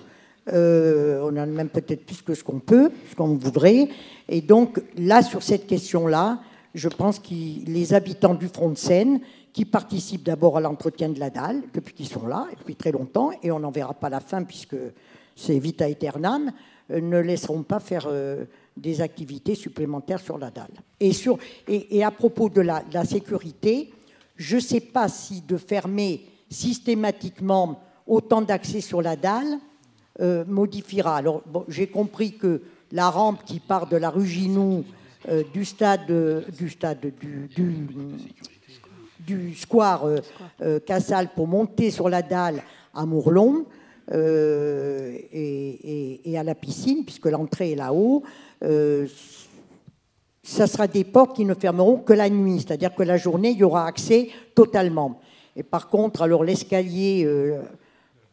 on a même peut-être plus que ce qu'on peut, ce qu'on voudrait. Et donc, là, sur cette question-là, je pense que les habitants du front de Seine, qui participent d'abord à l'entretien de la dalle, depuis qu'ils sont là, depuis très longtemps, et on n'en verra pas la fin, puisque c'est vita aeternam, ne laisseront pas faire des activités supplémentaires sur la dalle. Et à propos de la sécurité, je ne sais pas si de fermer systématiquement autant d'accès sur la dalle modifiera. Alors, bon, j'ai compris que la rampe qui part de la rue Ginoux, du square Cassalle pour monter sur la dalle à Mourlon, et à la piscine, puisque l'entrée est là-haut, ça sera des portes qui ne fermeront que la nuit, c'est-à-dire que la journée, il y aura accès totalement. Et par contre, alors l'escalier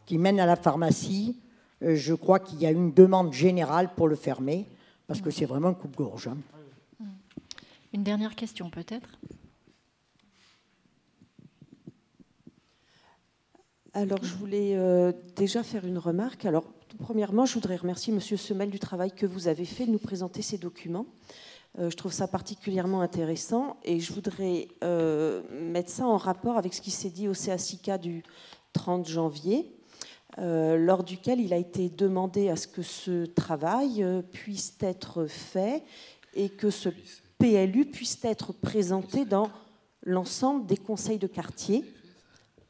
qui mène à la pharmacie, je crois qu'il y a une demande générale pour le fermer, parce que c'est vraiment un coupe-gorge. Hein. Une dernière question, peut-être ? Alors, je voulais déjà faire une remarque. Alors, premièrement, je voudrais remercier M. Semel du travail que vous avez fait de nous présenter ces documents. Je trouve ça particulièrement intéressant et je voudrais mettre ça en rapport avec ce qui s'est dit au CACIK du 30 janvier, lors duquel il a été demandé à ce que ce travail puisse être fait et que ce PLU puisse être présenté dans l'ensemble des conseils de quartier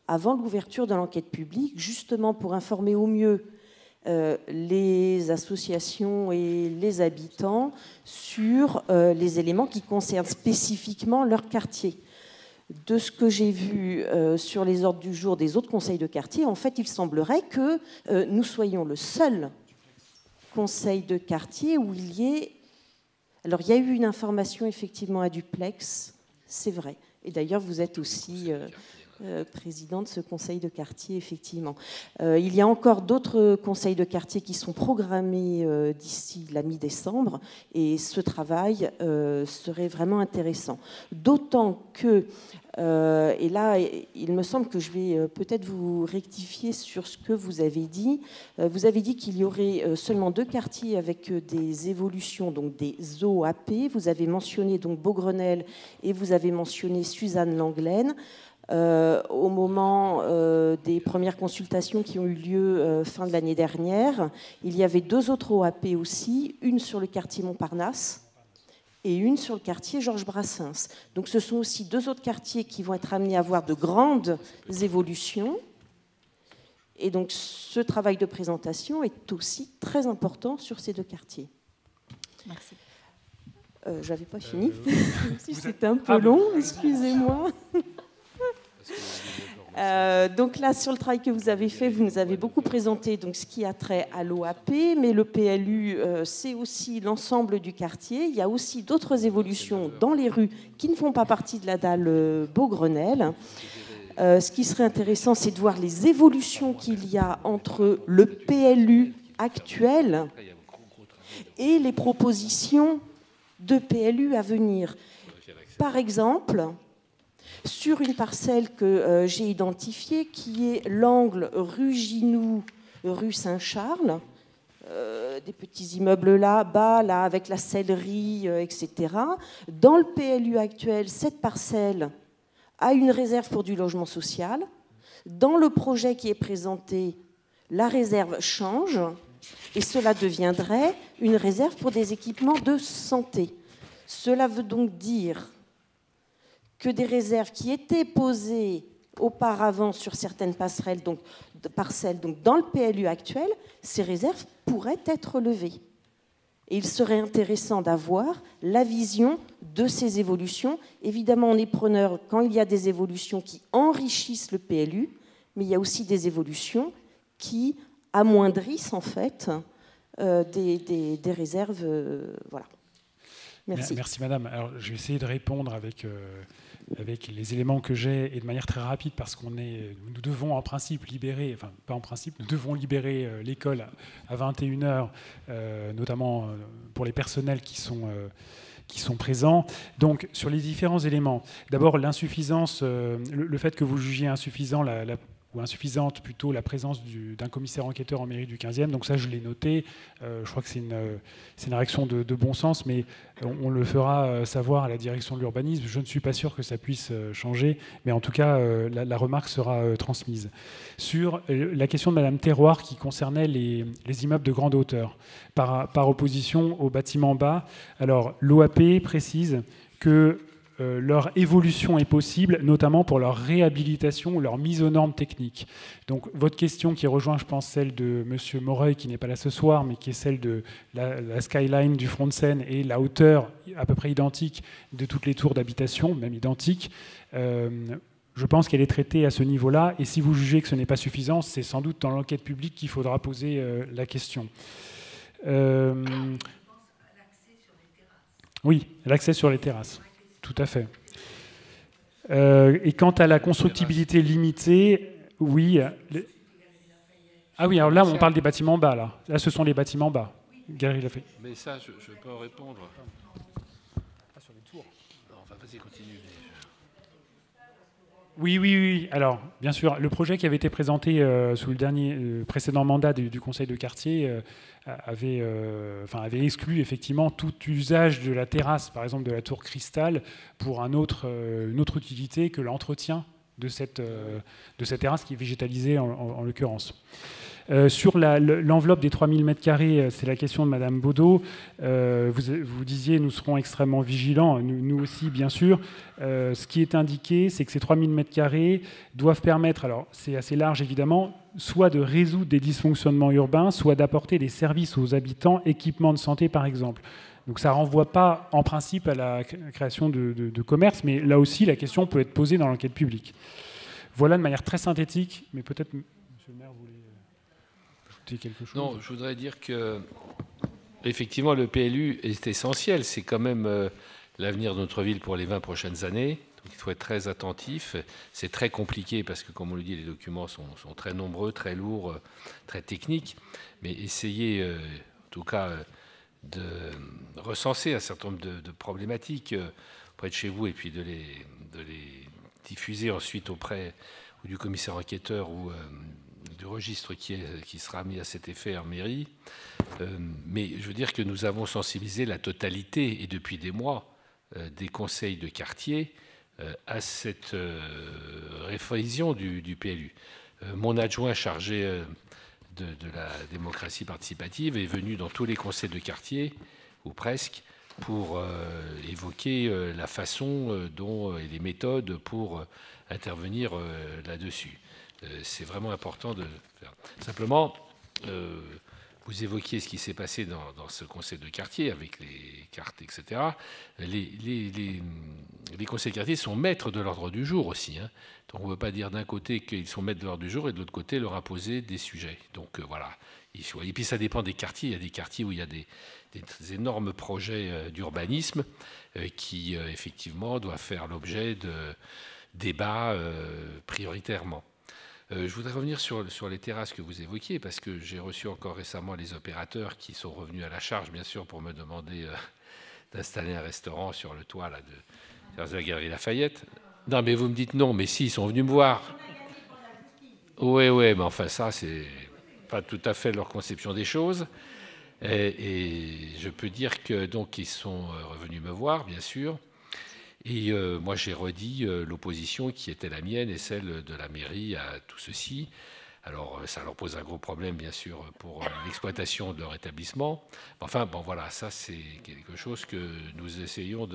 avant l'ouverture de l'enquête publique, justement pour informer au mieux les associations et les habitants sur les éléments qui concernent spécifiquement leur quartier. De ce que j'ai vu sur les ordres du jour des autres conseils de quartier, en fait, il semblerait que nous soyons le seul conseil de quartier où il y ait... Alors, il y a eu une information, effectivement, à Duplex, c'est vrai. Et d'ailleurs, vous êtes aussi... président de ce conseil de quartier, effectivement. Il y a encore d'autres conseils de quartier qui sont programmés d'ici la mi-décembre et ce travail serait vraiment intéressant. D'autant que, et là, il me semble que je vais peut-être vous rectifier sur ce que vous avez dit. Vous avez dit qu'il y aurait seulement 2 quartiers avec des évolutions, donc des OAP. Vous avez mentionné donc Beaugrenelle et vous avez mentionné Suzanne Langlaine. Au moment des premières consultations qui ont eu lieu fin de l'année dernière, il y avait 2 autres OAP aussi, une sur le quartier Montparnasse et une sur le quartier Georges Brassens. Donc ce sont aussi 2 autres quartiers qui vont être amenés à avoir de grandes évolutions. Et donc ce travail de présentation est aussi très important sur ces 2 quartiers. Merci. Je n'avais pas fini. Si c'était un peu long, excusez-moi. Donc là, sur le travail que vous avez fait, vous nous avez beaucoup présenté donc, ce qui a trait à l'OAP, mais le PLU, c'est aussi l'ensemble du quartier. Il y a aussi d'autres évolutions dans les rues qui ne font pas partie de la dalle Beaugrenelle. Ce qui serait intéressant, c'est de voir les évolutions qu'il y a entre le PLU actuel et les propositions de PLU à venir. Par exemple... sur une parcelle que j'ai identifiée, qui est l'angle rue Ginoux, rue Saint-Charles, des petits immeubles là-bas, là, avec la sellerie, etc. Dans le PLU actuel, cette parcelle a une réserve pour du logement social. Dans le projet qui est présenté, la réserve change et cela deviendrait une réserve pour des équipements de santé. Cela veut donc dire que des réserves qui étaient posées auparavant sur certaines parcelles, donc dans le PLU actuel, ces réserves pourraient être levées. Et il serait intéressant d'avoir la vision de ces évolutions. Évidemment, on est preneur quand il y a des évolutions qui enrichissent le PLU, mais il y a aussi des évolutions qui amoindrissent en fait des réserves. Voilà. Merci. Merci madame. Alors, je vais essayer de répondre avec les éléments que j'ai et de manière très rapide parce nous devons en principe libérer, enfin pas en principe, nous devons libérer l'école à 21h, notamment pour les personnels qui sont présents. Donc sur les différents éléments, d'abord l'insuffisance, le fait que vous jugiez insuffisant ou insuffisante plutôt la présence d'un commissaire enquêteur en mairie du 15e. Donc ça, je l'ai noté. Je crois que c'est une réaction de bon sens, mais on le fera savoir à la direction de l'urbanisme. Je ne suis pas sûr que ça puisse changer, mais en tout cas, la remarque sera transmise. Sur la question de Madame Terroir qui concernait les immeubles de grande hauteur, par opposition aux bâtiments bas. Alors, l'OAP précise que leur évolution est possible, notamment pour leur réhabilitation ou leur mise aux normes techniques. Donc votre question qui rejoint, je pense, celle de M. Moreuil, qui n'est pas là ce soir, mais qui est celle de la skyline du front de Seine et la hauteur à peu près identique de toutes les tours d'habitation, même identique, je pense qu'elle est traitée à ce niveau-là. Et si vous jugez que ce n'est pas suffisant, c'est sans doute dans l'enquête publique qu'il faudra poser la question. Oui, l'accès sur les terrasses. Tout à fait. Et quant à la constructibilité limitée, oui. Ah oui, alors là, on parle des bâtiments bas. Là, ce sont les bâtiments bas. Gary l'a fait. Mais ça, je peux en répondre. Ah, sur les tours. Non, enfin, vas-y, continue. Oui. Alors, bien sûr, le projet qui avait été présenté sous le précédent mandat du conseil de quartier avait exclu effectivement tout usage de la terrasse, par exemple de la tour Cristal, pour une autre utilité que l'entretien de cette terrasse qui est végétalisée en l'occurrence. Sur l'enveloppe des 3000 m², c'est la question de Madame Baudot. Vous disiez, nous serons extrêmement vigilants, nous aussi bien sûr. Ce qui est indiqué, c'est que ces 3000 m² doivent permettre, alors c'est assez large évidemment, soit de résoudre des dysfonctionnements urbains, soit d'apporter des services aux habitants, équipements de santé par exemple. Donc ça ne renvoie pas en principe à la création de commerce, mais là aussi la question peut être posée dans l'enquête publique. Voilà de manière très synthétique, mais peut-être, Monsieur le maire, vous voulez ajouter quelque chose ? Non, je voudrais dire que effectivement le PLU est essentiel, c'est quand même l'avenir de notre ville pour les 20 prochaines années. Donc il faut être très attentif. C'est très compliqué parce que, comme on le dit, les documents sont très nombreux, très lourds, très techniques. Mais essayez, en tout cas, de recenser un certain nombre de problématiques près de chez vous et puis de les diffuser ensuite auprès du commissaire enquêteur ou du registre qui sera mis à cet effet en mairie. Mais je veux dire que nous avons sensibilisé la totalité, et depuis des mois, des conseils de quartier à cette révision du PLU. Mon adjoint chargé de la démocratie participative est venu dans tous les conseils de quartier, ou presque, pour évoquer la façon et les méthodes pour intervenir là-dessus. C'est vraiment important de faire. Simplement, vous évoquiez ce qui s'est passé dans ce conseil de quartier avec les cartes, etc. Les conseils de quartier sont maîtres de l'ordre du jour aussi. Hein. Donc on ne peut pas dire d'un côté qu'ils sont maîtres de l'ordre du jour et de l'autre côté leur imposer des sujets. Donc voilà. Et puis ça dépend des quartiers. Il y a des quartiers où il y a des énormes projets d'urbanisme qui effectivement doivent faire l'objet de débats prioritairement. Je voudrais revenir sur les terrasses que vous évoquiez, parce que j'ai reçu encore récemment les opérateurs qui sont revenus à la charge, bien sûr, pour me demander d'installer un restaurant sur le toit là, de la Galerie Lafayette. Non, mais vous me dites non, mais si, ils sont venus me voir. Oui, mais enfin, ça, c'est pas tout à fait leur conception des choses. Et je peux dire que donc ils sont revenus me voir, bien sûr. Et moi, j'ai redit l'opposition qui était la mienne et celle de la mairie à tout ceci. Alors, ça leur pose un gros problème, bien sûr, pour l'exploitation de leur établissement. Enfin, bon, voilà, ça, c'est quelque chose que nous essayons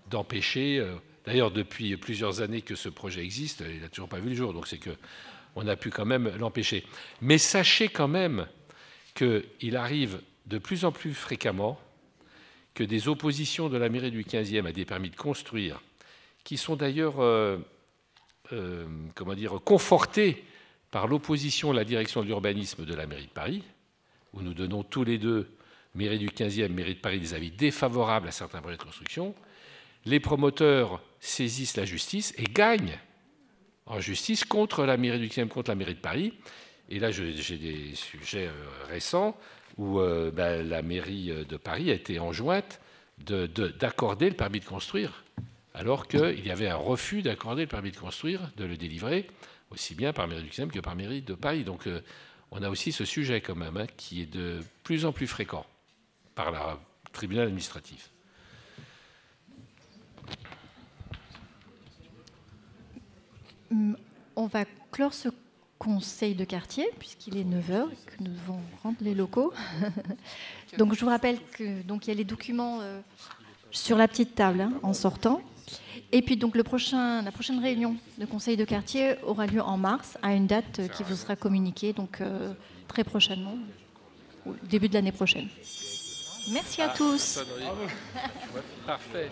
d'empêcher. D'ailleurs, depuis plusieurs années que ce projet existe, il n'a toujours pas vu le jour, donc c'est qu'on a pu quand même l'empêcher. Mais sachez quand même qu'il arrive de plus en plus fréquemment que des oppositions de la mairie du 15e à des permis de construire, qui sont d'ailleurs confortées par l'opposition à la direction de l'urbanisme de la mairie de Paris, où nous donnons tous les deux, mairie du 15e, mairie de Paris, des avis défavorables à certains projets de construction, les promoteurs saisissent la justice et gagnent en justice contre la mairie du 15e, contre la mairie de Paris. Et là, j'ai des sujets récents où la mairie de Paris a été enjointe d'accorder le permis de construire, alors qu'il y avait un refus d'accorder le permis de construire, de le délivrer, aussi bien par mairie du 15e que par mairie de Paris. Donc on a aussi ce sujet quand même, hein, qui est de plus en plus fréquent par le tribunal administratif. On va clore ce conseil de quartier, puisqu'il est 9h et que nous devons rendre les locaux. Donc je vous rappelle qu'il y a les documents sur la petite table, hein, en sortant. Et puis donc la prochaine réunion de conseil de quartier aura lieu en mars, à une date qui vous sera communiquée donc, très prochainement, au début de l'année prochaine. Merci à tous. Parfait.